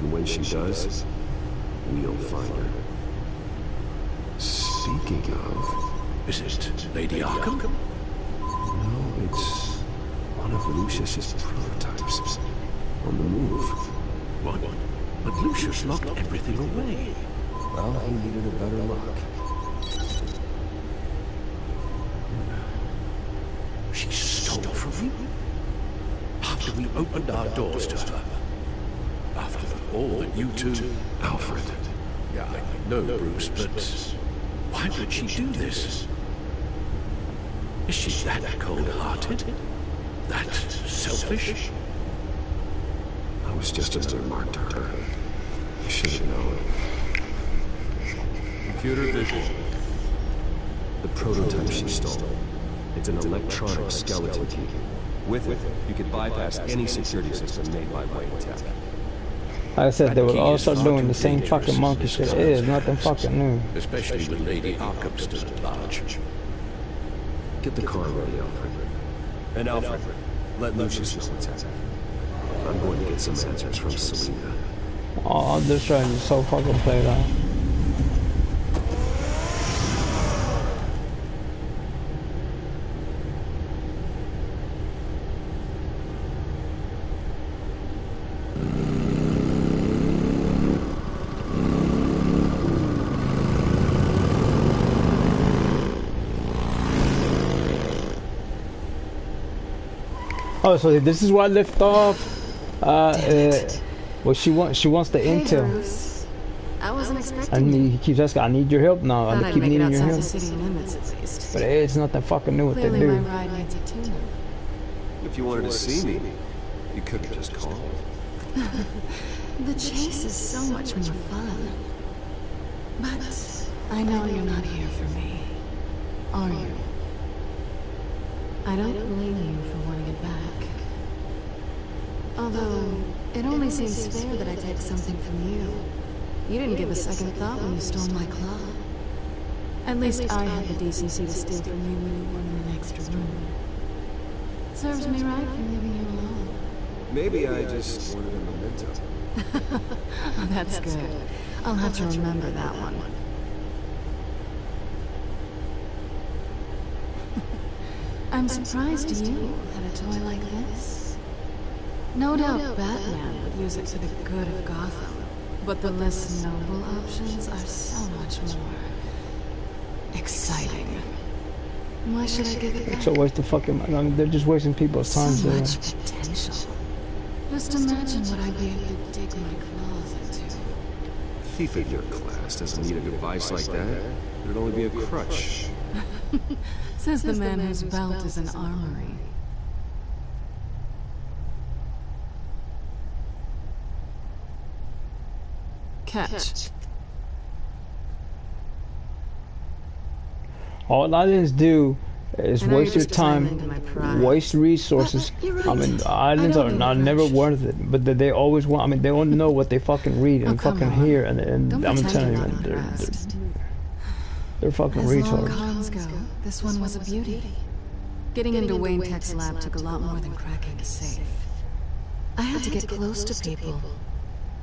And when she does, we'll find her. Speaking of... Is it Lady Arkham? No, it's one of Lucius's prototypes. On the move. What? But Lucius locked everything away. Well, he needed a better lock. She stole from you? After we opened our doors to her? After all that you two... Alfred. Yeah, I know, Bruce, but... why would she do this? Is she that cold-hearted? That selfish? I was just another mark to her. I should have known. Computer vision. The prototype she stole. It's an electronic skeleton key. With it, you could bypass any security system made by Wayne Tech. Like I said, they would all start doing the same fucking monkey shit. It is nothing fucking new. Especially with Lady Arkham still at large. Get the car ready, Alfred. And Alfred, let Lucius know what's happening. I'm going to get some answers from Selina. Oh, this train is so fucking played out. Oh, so this is where I left off. Well, she wants the intel. Bruce. I wasn't expecting. And he keeps asking, I need your help now. I keep needing your help. The city limits, at least. But it's nothing fucking new what they Clearly do. my ride needs a tune-up. If you wanted to see me, you could have just called. The chase is so much more fun. But I know you're not here for me, are you? I don't blame you for wanting it back. Although, it only seems fair that I take something from you. You didn't give a second thought when you stole my claw. At least I had the decency to steal from you when you wanted an extra room. Serves me right for leaving you alone. Maybe I just wanted a memento. That's good. I'll have to remember that one. I'm surprised you had a toy like this. No doubt Batman would use it for the good of Gotham, but the less noble options are so much more exciting. Why should I give it back? It's a waste of fucking. I mean, they're just wasting people's time. So much potential. Just imagine what I'd be able to dig my claws into. A thief of your class doesn't need a device like that. It'd only be a crutch. Says the man whose belt is an armory. Catch. All islands do is waste your time, waste resources. I mean, islands are not never worth it, but they always want. I mean, they want to know what they fucking read and fucking hear, and I'm telling you, man, they're fucking retards. As long cons go, this one was a beauty. Getting into Wayne Tech's lab took a lot more than cracking a safe. I had to get close to people.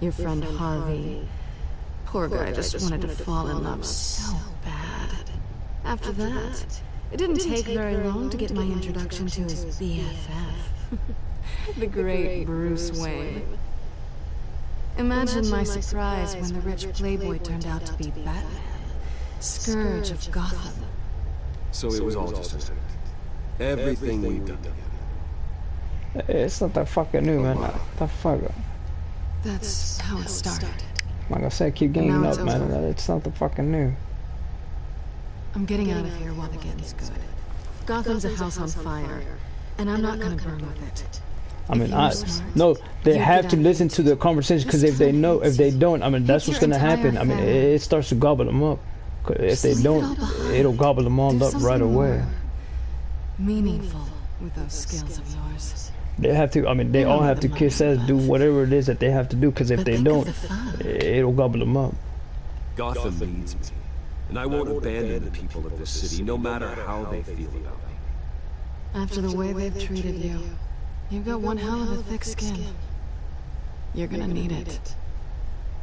Your friend Harvey. Poor guy just wanted to fall in love so bad. After that, it didn't take very long to get my introduction to his BFF. The great Bruce Wayne. Imagine my surprise when the rich playboy turned out to be Batman, Scourge of Gotham. So it was all just a act. Everything we've done together. It's not that fucking new, man. The fuck. That's how it started. Like I said, keep gaining up, man. It's not the fucking new. I'm getting out of here while the getting's good. Gotham's a house on fire, and I'm not gonna burn with it. I mean, no, they have to listen to the conversation, because if they don't, I mean, that's what's gonna happen. I mean, it starts to gobble them up. If they don't, it'll gobble them all up right away. Meaningful with those skills of yours. They have to, I mean, they all have to kiss ass, do whatever it is that they have to do, because if they don't, it'll gobble them up. Gotham needs me, and I won't abandon the people of this city, no matter how they feel about me. After the way they've treated you, you've got one hell of a thick skin. You're gonna need it.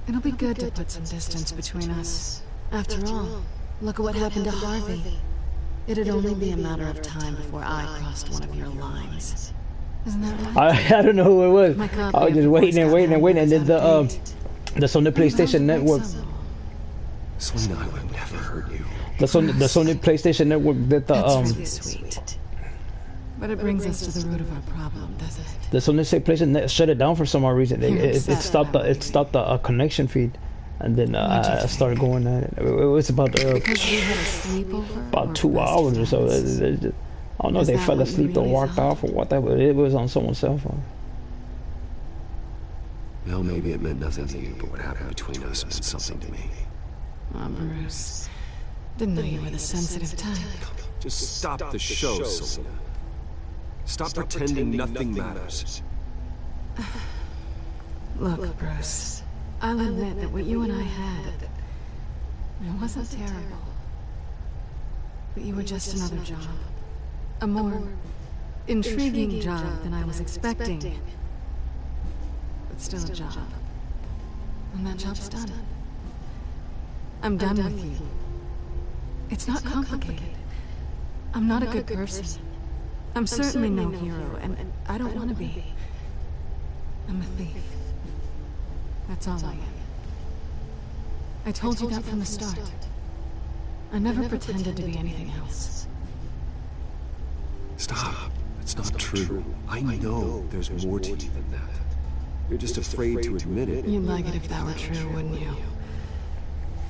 It'll be good to put some distance between us. After all, look at what happened to Harvey. It'd only be a matter of time before I crossed one of your lines. Isn't that right? I don't know who it was. I was just waiting, and then that's on the PlayStation Network. Selina, I would never hurt you. That's on the PlayStation Network that That's really sweet. But it brings us to the root of our problem, doesn't it? That's on the PlayStation Net shut it down for some odd reason. It stopped the connection feed, and then I started going at it. It was about 2 hours or so. I don't know if they fell asleep or walked off or whatever. It was on someone's cell phone. Well, maybe it meant nothing to you, but what happened between us meant something to me. Oh, Bruce. Didn't know you were the sensitive type. Just stop the show, Selina. Stop pretending nothing matters. Look, Bruce. I'll admit that what you and I had, it wasn't terrible. But you were just another job. A more intriguing job than I was expecting. But still a job. And that job's done. I'm done with you. It's not complicated. I'm not a good person. I'm certainly no hero, and I don't want to be. I'm a thief. That's all I am. I told you that from the start. I never pretended to be anything else. Stop. It's not true. I know there's more to you than that. You're just afraid to admit it. You'd like it if that were true, wouldn't you?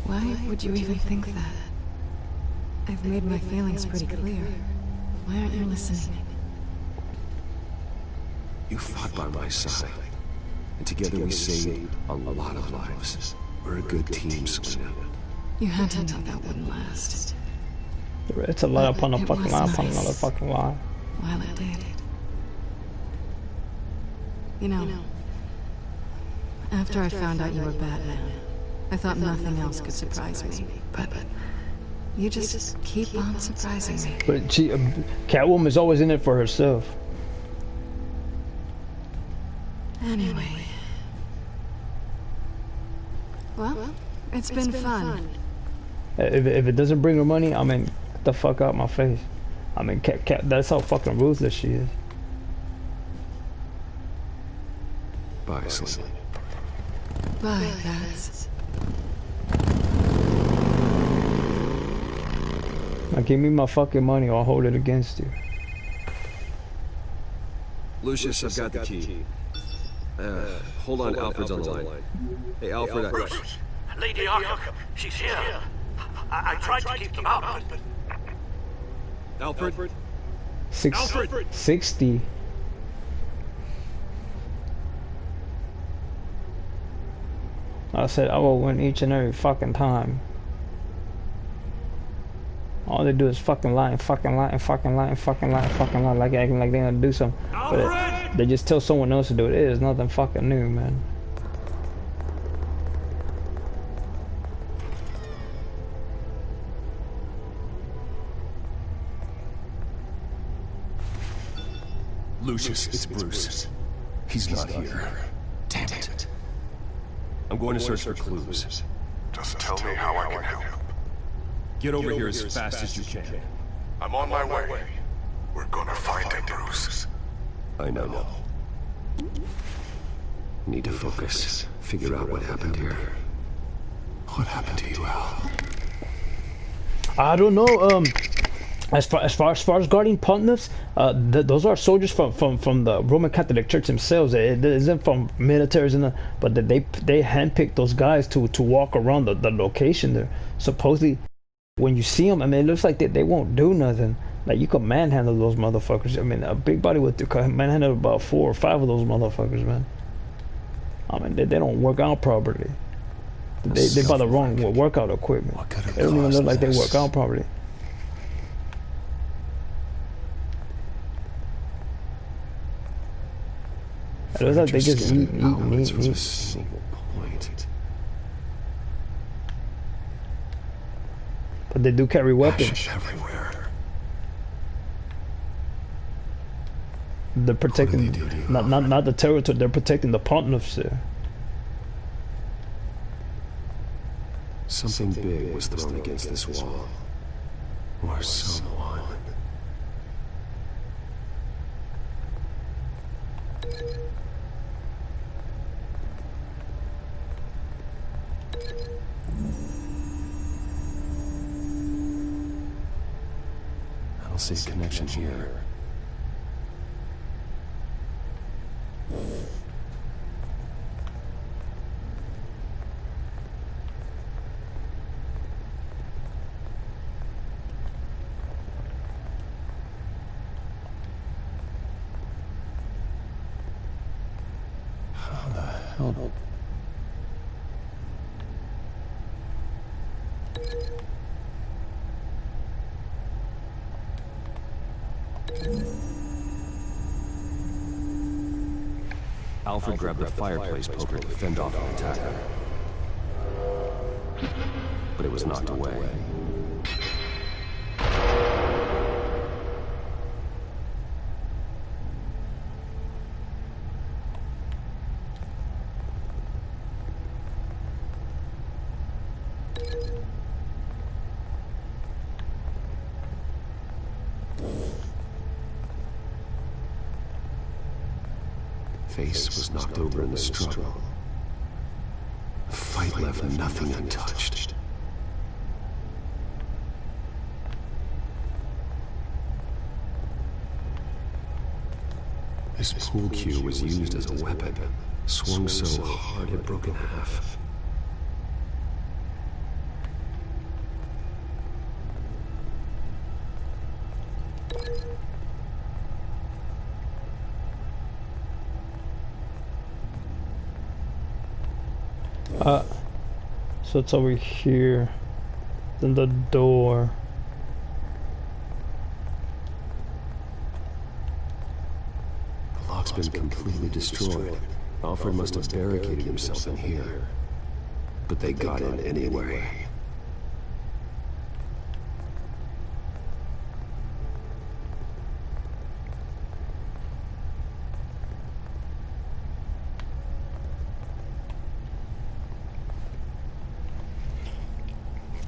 Why would you even think that? I've made my feelings pretty clear. Why aren't you listening? You fought by my side, and together we saved a lot of lives. We're a good team, Selina. You had to know that wouldn't last. It's a lie upon a fucking lie upon another fucking lie. While it did. You know, after I found out you were Batman, I thought nothing else could surprise me. But you just keep on surprising me. But Catwoman is always in it for herself. Anyway. Well, it's been fun. If it doesn't bring her money, I mean, get the fuck out my face. I mean, Cat, that's how fucking ruthless she is. Bye, Selina. Bye, Bats. Now give me my fucking money or I'll hold it against you. Lucius, I've got the key. Hold on, Alfred's on the line. Hey, Alfred, Bruce, Lady Arkham, she's here. I tried to keep them out, but... Alfred? 60. I said I will win each and every fucking time. All they do is fucking lie and fucking lie and fucking lie and fucking lie and fucking lie, like acting like they're gonna do something. But they just tell someone else to do it. It is nothing fucking new, man. Lucius, it's Bruce. He's not here. Damn it. I'm going to search for clues. Just tell me how I can help. Get over here as fast as you can. I'm on my way. We're gonna find him, Bruce. I know. Need to focus. Figure out what happened here. What happened to you, Al? I don't know. As far as guarding Pontiffs, those are soldiers from the Roman Catholic Church themselves. It isn't from militaries, but they handpicked those guys to walk around the location there. Supposedly when you see them, I mean, it looks like they won't do nothing. Like, you can manhandle those motherfuckers. I mean, a big body would manhandle about 4 or 5 of those motherfuckers, man. I mean, they don't work out properly. They buy the wrong workout equipment. They don't even look like they work out properly. It looks like they just eat. But they do carry weapons. They're protecting, not the territory. They're protecting the partners there. Something big was thrown against this wall, or someone. I don't see a connection here. How the hell? Alfred grabbed the fireplace poker to fend off an attacker, but it was knocked away. Face was knocked over in the struggle. The fight left nothing untouched. This pool cue was used as a weapon, swung so hard it broke in half. So it's over here. Then the door. The lock's been completely destroyed. Alfred must have barricaded himself in here. But they got in anyway.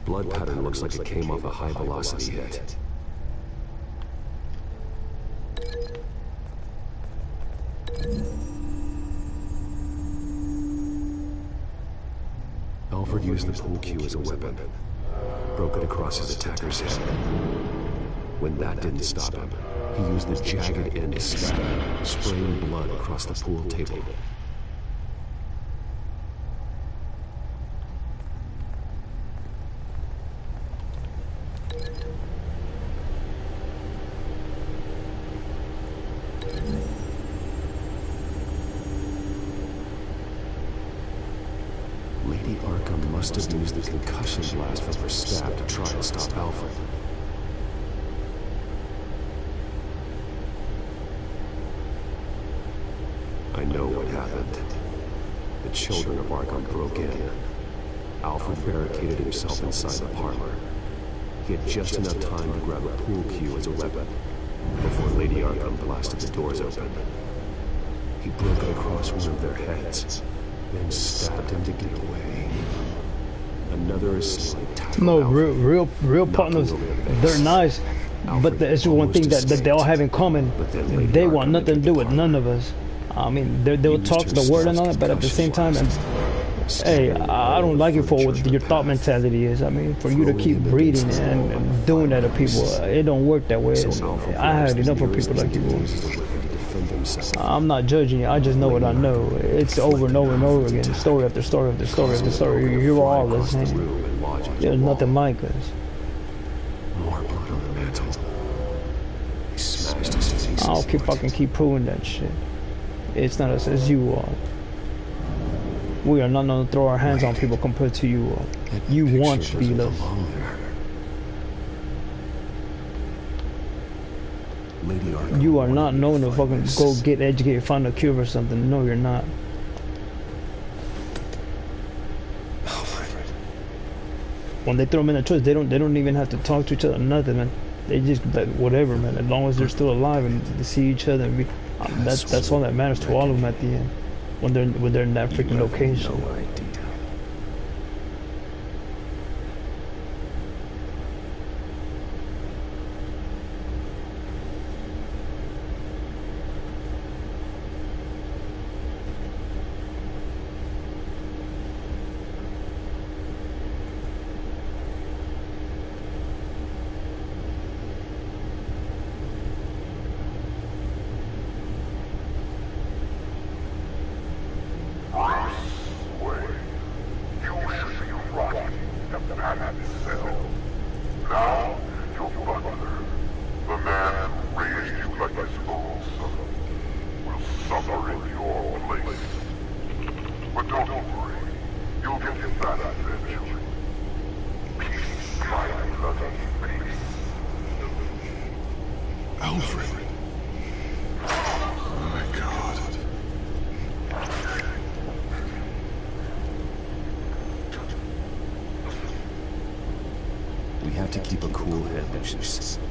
Blood pattern looks like it came off a high-velocity hit. Alfred used the pool cue as a weapon. Broke it across his attacker's head. When that didn't stop him, he used the jagged end to stab, spraying blood across the pool table. Lady Arkham must have used the concussion blast from her stab to try and stop Alfred. I know what happened. The children of Arkham broke in. Alfred barricaded himself inside the parlor. He had just enough time to grab a pool cue as a weapon before Lady Arkham blasted the doors open. He broke it across one of their heads, then stabbed him to get away. Another assailant tackled No, Alfred, real partners, they're nice, but there's one thing that they all have in common. They want nothing to do with none of us. I mean, they'll talk the word and all that, but at the same time, hey, I don't like it for what your thought mentality is. I mean, for you to keep breeding and doing that to people, it don't work that way. I had enough of people like you. I'm not judging you, I just know what I know. It's over and over and over again, story after story after story after story. You're all the same. There's nothing like us. More blood on the mantle. He smashed his face. I'll keep proving that shit. It's not us, it's you all. We are not known to throw our hands on people compared to you all. You want to be us. You are not known to fucking go get educated, find a cure for something. No, you're not. When they throw them in the church, they don't even have to talk to each other, nothing, man. They just like whatever, man. As long as they're still alive and they see each other, and that's all that matters to all of them at the end. When they're in that freaking location. No idea.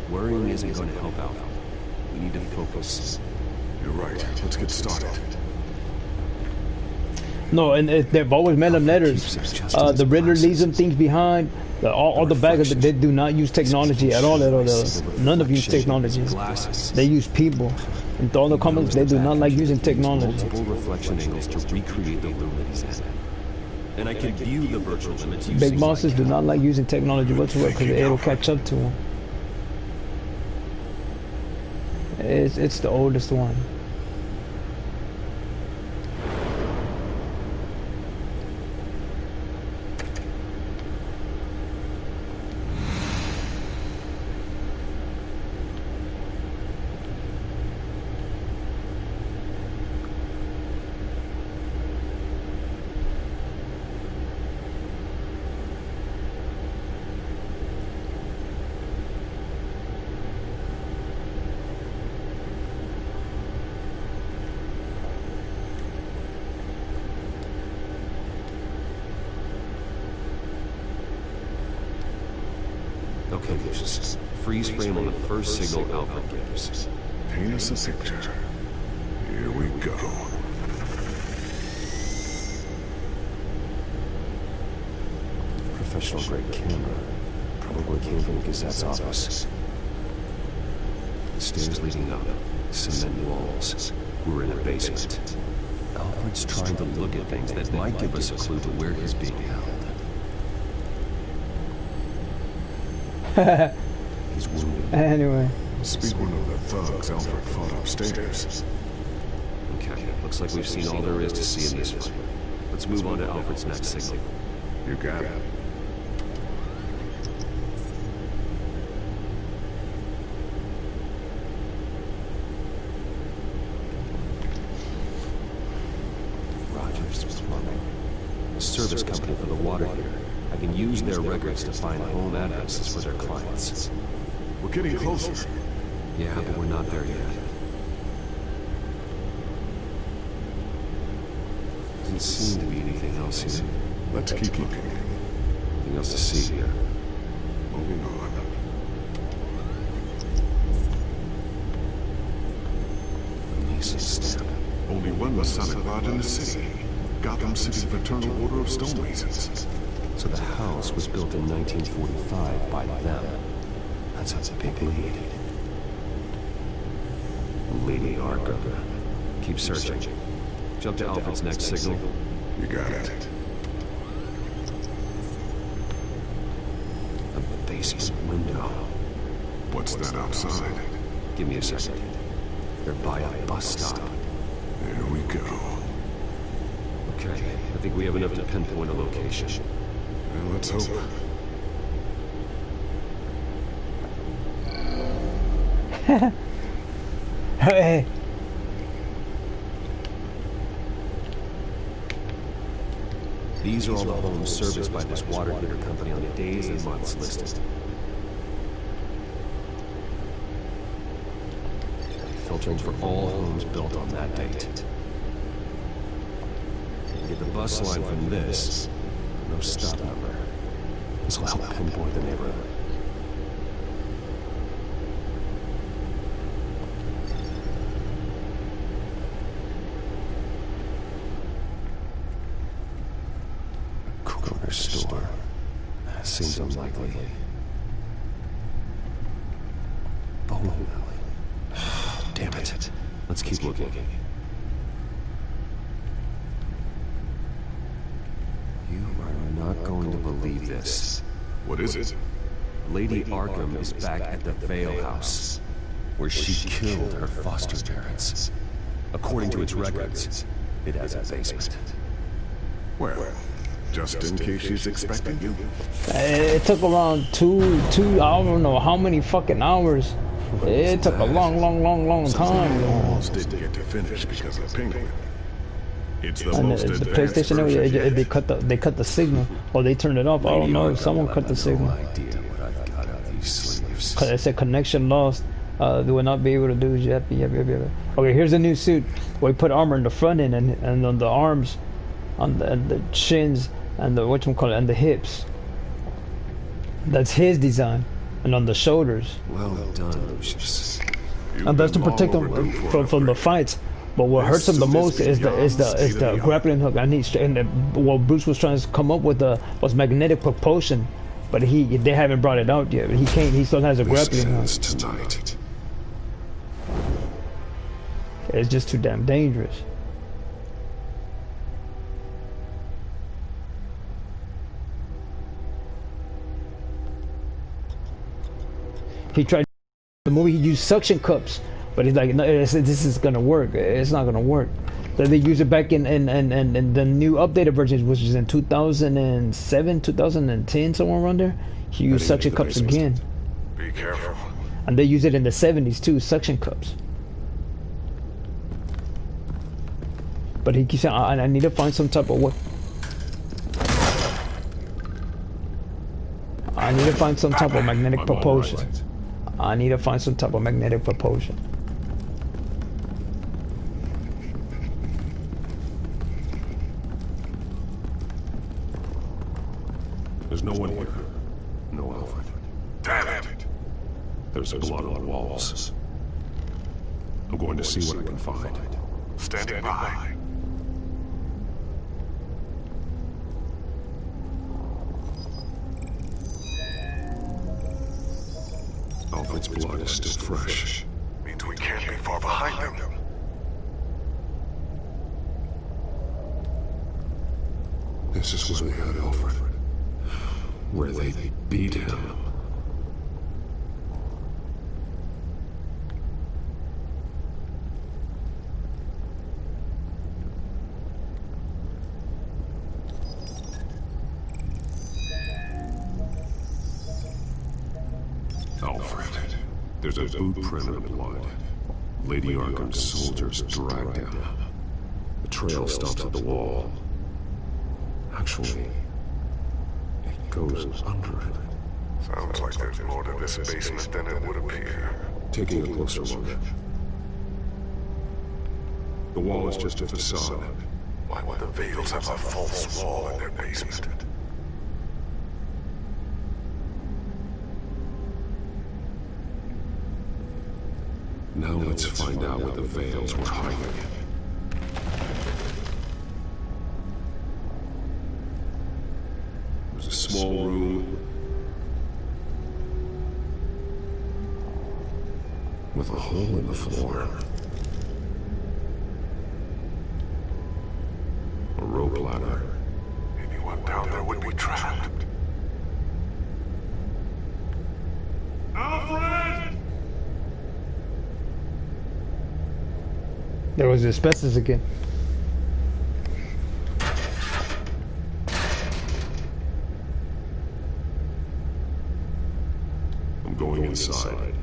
Worrying isn't going to help Alpha. We need to focus. You're right. Let's get started. No, and they've always mailed them letters. The Riddler leaves them things behind. All the baggers, they do not use technology at all. None of use technology. They use people. In all the comics, they do not like using technology. Multiple reflection angles to recreate the room that he's in. And I can view the virtual limits. Big bosses do not like using technology whatsoever because it'll catch up to them. It's the oldest one. Okay, Lucius. Freeze frame on the first signal Alfred gives. Paint us a picture. Here we go. Professional-grade camera. Probably came from the Gazette's office. Stairs leading up. Cement walls. We're in a basement. Alfred's trying to look at things that might give us a clue to where he's being held. He's wounded. Anyway. Speak one of the thugs Alfred fought upstairs. Okay, looks like we've seen all there is to see in this fight. Let's move on to Alfred's next signal. You got it. Rogers Plumbing. A service company for the water here. I can use their records to find home addresses for their clients. We're getting closer. Yeah, but we're not there yet. Doesn't seem to be anything else here. Let's keep looking. Nothing else to see here. Moving on. Mason stamp. Only one Masonic lodge in the city. Gotham City's Fraternal Order of Stonemasons. So the house was built in 1945 by them. That's a big lead. Lady Arkham. Keep searching. Jump to Alfred's next signal. You got it. A basement window. What's that outside? Give me a second. They're by a bus stop. There we go. Okay, I think we have enough to pinpoint a location. Well, let's hope. Hey. These are all the homes serviced by this water heater company on the days and months listed. Filtering for all homes built on that date. You get the bus line from this, no stop number. This will help pinpoint the neighborhood. Corner store. Seems unlikely. Bowling alley. Damn it. Let's keep looking. You are not going to believe this. What is it? Lady Arkham is back at the Vale House, where she killed her foster parents. According to its records, it has a basement. Well, just in case she's expecting you. It took around two, I don't know how many fucking hours. It took a long time. The walls didn't get to finish because of Penguin. It's the And most the advanced PlayStation, version they cut the signal, or they turned it off. I don't know. Someone cut the signal. It said connection lost. They will not be able to do. Yep. Okay, here's a new suit. We put armor in the front end and on the arms, on the chins, and the whatchamacallit, and the hips. That's his design, and on the shoulders. Well done, Lucius. And that's to protect them from the fights. But what hurts him the most is the grappling hook. What Bruce was trying to come up with was magnetic propulsion, but they haven't brought it out yet. He can't. He still has a grappling hook. Tonight. It's just too damn dangerous. He tried the movie. He used suction cups, but he's like, no, this is gonna work. It's not gonna work. So they use it back in the new updated versions, which is in 2007, 2010, somewhere around there. He used suction cups again. Be careful. And they use it in the 70s too, suction cups. But he keeps saying, I need to find some type of what. I need to find some type of magnetic propulsion. I need to find some type of magnetic propulsion. There's no one here. No Alfred. Damn it! There's blood on the walls. I'm going to see what I can find. Standing by. Alfred's blood is still fresh. Means we can't be far behind them. This is where they had Alfred. Where they beat him. Alfred. There's a boot print in the blood. Lady Arkham's soldiers dragged him. The trail stops at the wall. Actually, it goes under it. Sounds like there's more to this basement than it would appear. Taking a closer look. The wall is just a facade. Why would the Vales have a false wall in their basement? Now let's find out where the Vales were hiding. There's a small room with a hole in the floor. A rope ladder. Anyone down there would be trapped. Alfred! There was asbestos again. I'm going inside.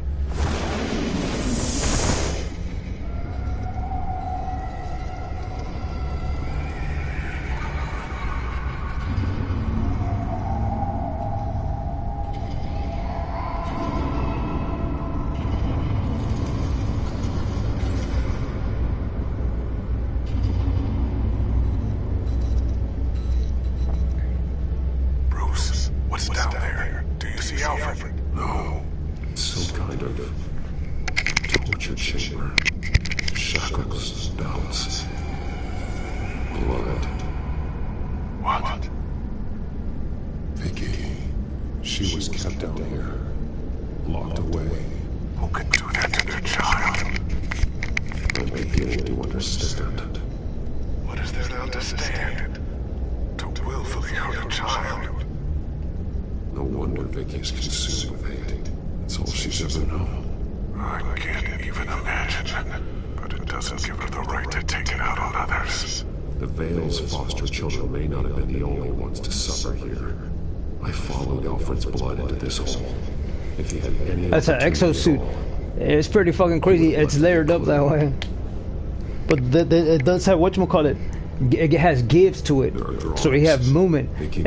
That's an exosuit. It's pretty fucking crazy. It's layered up that way. But it does have, whatchamacallit, it has gives to it. So you have movement. He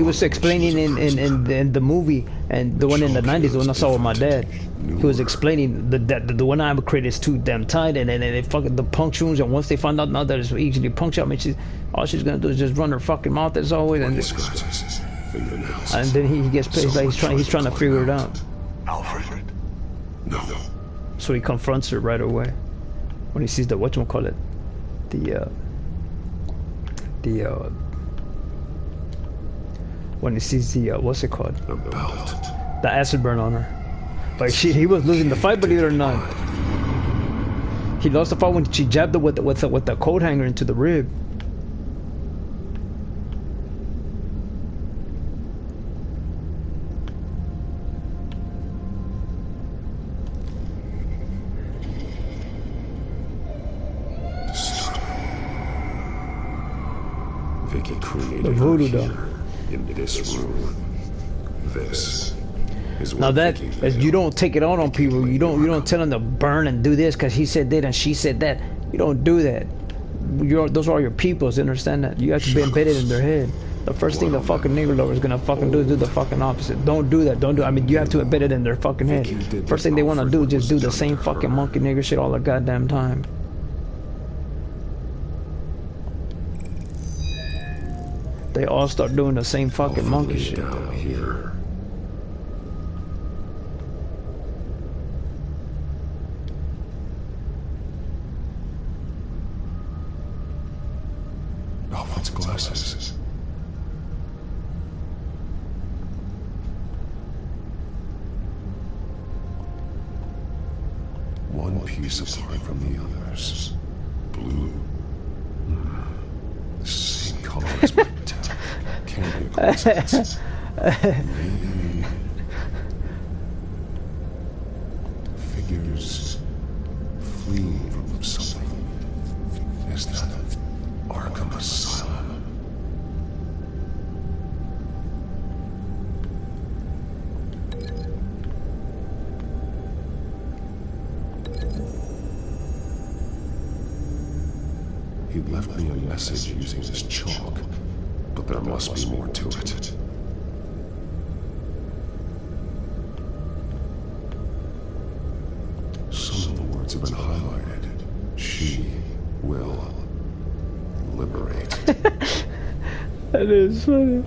was explaining in the movie, and the one in the 90s, the one I saw with my dad. He was explaining the one I created is too damn tight, and they fucking the punctures, and once they find out now that it's easily punctured, I mean, all she's gonna do is just run her fucking mouth as always, and then he gets pissed. Like he's trying to figure it out. Alfred? No. So he confronts her right away when he sees the whatchamacallit, when he sees the what's it called? The acid burn on her. Like he was losing the fight, believe it or not. He lost the fight when she jabbed him with the coat hanger into the rib. The voodoo doll. In this room. This is now that is, you don't take it out on people. You don't tell them to burn and do this because he said that and she said that. You don't do that. Those are your peoples. Understand that? You have to be embedded in their head. The first thing the fucking nigger lover is gonna fucking do is do the fucking opposite. Don't do that. Don't do. I mean, you have to embed it in their fucking head. First thing they want to do is just do the same fucking monkey nigger shit all the goddamn time. They all start doing the same fucking monkey shit. Down here. Alfred's glasses. One piece apart from the others. Blue. The same color as my can't be a coincidence. Maybe figures fleeing from something. Is that Arkham Asylum? He left me a message using this chalk. But there must be more to it. Some of the words have been highlighted. She will liberate. That is funny.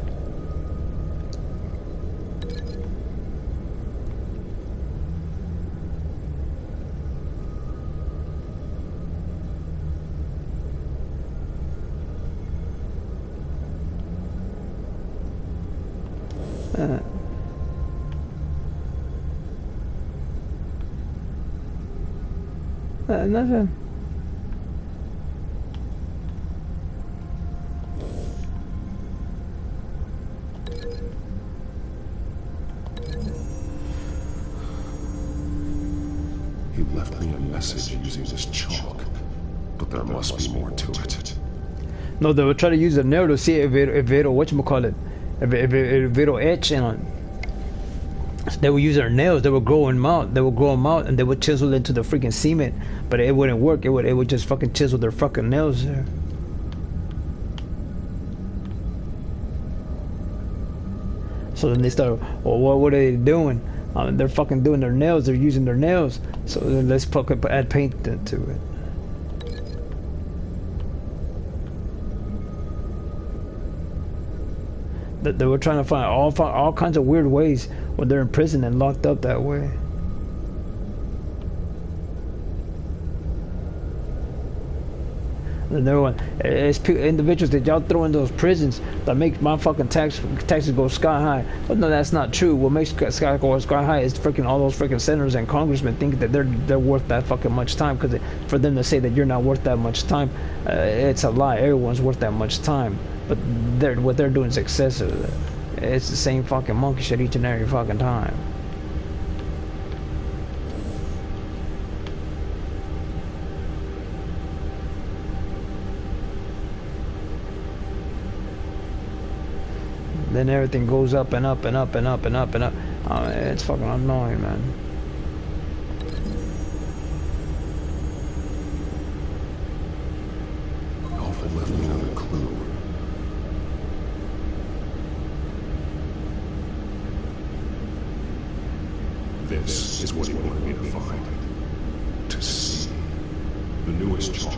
Nothing. He left me a message using this chalk, but there must be more to it. No, they will try to use a nail to see if it'll whatchamacallit, if it'll etch on. They would use their nails. They would grow them out. They would grow them out, and they would chisel into the freaking cement. But it wouldn't work. It would just fucking chisel their fucking nails there. So then they start. Well, what are they doing? They're fucking doing their nails. They're using their nails. So then let's fucking add paint to it. They were trying to find all kinds of weird ways when they're in prison and locked up that way. And there were individuals that y'all throw in those prisons that make my fucking taxes go sky high. But no, that's not true. What makes sky go sky high is freaking all those freaking senators and congressmen think that they're worth that fucking much time. Because for them to say that you're not worth that much time, it's a lie. Everyone's worth that much time. But what they're doing is excessive. It's the same fucking monkey shit each and every fucking time. Then everything goes up and up and up and up and up and up. It's fucking annoying, man. Alfred left me on a clue. This is what he wanted me to find. To see. The newest chalk.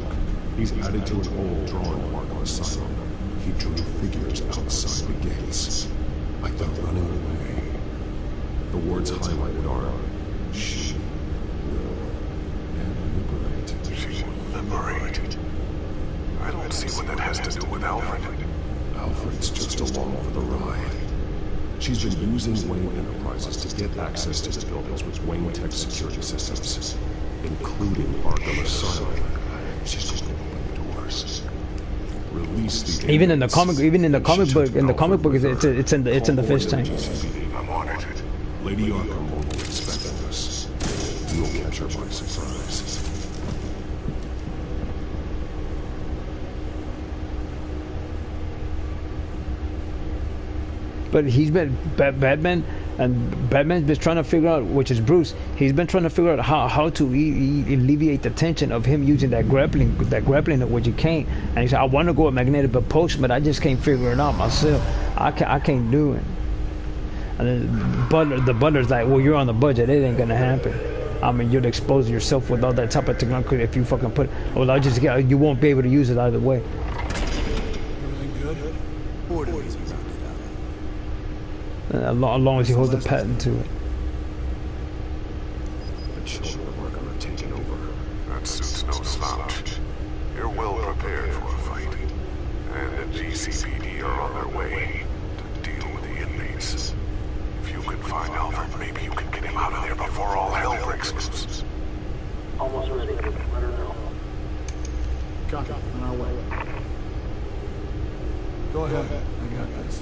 He's added to an old drawing mark on Asylum. He drew figures outside the gates. Like they're running away. The words highlighted are, she will liberate. She will liberate. I don't see what that has to do with Alfred. Alfred's just along for the ride. She's been using Wayne Enterprises to get access to the buildings with Wayne Tech security systems, including Arkham Asylum. She's just gonna open doors. Release the even in the comic book, it's in the fish tank. I'm on it. Lady Arkham won't be expecting us. We'll catch her by surprise. But he's been Batman's been trying to figure out, which is Bruce. He's been trying to figure out how to alleviate the tension of him using that grappling hook, which he can't. And he said, I want to go with magnetic propulsion, but I just can't figure it out myself. I can't do it. And then the butler's like, well, you're on the budget. It ain't gonna happen. I mean, you'd expose yourself with all that type of technology if you fucking put it. Well, you won't be able to use it either way. Everything good? Orderlies around it out. As long as he holds the patent to it. The children of Arkham have taken over. That suit's no slouch. You're well prepared for a fight. And the GCPD are on their way to deal with the inmates. If you can find Alfred, maybe you can get him out of there before all hell breaks loose. Almost ready. Let her know. Copy. On our way. Go ahead. I got this.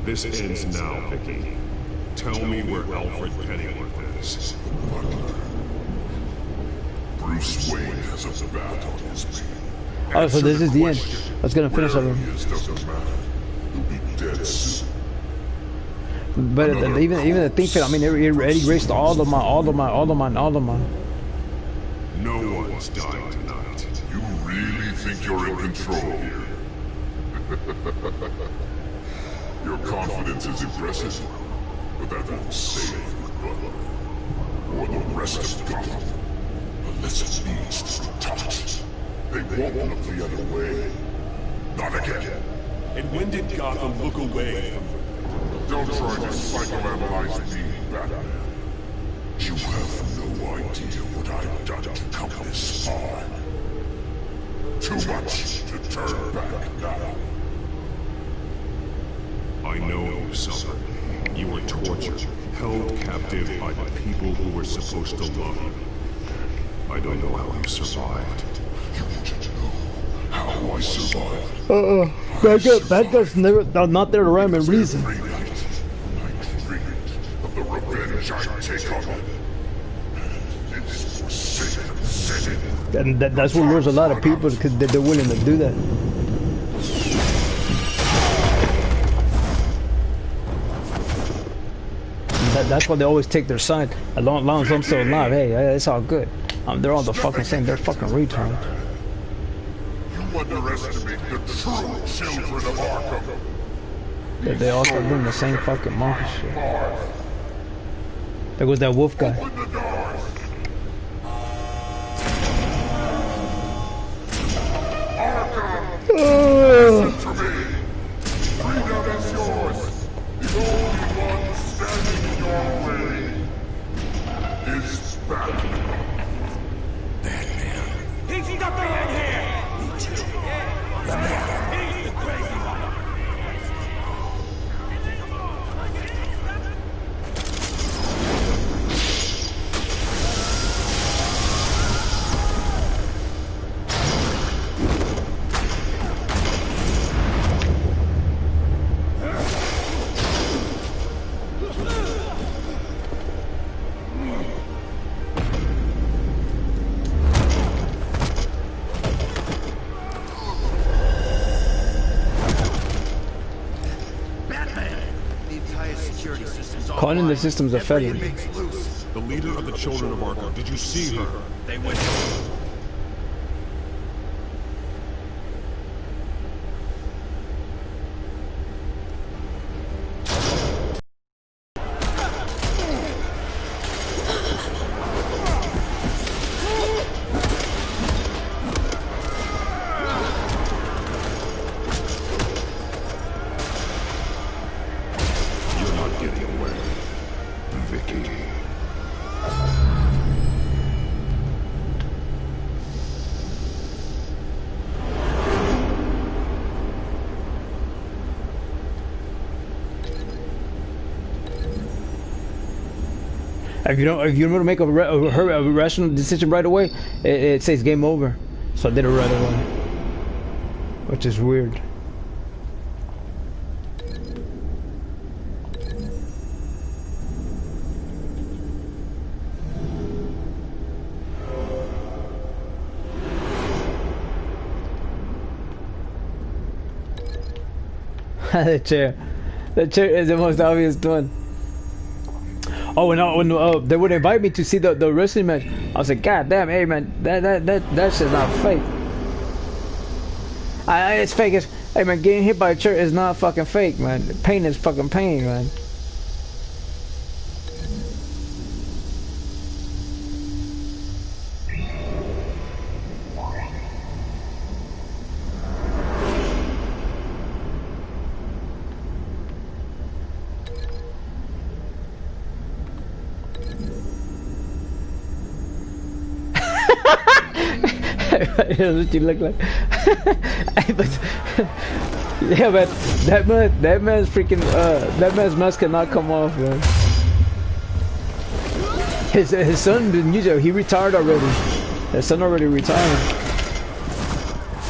This ends now, Vicky. Tell me where Alfred Pennyworth is. Bruce Wayne has a bat on his knee. Oh, so this is the end. Let's gonna finish Where it. he is doesn't matter. He'll be dead soon. But even the thing, I mean, it erased all of mine. No one's dying tonight. You really think you're in control here? Your confidence is impressive, but that won't save your brother. Or the rest of Gotham. Unless it needs to be touched. They won't look the other way. Not again. And when did Gotham look away from you? Don't try to psychoanalyze me, Batman. You have no idea what I've done to come this far. Too much to turn back now. I know you suffered. You were tortured, held captive by the people who were supposed to love you. I don't know how you survived. You want to know how do I survive? Bad guys never, not there to rhyme and reason. Of the revenge I take on them. It's forsaken sin. And that's what lures a lot of people, because they're willing to do that. That's why they always take their side. As long as I'm still alive, hey, it's all good. They're all the fucking same. They're fucking retards. You underestimate the true children of Arkham. They all start doing the same fucking monkey shit. There goes that wolf guy. Open the doors. Arkham! Listen to me. Freedom is yours. The only one standing in your way is Batman. He's stuck behind here! He's the crazy one! Calling the systems a felony. The leader of the children of Arkham. Did you see her? They went. If you don't want to make a rational decision right away, it says game over. So I did it right away, which is weird. The chair is the most obvious one. Oh, when they would invite me to see the wrestling match, I was like, God damn, hey man, that shit's not fake. It's fake. Hey man, getting hit by a chair is not fucking fake, man. Pain is fucking pain, man. Here's what you look like. But, yeah, but that man's freaking that man's mask cannot come off, man. His son didn't use it. He retired already. His son already retired.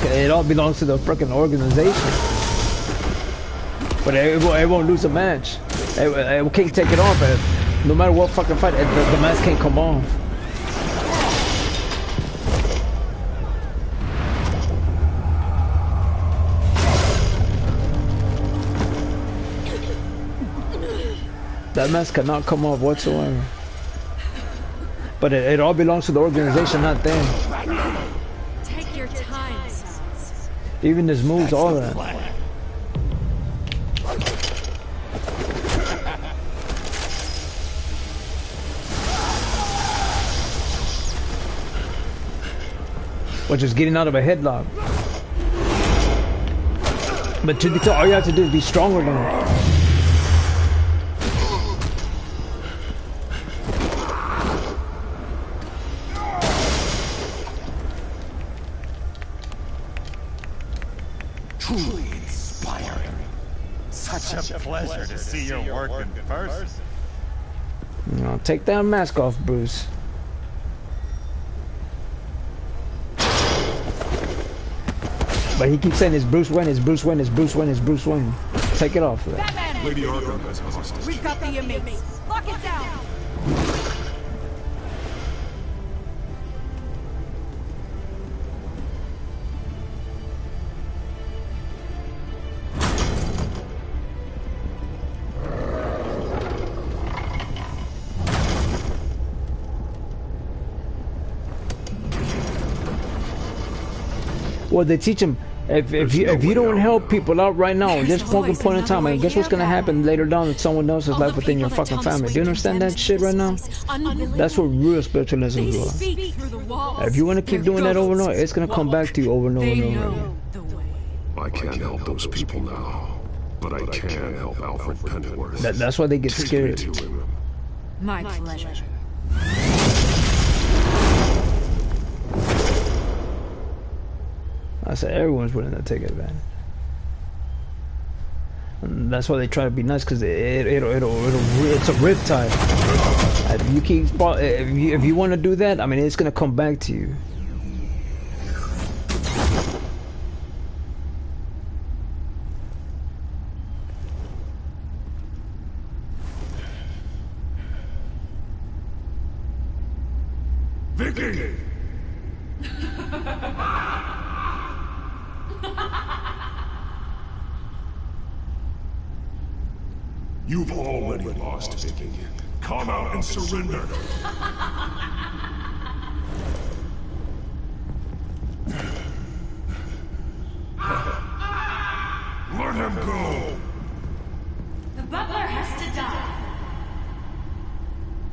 It all belongs to the freaking organization. But it won't lose a match. It can't take it off. No matter what fucking fight, the mask can't come off. That mask cannot come off whatsoever. But it all belongs to the organization, not them. Take your time, Sans. Even his moves, all that. Which is getting out of a headlock. But to be told, all you have to do is be stronger than it. Truly inspiring. Such a pleasure to see your work in person. No, take that mask off, Bruce. But he keeps saying it's Bruce Wayne, it's Bruce Wayne, it's Bruce Wayne, it's Bruce Wayne. Take it off. Lady Arkham has a hostage. We've got the inmates. Lock it down. Well, they teach him if you don't help people out right now, at this fucking point in time, and guess what's gonna happen later down in someone else's life within your fucking family. Do you understand that shit right now? That's what real spiritualism is. If you want to keep doing that over and over, it's gonna come back to you over and over and over again. I can't help those people now, but I can help Alfred Pennyworth. That's why they get scared. My pleasure. I said everyone's willing to take advantage. And that's why they try to be nice, because it's a riptide. If you want to do that, I mean, it's gonna come back to you. Vicky! You've already lost, Vicky. Come out and surrender. Let him go. The butler has to die.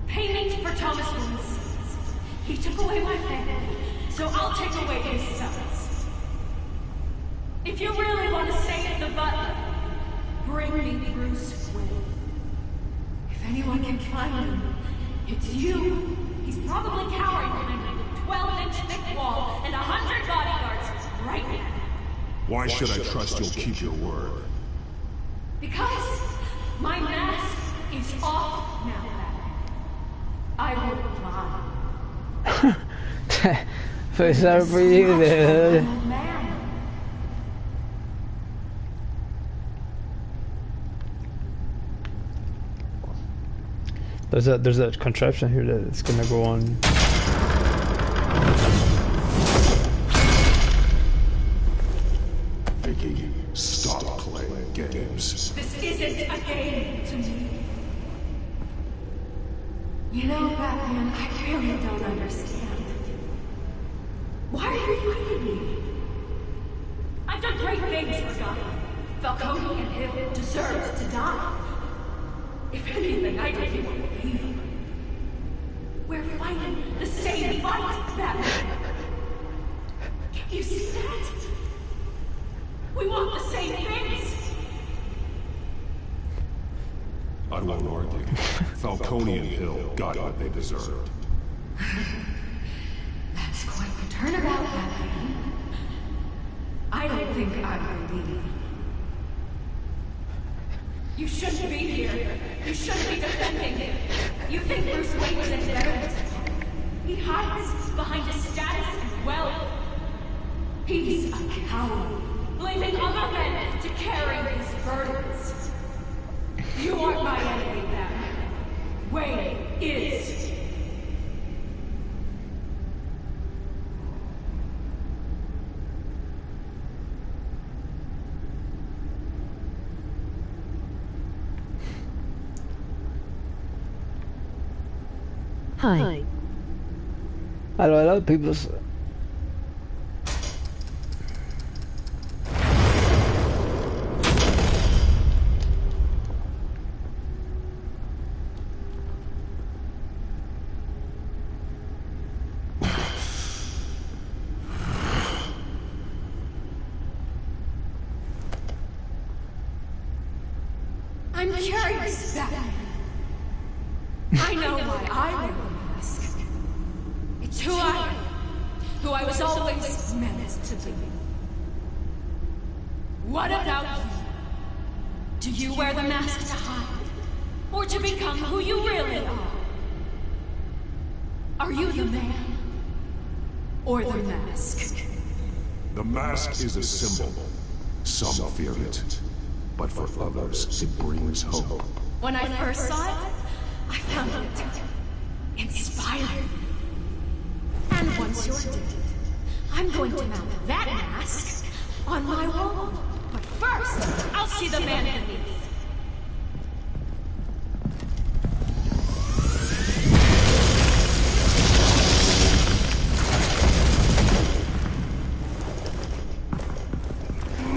Payment for Thomas Wayne's sins. He took away my family, so I'll take away his sons. If you really want to save the butler, bring me Bruce Wayne. If anyone can find him, it's you. He's probably cowering behind a 12-inch thick wall and 100 bodyguards right now. Why should I trust you'll keep your word? Because my mask is off now, Batman. I will lie. Feel sorry for you there. There's a contraption here that's gonna go on. Vicky, stop playing games. This isn't a game to me. You know, Batman, I really don't understand. Why are you fighting me? I've done great things for Gotham. Falcone and Hill deserved to die. If anything, I didn't want to leave them. We're fighting the same fight, Batman. Can you see that? We want the same things. I won't argue. Falcone and Hill got what they deserved. That's quite the turnabout, Batman. I don't think I believe. You shouldn't be here. You shouldn't be defending him. You think Bruce Wayne was any better than someone. He hides behind his status and wealth. He's a coward, leaving other men to carry his burdens. You aren't my enemy, Batman. Wayne is. Hi. I know a lot of people. I'm curious, Batman. I know why I wear the mask. It's who I am. Who I was always meant to be. What about you? Do you wear the mask to hide? Or to become who you really are? Are you the man? Or the mask? The mask is a symbol. Some fear it, but for others, it brings hope. When I first saw it, I found it inspiring. And once you're dead, I'm going to mount that mask on my wall. But first, I'll see the man beneath.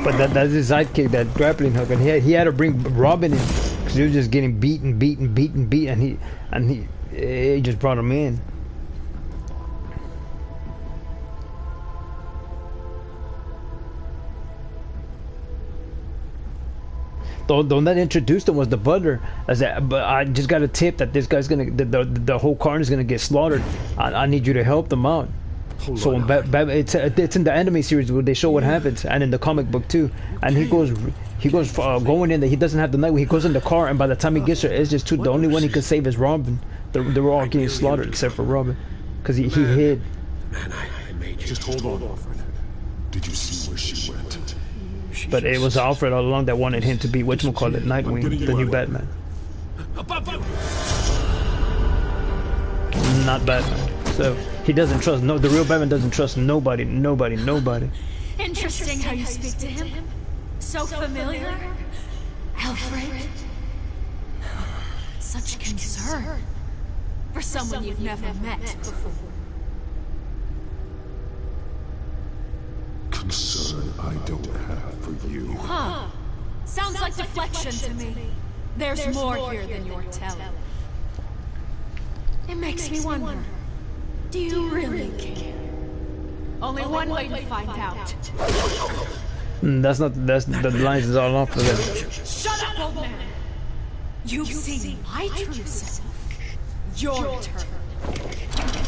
But that's his sidekick, that grappling hook, and he had to bring Robin in because he was just getting beaten, and he just brought him in. The one that introduced him was the butler. But I just got a tip that this guy's gonna, the whole carn is gonna get slaughtered. I need you to help them out. So it's in the anime series where they show what happens, and in the comic book too. And he goes going in there. He doesn't have the night when he goes in the car, and by the time he gets there, it's just two. The only one he can save is Robin. They were all getting slaughtered except for Robin, because he hid. Man, I made you. Just hold on, Alfred. Did you see where she went? But it was Alfred all along that wanted him to be whatchamacallit, Nightwing, the new Batman. Above you. Not Batman. So he doesn't trust the real Batman doesn't trust nobody. Interesting how you speak to him. So familiar. Alfred. Such concern. For someone you've never met before. Concern I don't have for you. Huh. Sounds like deflection to me. There's more here than you're telling. It makes me wonder. Do you really care? Only one way to find out. That's the lines is all off of it. Shut up, old man! You've seen my true self. Your turn.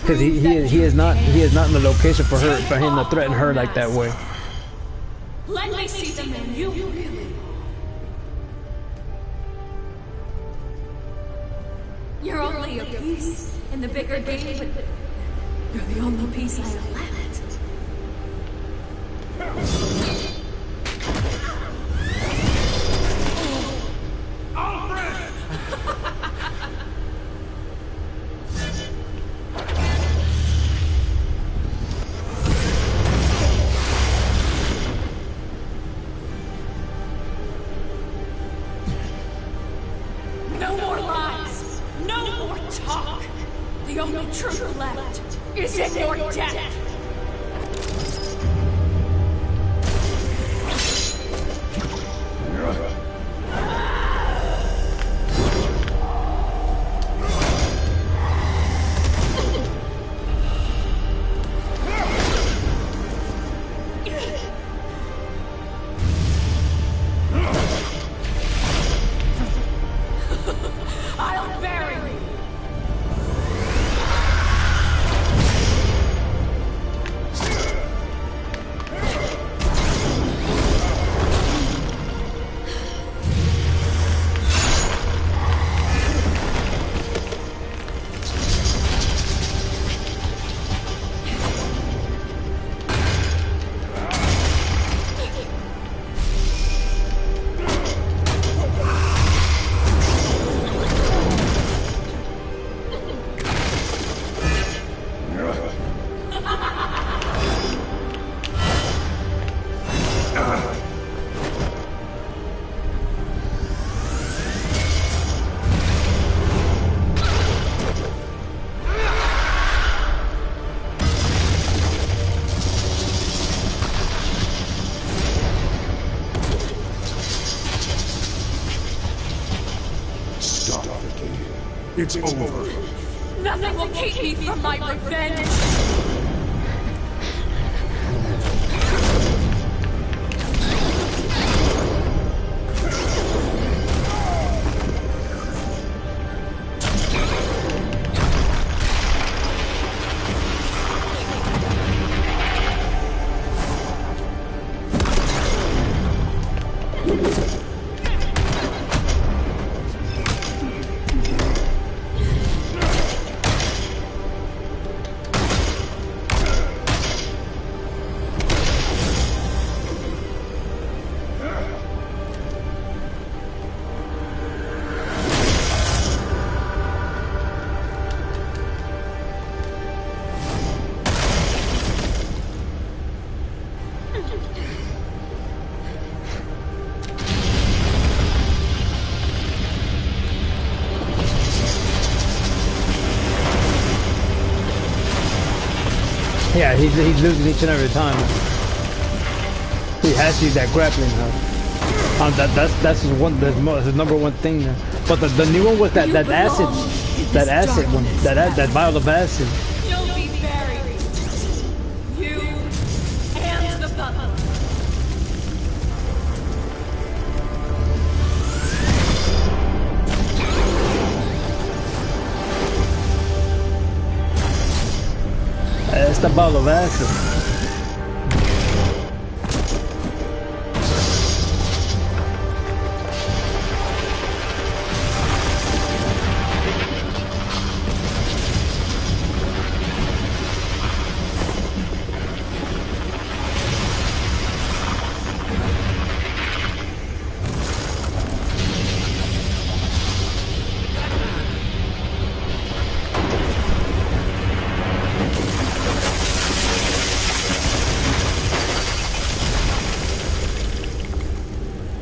Because he is not in the location for him to threaten her like that way. Let me see the man you really are. You're only a piece in the bigger game, but you're the only piece I have left. Alfred! No more lies! No more talk! The only truth left is in your death! I'll bury you! It's over. Nothing will keep me from my revenge! Yeah, he's losing each and every time. He has to use that grappling hook. That's his number one thing there. But the new one was that acid one, that vial of acid. You'll be buried. You and the butler. It's the vial of acid.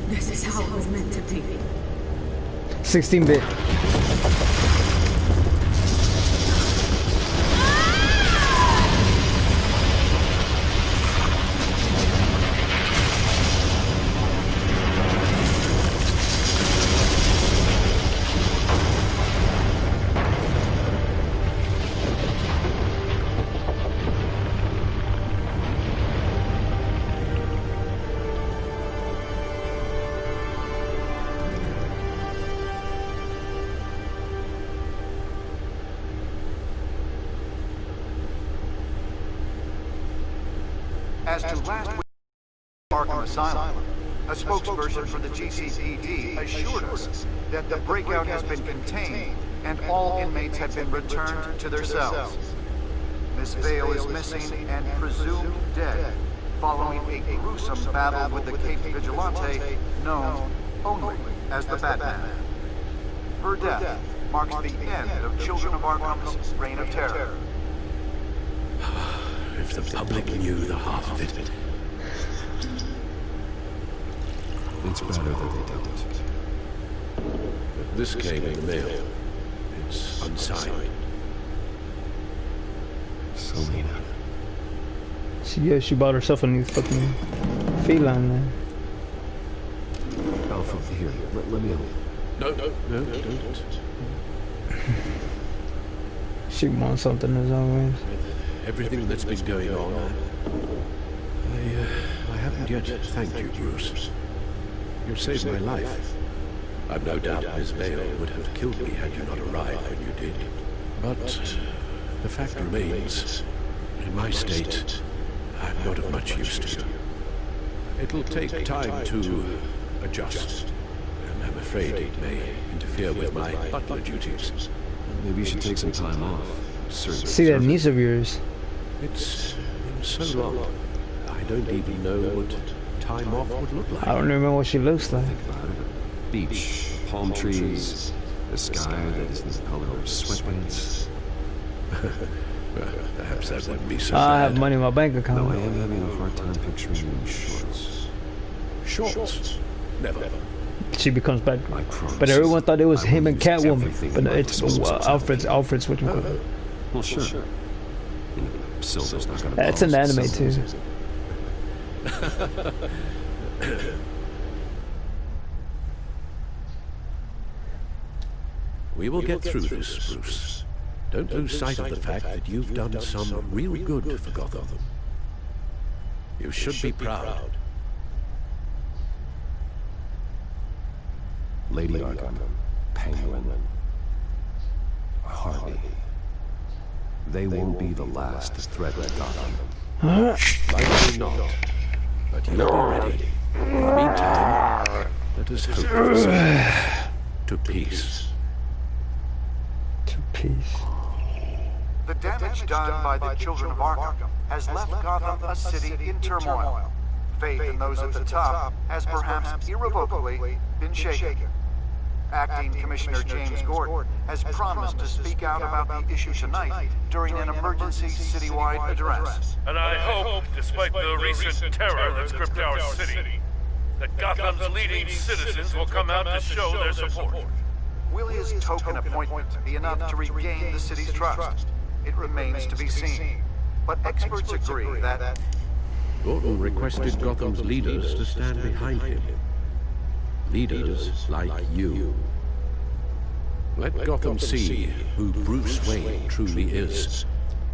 This is how it was meant to be. 16-bit. As to last week's Arkham Asylum, a spokesperson for the GCPD assured us that the breakout has been contained and all inmates have been returned to their cells. Miss Vale is missing and presumed dead following a gruesome battle with the Caped Vigilante known only as the Batman. Her death marks the end of Children of Arkham's reign of terror. If the public knew the half of it. It's better that they don't. This came in the mail. It's unsigned. Selena. She bought herself a new fucking feline man. Alpha, here, let me help. No, don't. She wants something as always. Everything that's been going on, I haven't yet thanked you, Bruce. You saved my life. I've no doubt Miss Vale would have killed me had you not arrived when you did. But the fact remains, in my state, I'm not of much use to you. It'll take time to adjust, and I'm afraid it may interfere with my butler duties. Maybe you should take some time off. See that niece of yours? It's been so long. I don't even know what time off would look like. I don't remember what she looks like. Beach, palm trees, the sky that is the color of sweatpants. Well, perhaps that wouldn't be so I bad. have money in my bank account. Though I am having a hard time picturing you in shorts. Shorts? Never. She becomes bad. But everyone thought it was him and Catwoman. But no, it's Alfred's what you call it. Well, sure. Silver's not gonna That's in the anime too. We will get through this, Bruce. Don't lose sight of the fact that you've done some real good for Gotham. You should be proud. Lady Arkham, Penguin, Harvey. They won't be the last to threaten Gotham. Likely not. But you'll be ready. In the meantime, let us hope for some to peace. To peace. The damage done by the Children of Arkham has left Gotham a city in turmoil. Faith in those at the top has perhaps irrevocably been shaken. Acting Commissioner James Gordon has promised to speak out about the issue tonight during an emergency citywide address. And I hope, despite the recent terror that's gripped our city, that Gotham's leading citizens will come out to show their support. Will his token appointment be enough to regain the city's trust? It remains to be seen. but experts agree that... Gordon requested Gotham's leaders to stand behind him. Leaders like you. Let Gotham see who Bruce Wayne truly is,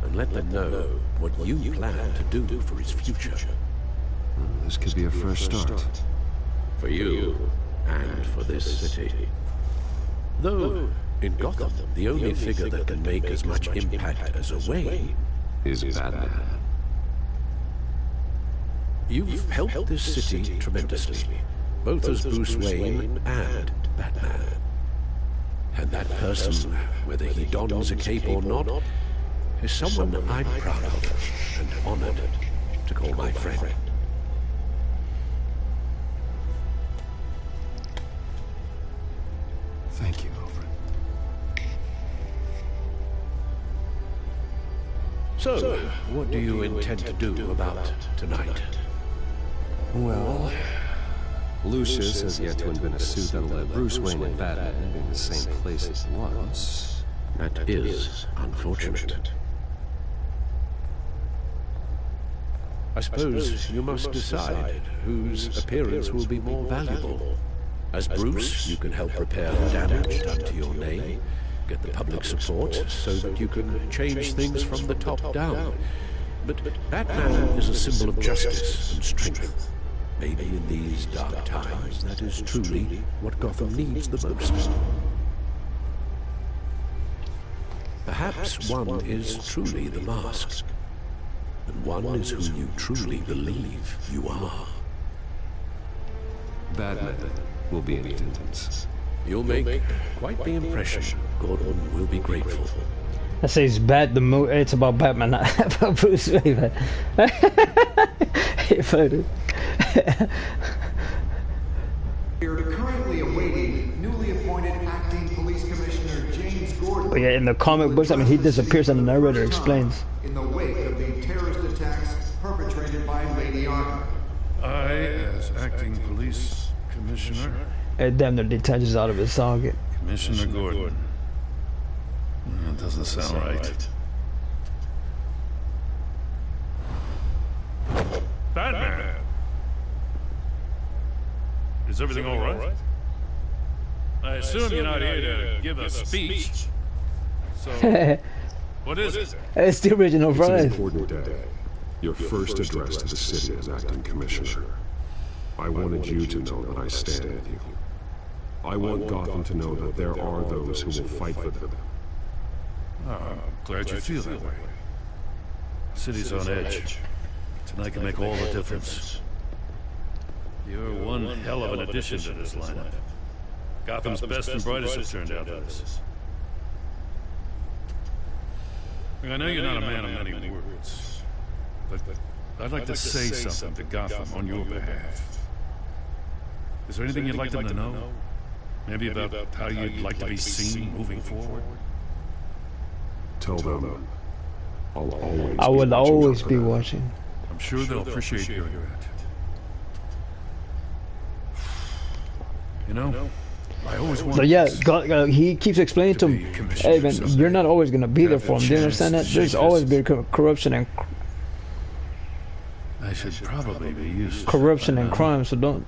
and let them know what you plan to do for his future. This could be a fresh start. For you, and for this city. Though, in Gotham, the only figure that can make as much impact as a Wayne is Batman. You've helped this city tremendously, both as Bruce Wayne and Batman. And that person, whether he dons a cape or not, is someone I'm proud of and honored to call my friend. Thank you, Alfred. So, what do you intend to do about tonight? Well, Lucius has yet to invent a suit that'll let Bruce Wayne and Batman be in the same place at once. That is unfortunate. I suppose you must decide whose appearance will be more valuable. As Bruce, you can help repair the damage done to your name, get the public support so that you can change things from the top down. But Batman is a symbol of justice and strength. Maybe in these dark times, that is truly what Gotham needs the most. Perhaps one is truly the mask, and one is who you truly believe you are. Batman will be in attendance. You'll make quite the impression. Gordon will be grateful. I say it's bad. It's about Batman, not about Bruce Wayne. He voted. We're currently awaiting newly appointed acting police commissioner James Gordon. But yeah, in the comic books, I mean, he disappears and the narrator explains. In the wake of the terrorist attacks perpetrated by Lady Arkham. I, as acting police commissioner... It damn near detaches out of his socket. Commissioner Gordon. That doesn't sound right. Batman! Is everything all right? I assume you're not here to give a speech. So, what is it? It's the original It's an Friday. important day. Your first address to the city as acting commissioner. I wanted you to know that I stand with you. I want Gotham to know that there are those who will fight for them. Oh, I'm glad you feel that way. The city's on edge. Tonight can make all the difference. You're one hell of an addition to this lineup. Gotham's best and brightest have turned out for this. I know you're not a man of many words, but I'd like to say something to Gotham on your behalf. Is there anything you'd like them to know? Maybe about how you'd like to be seen moving forward? Tell them I'll always I will be watching always out for be them. watching. I'm sure they'll appreciate hearing that. You know, I always wanted But yeah, this. he keeps explaining to him, hey man, you're not always gonna be there for him. Do you understand that? There's always been corruption and I should probably be used to and crime, so don't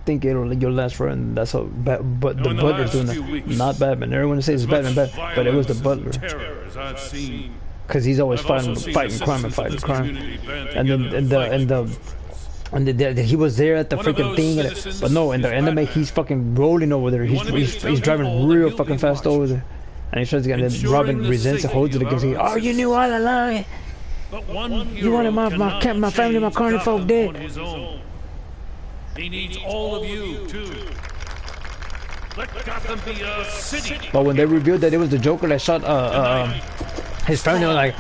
think you'll last forever. And that's how. But the in the Butler's last doing few that, weeks, not Batman. Everyone says it's Batman, but it was the Butler, terror as I've seen. because he's always I've also fighting seen the crime and citizens fighting of this crime. community band And then together to fight. he was there at the One of freaking those thing, citizens but no, in the anime he's fucking rolling over there. He's driving real fucking fast over there, and he tries to get. And then Robin resents it, holds it against him. Oh, you knew all along. But one You wanted my family, my carny folk dead. He needs all of you too. Let Gotham be a city. But when they revealed that it was the Joker that shot his family, they were like,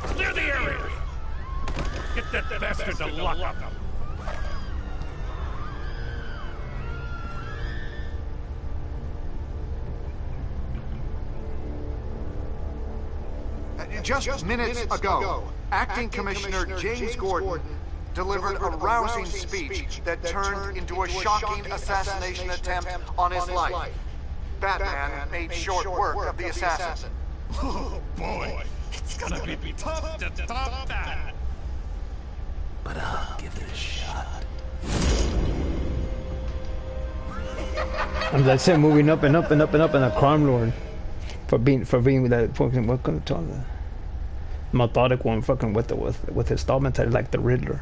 Clear the area. Get that bastard to lock up. Just minutes ago, Acting Commissioner James Gordon delivered a rousing speech that turned into a shocking assassination attempt on his life. Batman made short work of the assassin. Oh boy, it's gonna be tough to top that. But I'll give it a shot. And that's him moving up and up and up and up, and a crime lord for being with that fucking what kind of talk, methodic one, fucking with his thought mentality like the Riddler.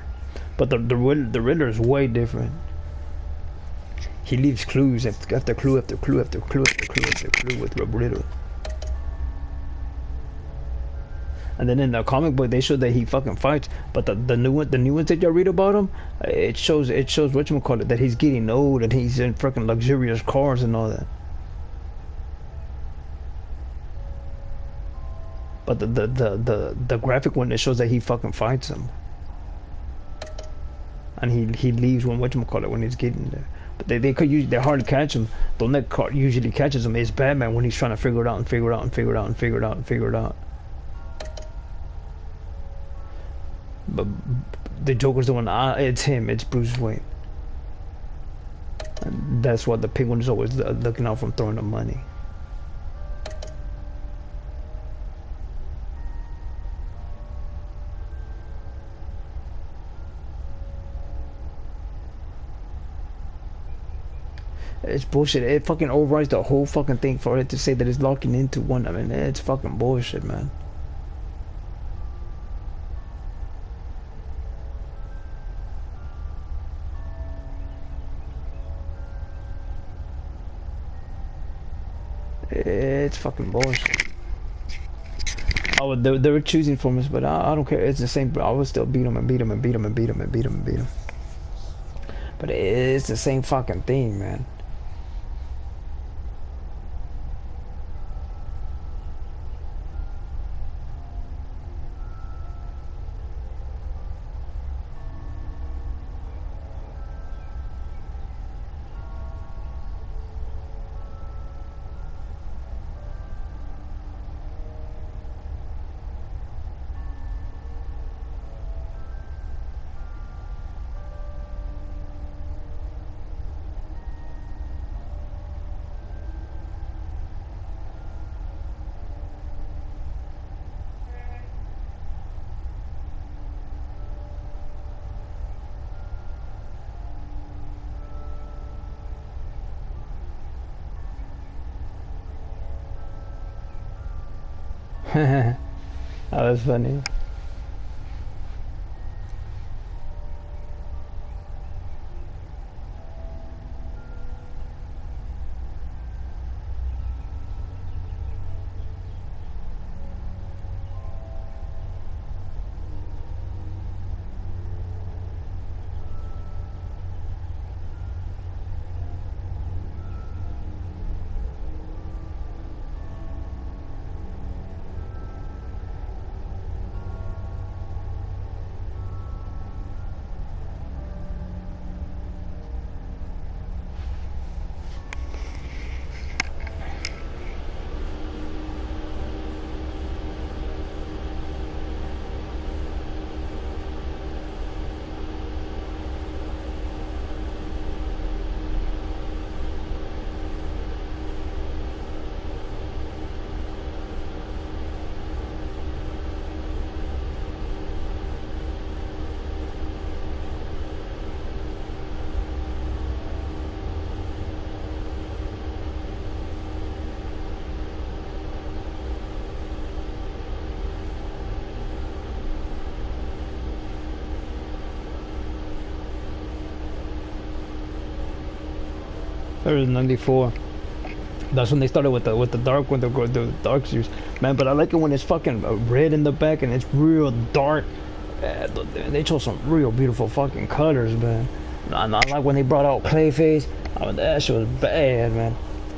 But the Riddler is way different. He leaves clues after clue after clue after clue after clue after clue with the Riddler. And then in the comic book they show that he fucking fights, but the new ones that you read about him, it shows whatchamacallit, that he's getting old and he's in fucking luxurious cars and all that. But the graphic one, it shows that he fucking fights him. And he leaves when whatchamacallit, when he's getting there. But they could usually, they hardly catch him. The one that usually catches him is Batman when he's trying to figure it out and figure it out and figure it out and figure it out and figure it out. But the Joker's the one, it's him, it's Bruce Wayne. And that's why the Penguin is always looking out for him, throwing the money. It's bullshit. It fucking overrides the whole fucking thing for it to say that it's locking into one. I mean, it's fucking bullshit, man. It's fucking bullshit. Oh, they were choosing for us, but I don't care. It's the same. I would still beat them and beat them and beat them and beat them and beat them and beat them. But it's the same fucking thing, man. That was funny. That was 94. That's when they started with the dark one, the dark series, man. But I like it when it's fucking red in the back and it's real dark. They chose some real beautiful fucking colors, man. I like when they brought out Clayface. I mean, that shit was bad, man.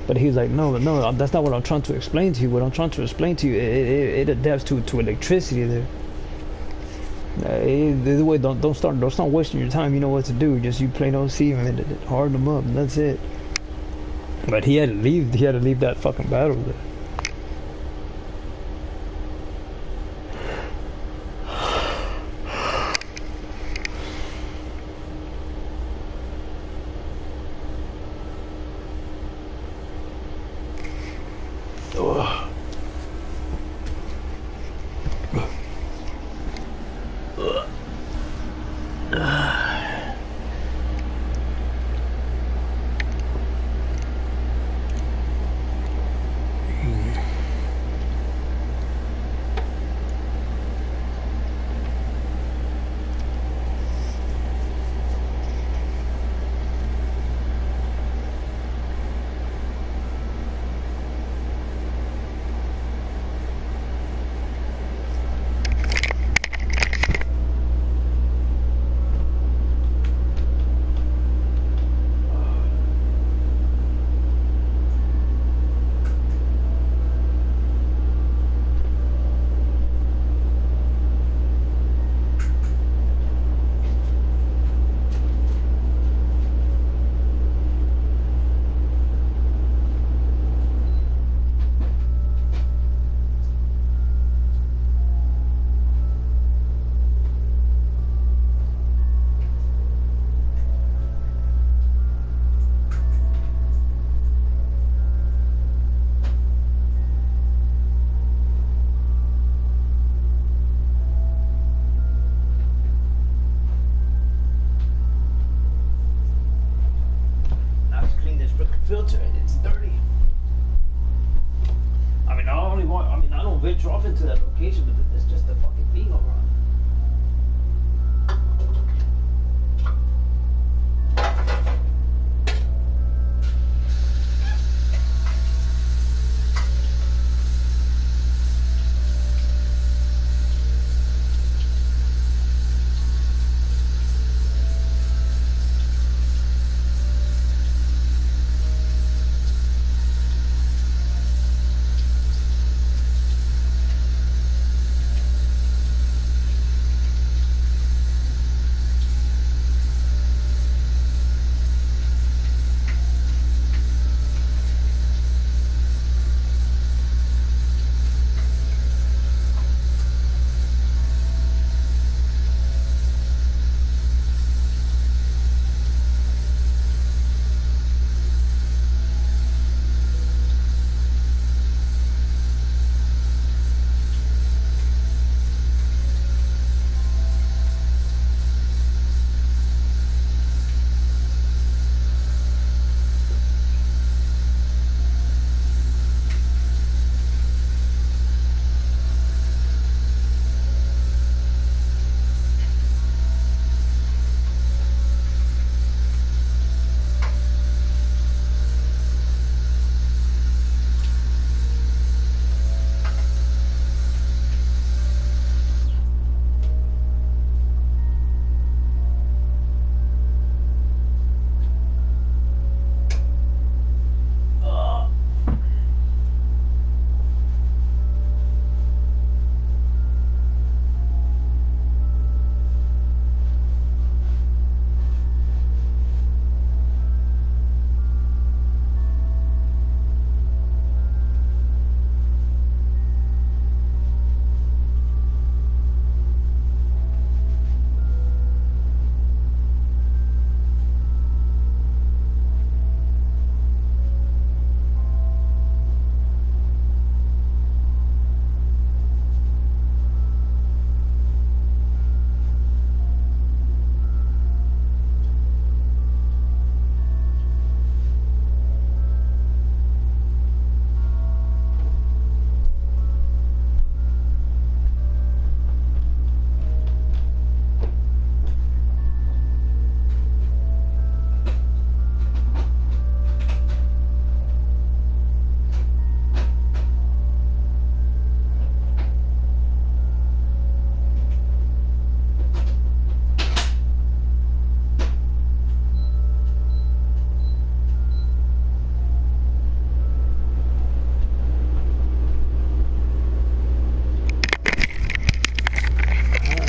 But he was like, no, that's not what I'm trying to explain to you. What I'm trying to explain to you, it adapts to electricity there. Either way, don't start wasting your time. You know what to do. Just you plain old see him and harden them up, and that's it. But he had to leave. He had to leave that fucking battle there. to that location, but it's just a fucking thing around.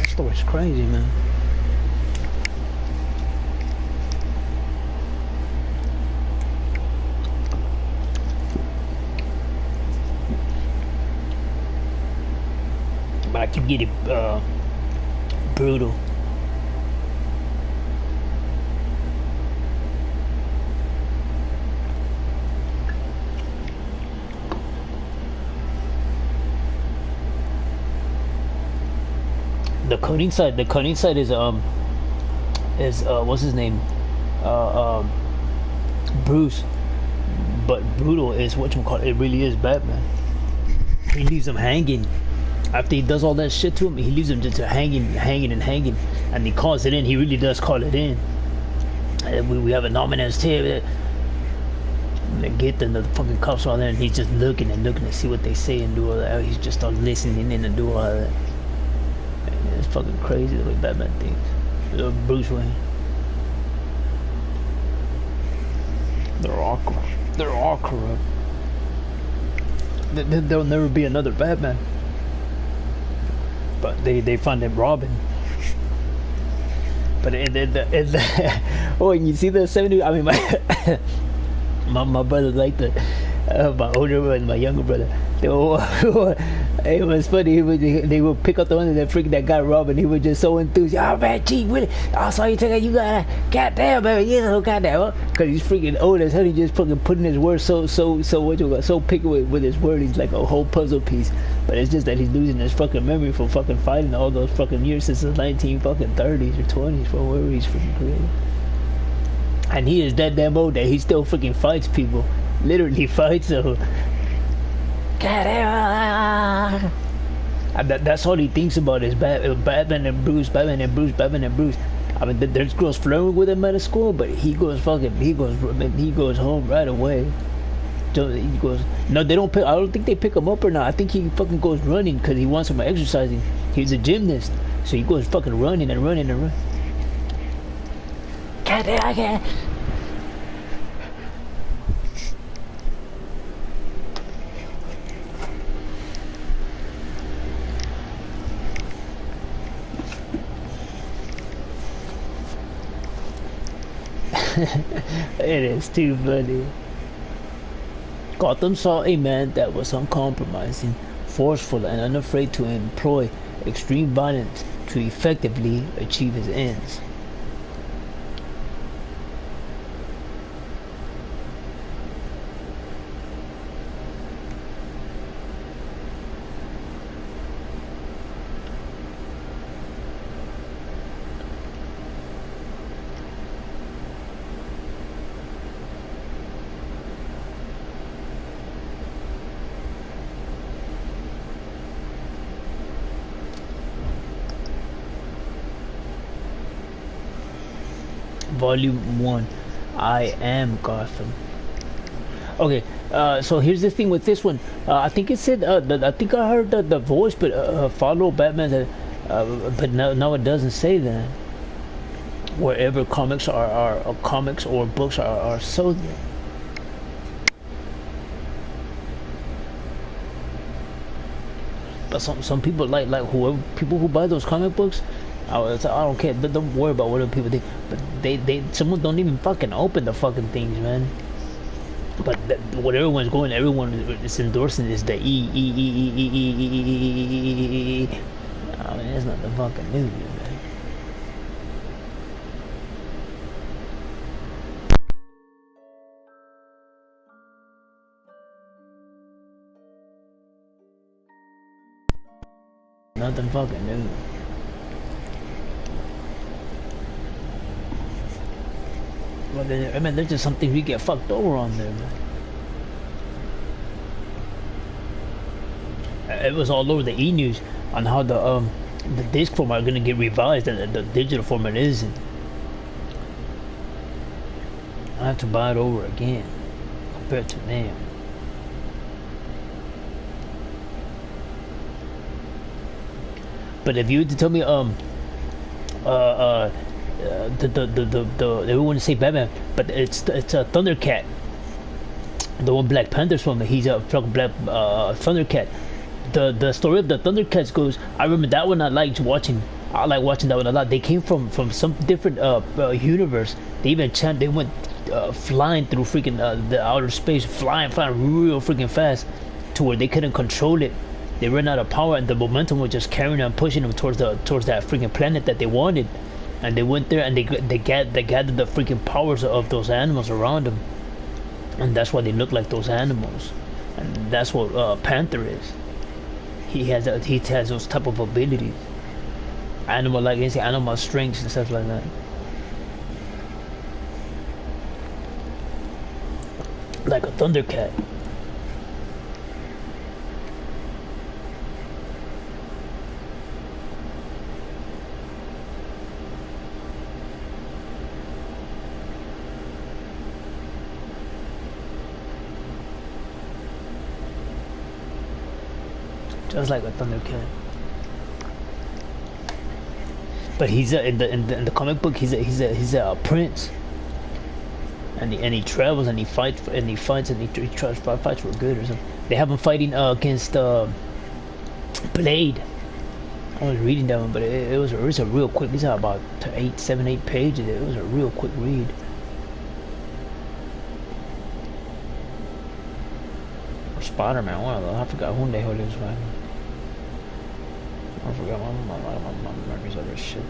Story's crazy, man. But I keep getting brutal. The coding side is what's his name, Bruce, but brutal is whatchamacallit. It really is Batman. He leaves him hanging after he does all that shit to him. He leaves him just hanging, and he calls it in. He really does call it in. And we have a nominance here. They get the fucking cops on there, and he's just looking to see what they say and do all that. He's just listening in and do all that. It's fucking crazy the way Batman thinks. Bruce Wayne. They're all corrupt. There'll never be another Batman. But they find him Robin. But oh, and you see the 70s. I mean, my brother like the my older brother and my younger brother. It was funny. They would pick up the one that freaking that guy Robin. He was just so enthused. Oh man, gee, really? I saw you take it. You got goddamn, baby. You know, goddamn. Because he's freaking old as hell. He just fucking putting his word so picky with his word. He's like a whole puzzle piece. But it's just that he's losing his fucking memory from fucking fighting all those fucking years since the 1930s or 20s, from wherever he's freaking created. And he is that damn old that he still freaking fights people. Literally fights them. Goddamn. And that's all he thinks about is Batman and Bruce, Batman and Bruce, Batman and Bruce. I mean, there's girls flirting with him at school, but he goes home right away. So he goes, no, they don't pick. I don't think they pick him up or not. I think he fucking goes running because he wants some exercising. He's a gymnast, so he goes fucking running and running and running. I can't. It is too funny. Gotham saw a man that was uncompromising, forceful, and unafraid to employ extreme violence to effectively achieve his ends. Volume 1, I Am Gotham. Okay, so here's the thing with this one. I think it said, I think I heard the voice, but follow Batman, but no, it doesn't say that. Wherever comics are comics or books are sold. But some people like whoever people who buy those comic books. I don't care. Don't worry about what other people think. But someone don't even fucking open the fucking things, man. But what everyone's going, everyone is endorsing is the E. I mean, it's not the fucking news, man. Nothing fucking new. Well, I mean, there's just something we get fucked over on there, man. It was all over the E-News on how the disc format are gonna get revised and the digital format isn't. I have to buy it over again compared to now. But if you were to tell me they wouldn't say Batman, but it's a Thundercat, the one Black Panther's from. He's a black Thundercat. The story of the Thundercats goes, I remember that one. I like watching that one a lot. They came from some different universe. They went flying through freaking the outer space, flying real freaking fast, to where they couldn't control it. They ran out of power, and the momentum was just carrying them, pushing them towards that freaking planet that they wanted. And they went there and they gathered the freaking powers of those animals around them, and that's why they look like those animals. And that's what Panther is. He has those type of abilities, animal strengths and stuff like that. Like a Thundercat. Just like a Thundercat. But he's in the comic book. He's a prince, and he travels and he fights for good or something. They have him fighting against Blade. I was reading that one, but it was a real quick. It's about 7, 8 pages. It was a real quick read. Or Spider-Man, one of them. I forgot who the hell it was. I forgot my memories of this shit.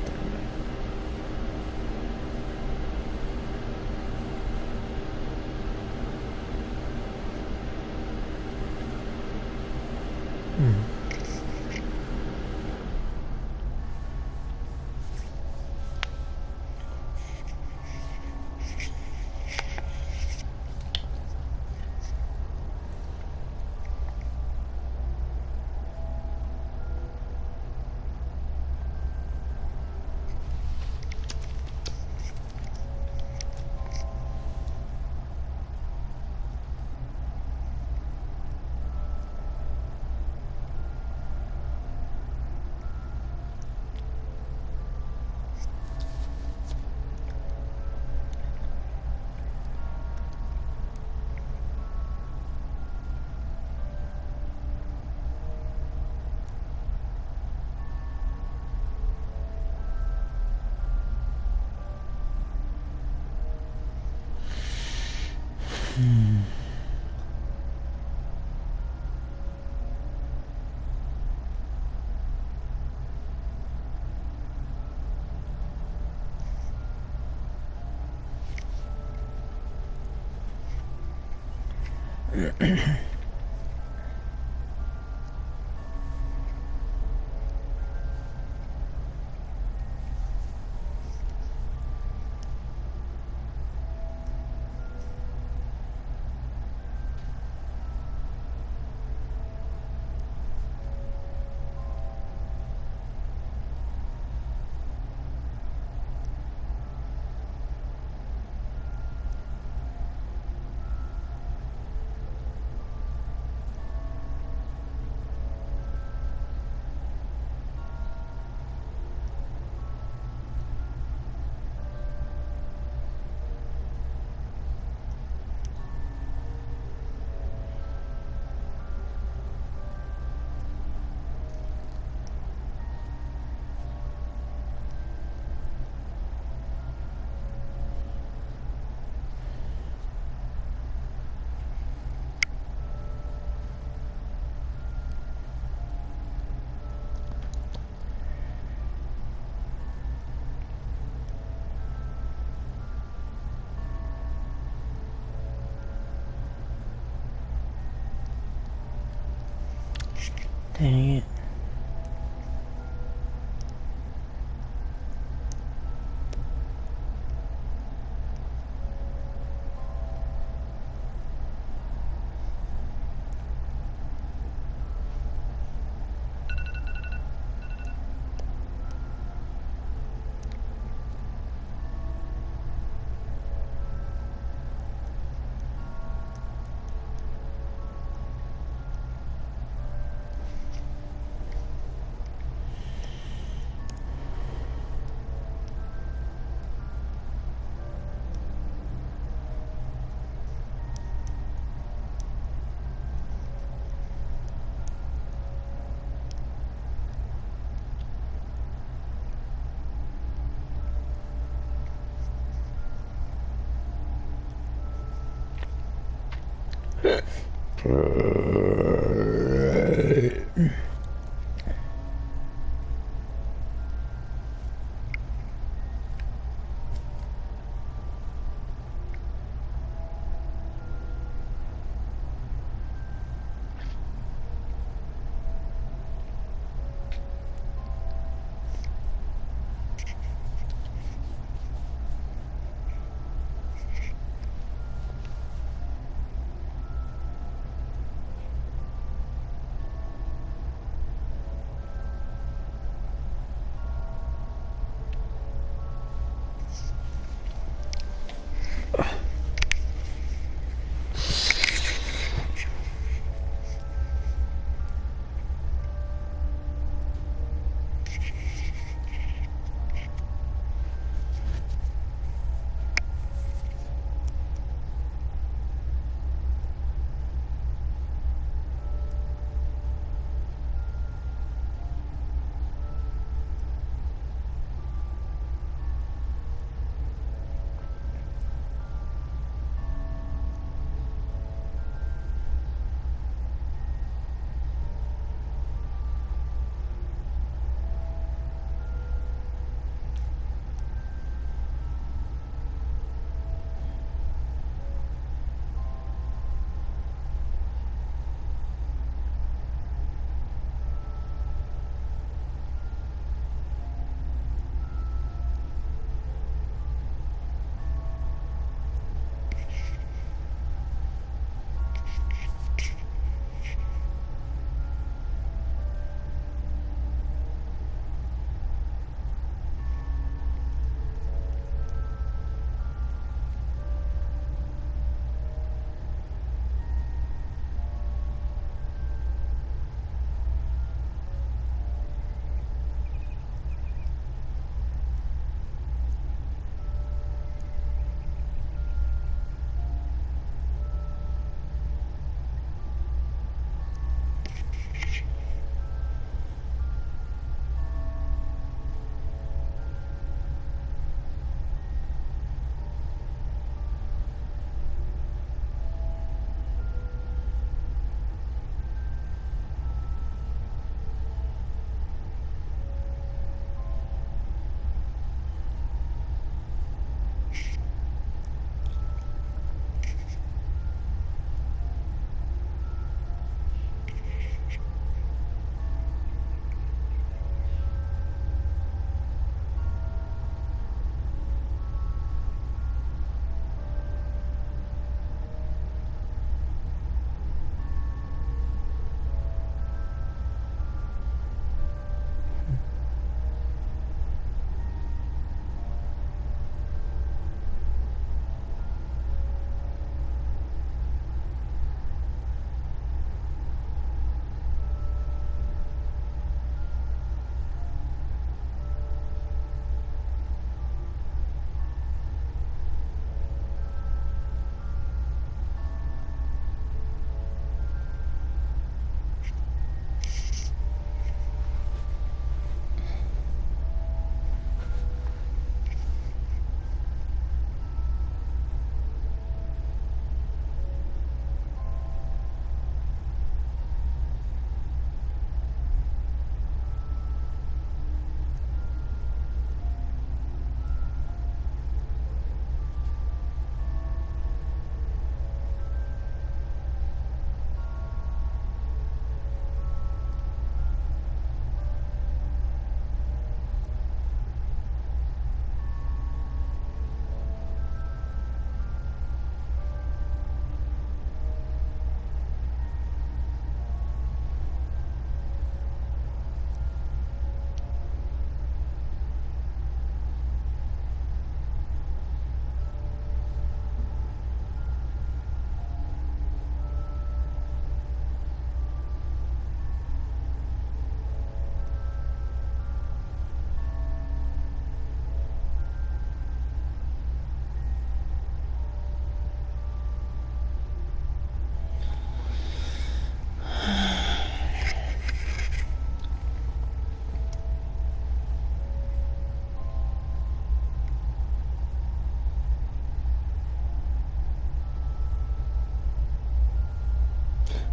Dang it.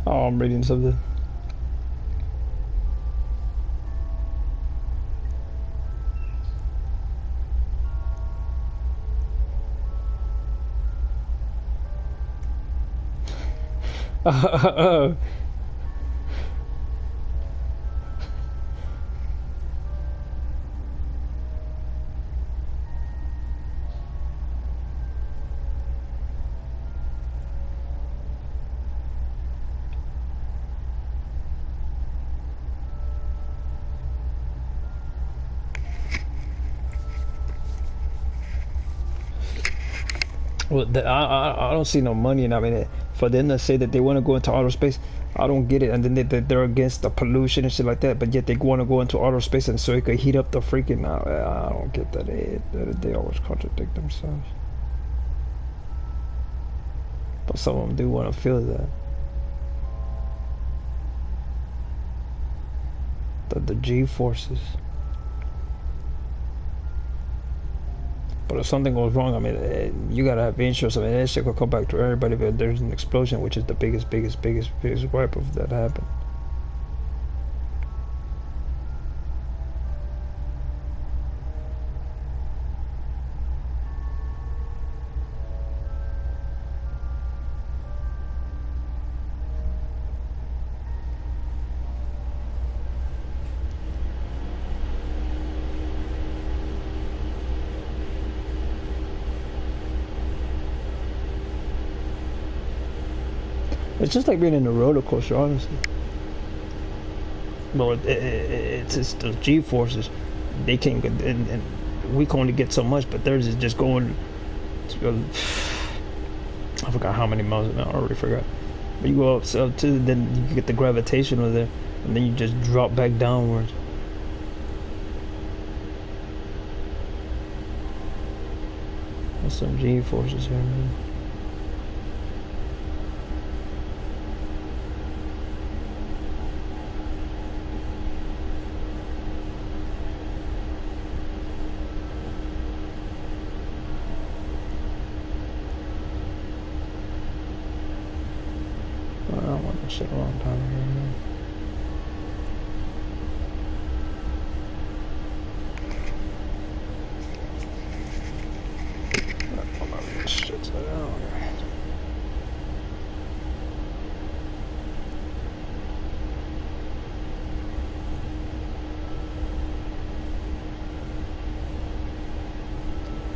Oh, I'm reading something. Well, I don't see no money in. I mean, for them to say that they want to go into outer space, I don't get it. And then they're against the pollution and shit like that, but yet they want to go into outer space and so it could heat up the freaking. I don't get that. They always contradict themselves. But some of them do want to feel that. The G forces. But if something goes wrong, I mean, you gotta have insurance. I mean, that shit could come back to everybody. But there's an explosion, which is the biggest wipe of that happened. It's just like being in a roller coaster, honestly. Well, it's just those G forces. They can't get, and we can only get so much, but theirs is just going. I forgot how many miles an hour. I already forgot. But you go up to, then you get the gravitational there, and then you just drop back downwards. That's some G forces here, man. Shit a long time ago, man. Shit's down.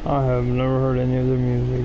I have never heard any of their music.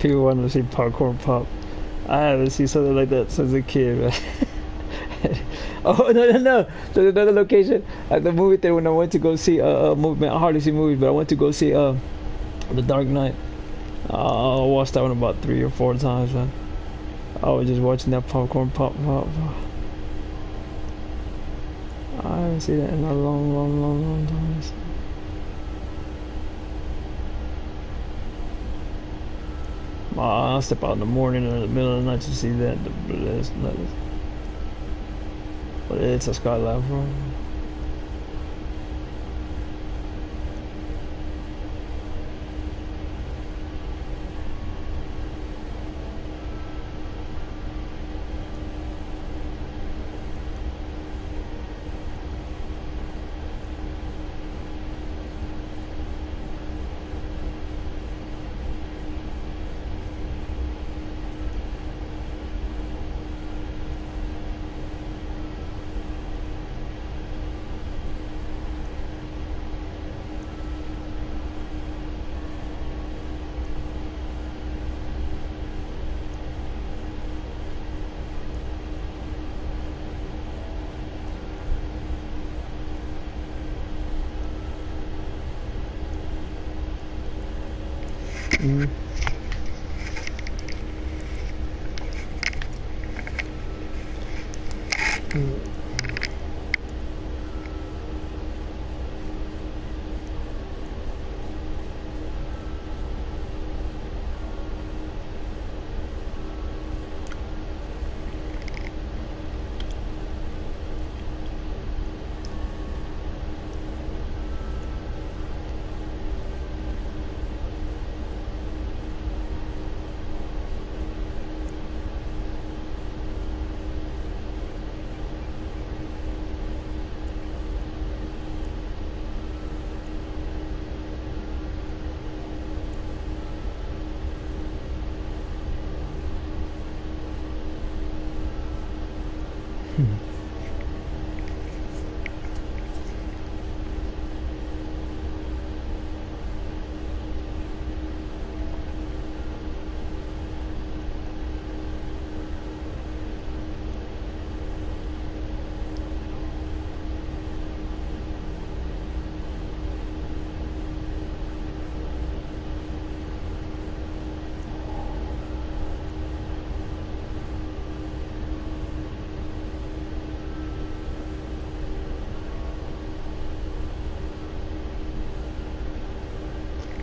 People want to see Popcorn Pop. I haven't seen something like that since a kid, man. Oh no! There's another location at the movie theater when I went to go see a movie. I hardly see movies, but I went to go see The Dark Knight. I watched that one about 3 or 4 times, man. I was just watching that Popcorn Pop. I haven't seen that in a long time. I'll step out in the morning or in the middle of the night to see that. But it's a Skylab, bro.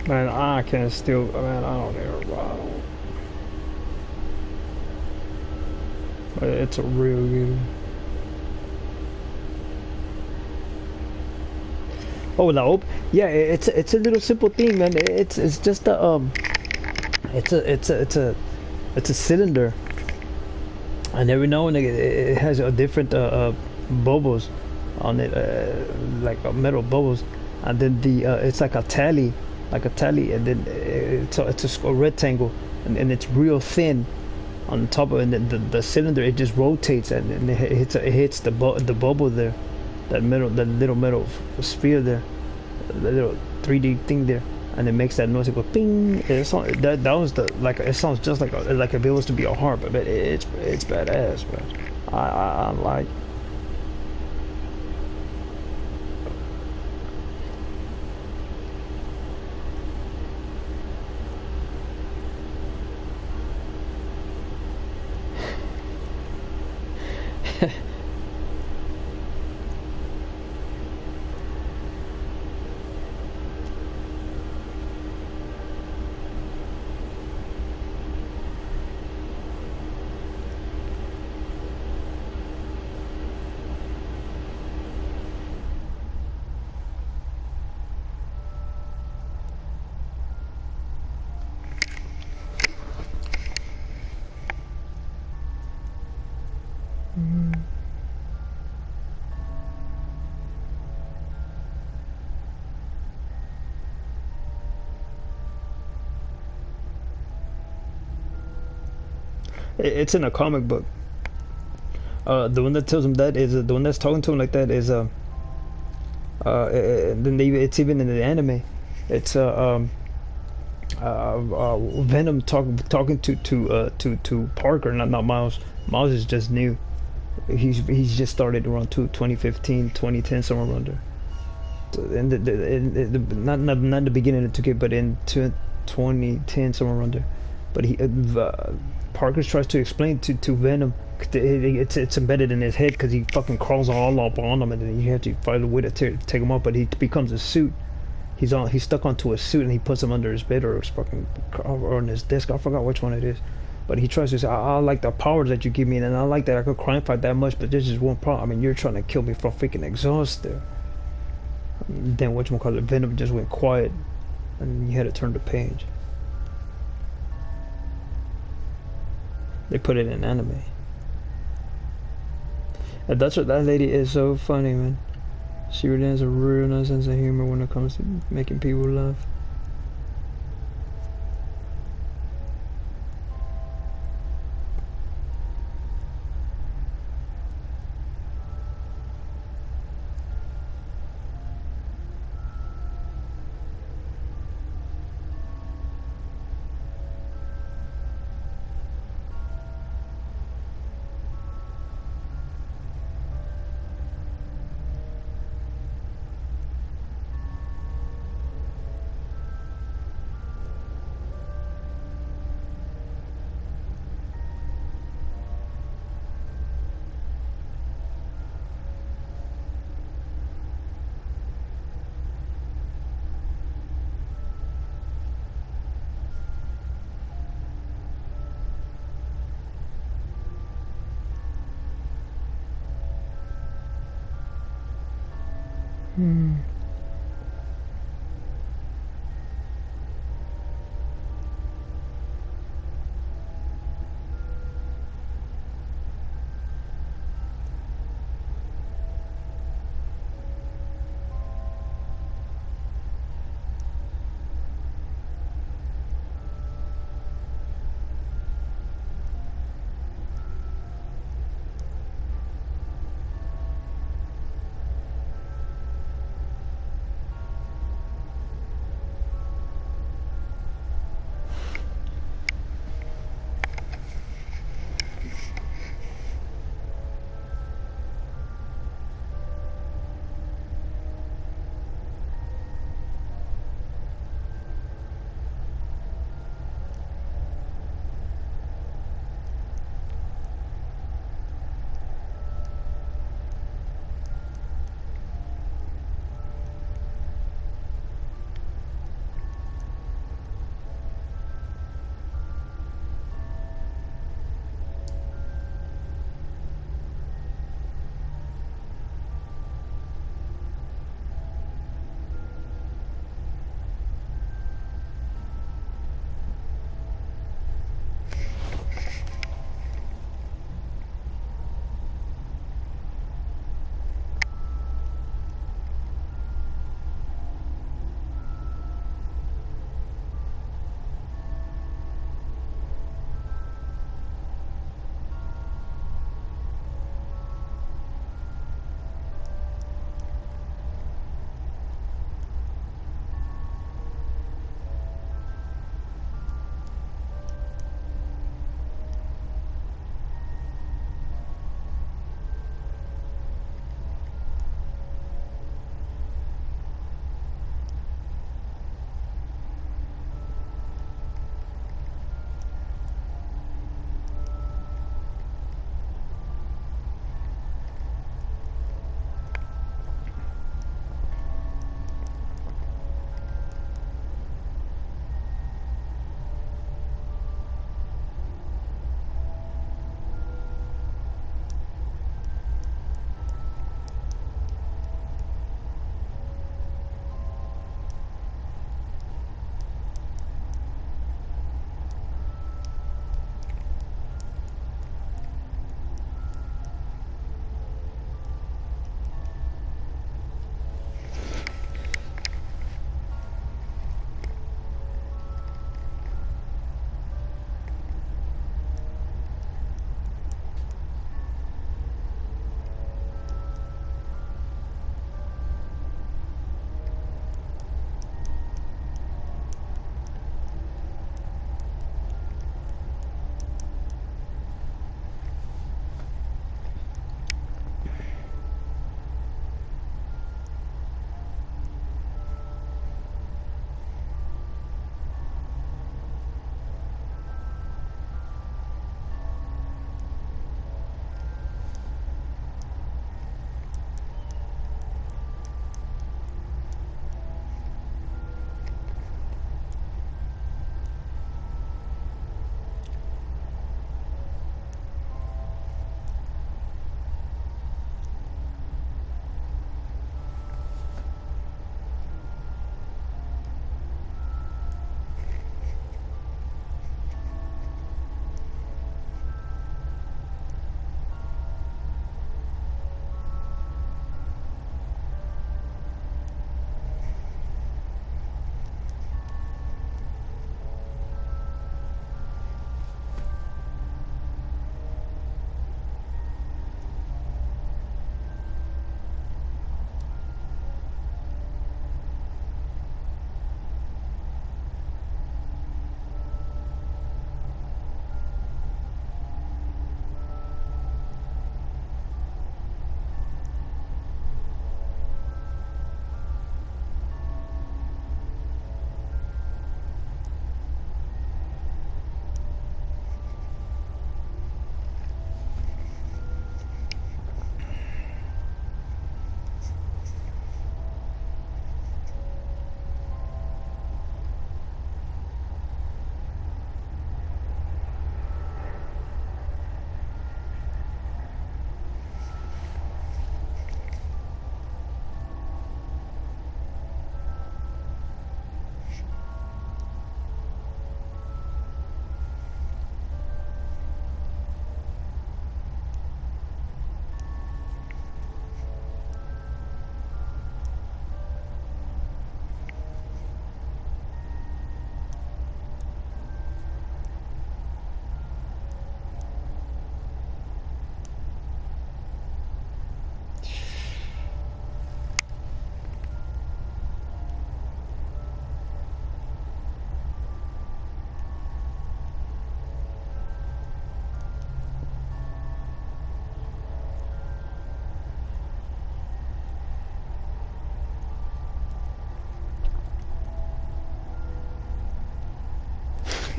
Man, I can still, man, I don't ever wow. But it's a real good. Oh, no, yeah, it's a little simple thing, man. It's just a it's a cylinder, and every now and then it has a different bubbles on it, like metal bubbles, and then the it's like a tally. And then it's a rectangle, and it's real thin on top of it. And the cylinder, it just rotates, and it hits the bubble there, that little metal sphere there, the little 3D thing there, and it makes that noise. It goes ping. That was it sounds just like if it was to be a harp, but it's badass, man. I like. It's in a comic book. The one that tells him that is the one that's talking to him like that is then it's even in the anime. It's Venom talking to Parker, not Miles. Miles is just new. He's just started around 2015, 2010, somewhere around there. So not the beginning of 2K, but in 2010, somewhere around there. But Parker tries to explain to Venom. It's embedded in his head because he fucking crawls all up on him, and then you have to find a way to take him up. But he becomes a suit. He's stuck onto a suit, and he puts him under his bed or on his desk. I forgot which one it is. But he tries to say, I like the powers that you give me, and I like that I could crime fight that much. But there's just one problem. I mean, you're trying to kill me from freaking exhaust there. Then whatchamacallit, Venom just went quiet, and you had to turn the page. They put it in anime. And that's what that lady is so funny, man. She really has a real nice sense of humor when it comes to making people laugh.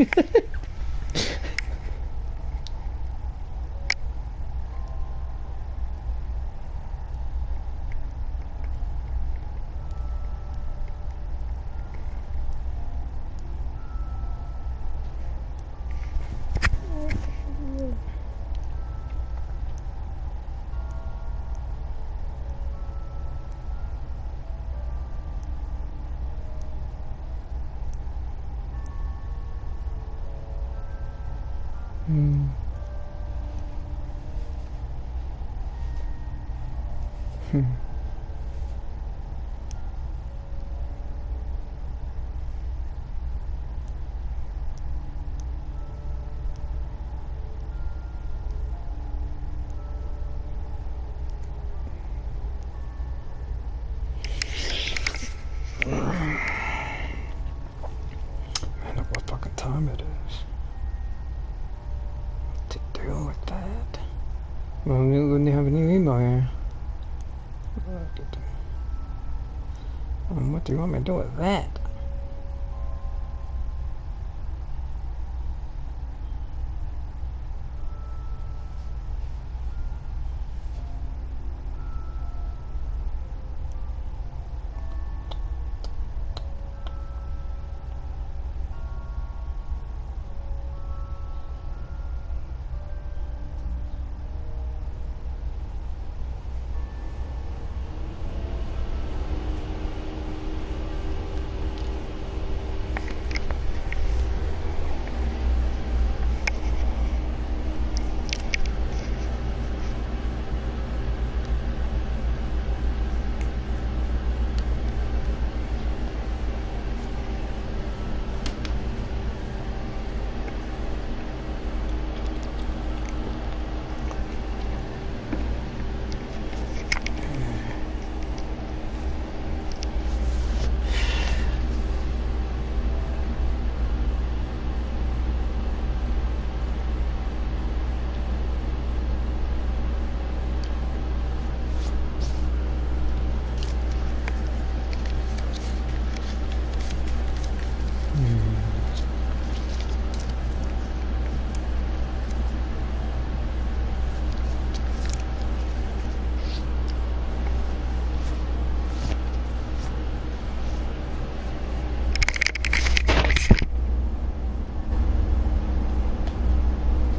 Man, look what fucking time it is. What to do with that? Well, we don't have any email here. What do you want me to do with that?